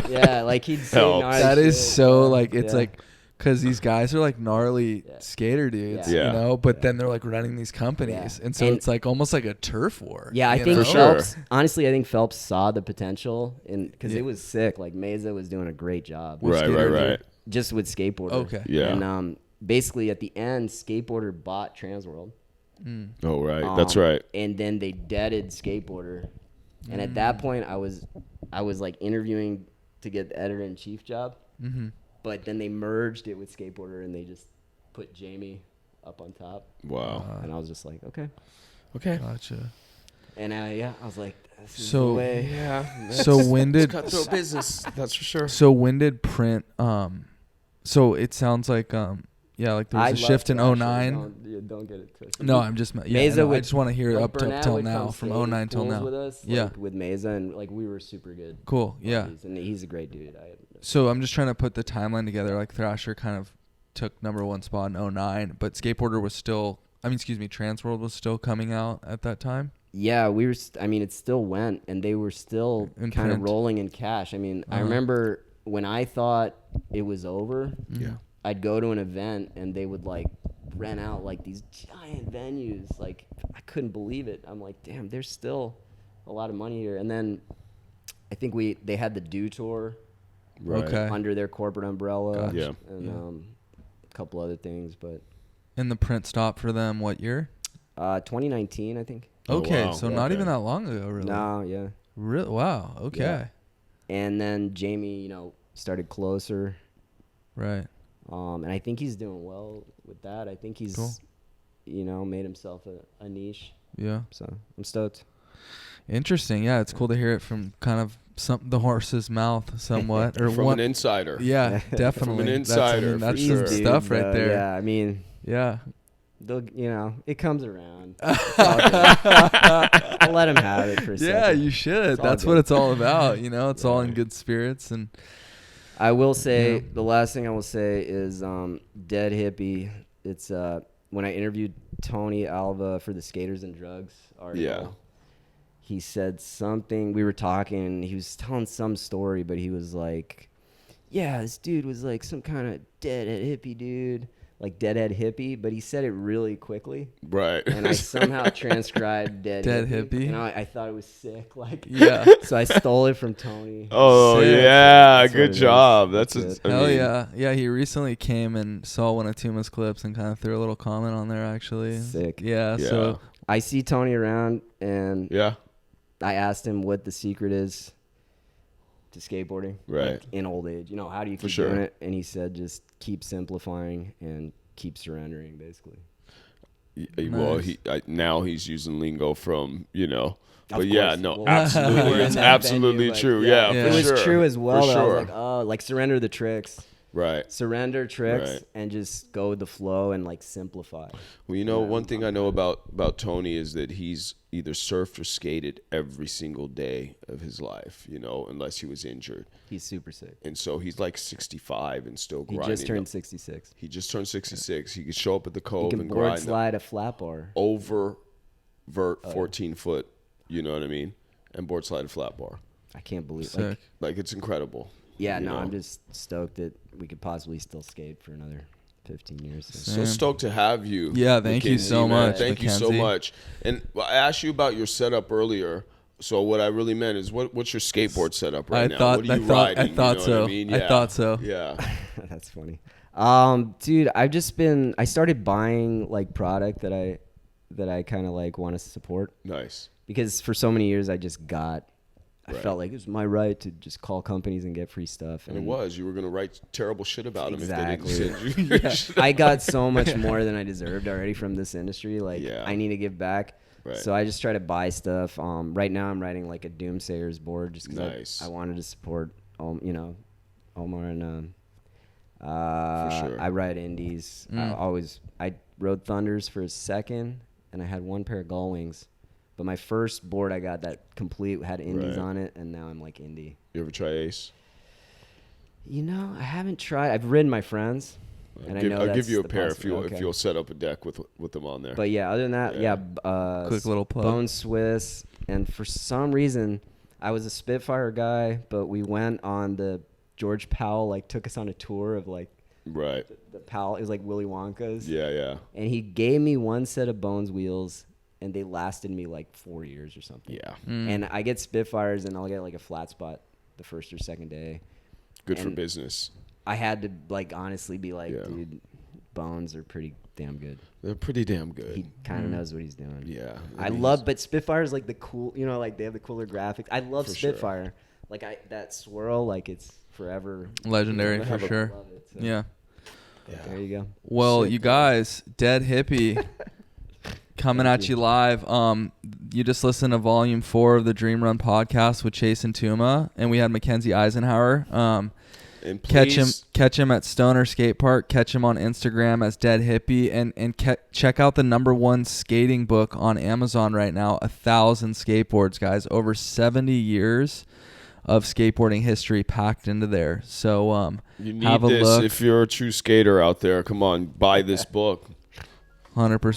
Yeah, like he'd say Phelps. gnarly That is shit. so like it's Yeah. like because these guys are like gnarly skater dudes, Yeah. but then they're like running these companies, and so it's like almost like a turf war. Yeah, I you think know? Phelps. Honestly, I think Phelps saw the potential, because it was sick. Like Mesa was doing a great job. Right. Just with skateboarders. Okay. Yeah. And basically at the end, Skateboarder bought Transworld. Oh, right. That's right. And then they deaded Skateboarder. And at that point, I was like interviewing to get the editor-in-chief job. Mm-hmm. But then they merged it with Skateboarder, and they just put Jamie up on top. Wow. And I was just like, okay. Gotcha. And I was like, this is So- the way. Yeah. So when did Cutthroat business. That's for sure. so when did print? So it sounds like like there was a shift in 09. Don't get it twisted. No, I'm just Mesa I would- just want to hear like up Burnett till would now, come from skate 09 till pools now. with us, Yeah. like, with Mesa, and like we were super good. Cool. Yeah. buddies, and he's a great dude. So I'm just trying to put the timeline together. Like Thrasher kind of took #1 spot in 09, but Skateboarder was still. Transworld was still coming out at that time. Yeah, we were. It still went, and they were still In kind of print. rolling in cash. I Uh-huh. remember when I thought it was over, Yeah. I'd go to an event, and they would like rent out like these giant venues. Like I couldn't believe it. I'm like, damn, there's still a lot of money here. And then I think they had the Do Tour Right. Okay. under their corporate umbrella. Gotcha. Yeah. And a couple other things, but And the print stopped for them what year? 2019, I think. Oh, Okay, wow. so Yeah, not okay. even that long ago, really. No, yeah. Really? Wow. Okay. Yeah. And then Jamie, started Closer. Right. And I think he's doing well with that. I think he's, Cool. made himself a niche. Yeah. So I'm stoked. Interesting. Yeah, it's cool to hear it from kind of the horse's mouth, somewhat, or From one. an insider. Yeah, definitely. insider, That's for sure. stuff right there. Yeah, Yeah. it comes around. I'll let him have it for a second. Yeah, you should. It's all That's good. what it's all about. It's all in Yeah. good spirits and. I will say, Yeah. the last thing I will say is Dead Hippie. It's when I interviewed Tony Alva for the Skaters and Drugs article. Yeah. He said something, we were talking, he was telling some story, but he was like, yeah, this dude was like some kind of deadhead hippie dude, like deadhead hippie, but he said it really quickly. Right. And I somehow transcribed dead hippie. And I thought it was sick. Like, Yeah. so I stole it from Tony. Oh, Sick. yeah. That's what Good it is. job. That's That's it. Hell yeah. Yeah, he recently came and saw one of Tuma's clips and kind of threw a little comment on there, actually. Sick. Yeah, Yeah. so. I see Tony around, and Yeah. I asked him what the secret is to skateboarding, Right. like, in old age. How do you For keep sure. doing it? And he said, just keep simplifying and keep surrendering, basically. Well, Nice. now he's using lingo from, Of but yeah, course. no, Well, absolutely. we were in It's that absolutely venue, like, true. yeah. Yeah, Yeah. for It was sure. true as well. For Though. I sure. was like, oh, like surrender the tricks. Right. Surrender tricks Right. and just go with the flow and like simplify. Well, one thing I know about Tony is that he's either surfed or skated every single day of his life, unless he was injured. He's super sick. And so he's like 65 and still He grinding. just turned 66. He just turned 66. He could show up at the He Cove can and board grind slide a flat bar. over vert 14 foot, you know what I mean? And board slide a flat bar. I can't believe it. Sick. Like, it's incredible. Yeah, you no, know? I'm just stoked that we could possibly still skate for another 15 years. So. So stoked to have you. Yeah, thank you Mackenzie, so man. much, Thank you so Mackenzie. much. And I asked you about your setup earlier. So what I really meant is, what's your skateboard setup right now? What are you riding? I thought you know so. What I mean? I thought so. Yeah. That's funny. Dude, I started buying like product that I kind of like want to support, Nice. because for so many years I Right. felt like it was my right to just call companies and get free stuff. And it was. You were going to write terrible shit about them Exactly. if they didn't send you your shit. I got so much more than I deserved already from this industry. Like, Yeah. I need to give back. Right. So I just try to buy stuff. Right now I'm riding like a Doomsayers board just because Nice. I wanted to support, Omar and sure. I ride indies. I rode Thunders for a second, and I had one pair of Gull Wings. But my first board I got that complete had indies Right. on it, and now I'm like indie. You ever try Ace? I haven't tried. I've ridden my friends, and I'll I know give you a that's the pair possibility. if you'll set up a deck with them on there. But yeah, other than that, Yeah. Quick little plug. Bone Swiss, and for some reason, I was a Spitfire guy, but we went on the George Powell took us on a tour of Right. the Powell. It was like Willy Wonka's. Yeah, yeah. And he gave me one set of Bones wheels, and they lasted me 4 years or something. Yeah. And I get Spitfires, and I'll get a flat spot the first or second day. Good for And business. I had to honestly be Yeah. dude, bones are pretty damn good. They're pretty damn good. He kind of knows what he's doing. Yeah. I love, but Spitfire's like the cool, you know, like they have the cooler graphics. I love For sure. Spitfire. Like that swirl, like it's forever Legendary I for have a- sure. Love it, so Yeah. There you go. Well, Sick, you bro. guys, Dead Hippie coming Thank at you. you live. You just listened to Volume 4 of the Dreamrun podcast with Chase and Tuma, and we had Mackenzie Eishenhour. And Catch him at Stoner Skate Park. Catch him on Instagram as Dead Hippie, and check out the #1 skating book on Amazon right now. 1,000 skateboards, guys. Over 70 years of skateboarding history packed into there. So you need have a this look. if you're a true skater out there. Come on, buy this book. 100%.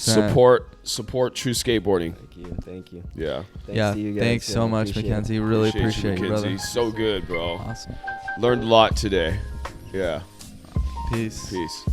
Support true skateboarding. Thank you. Yeah. Yeah, to you guys. thanks so much, appreciate it. Mackenzie. Really appreciate you, brother. Mackenzie. So good, bro. Awesome. Learned a lot today. Yeah. Peace. Peace.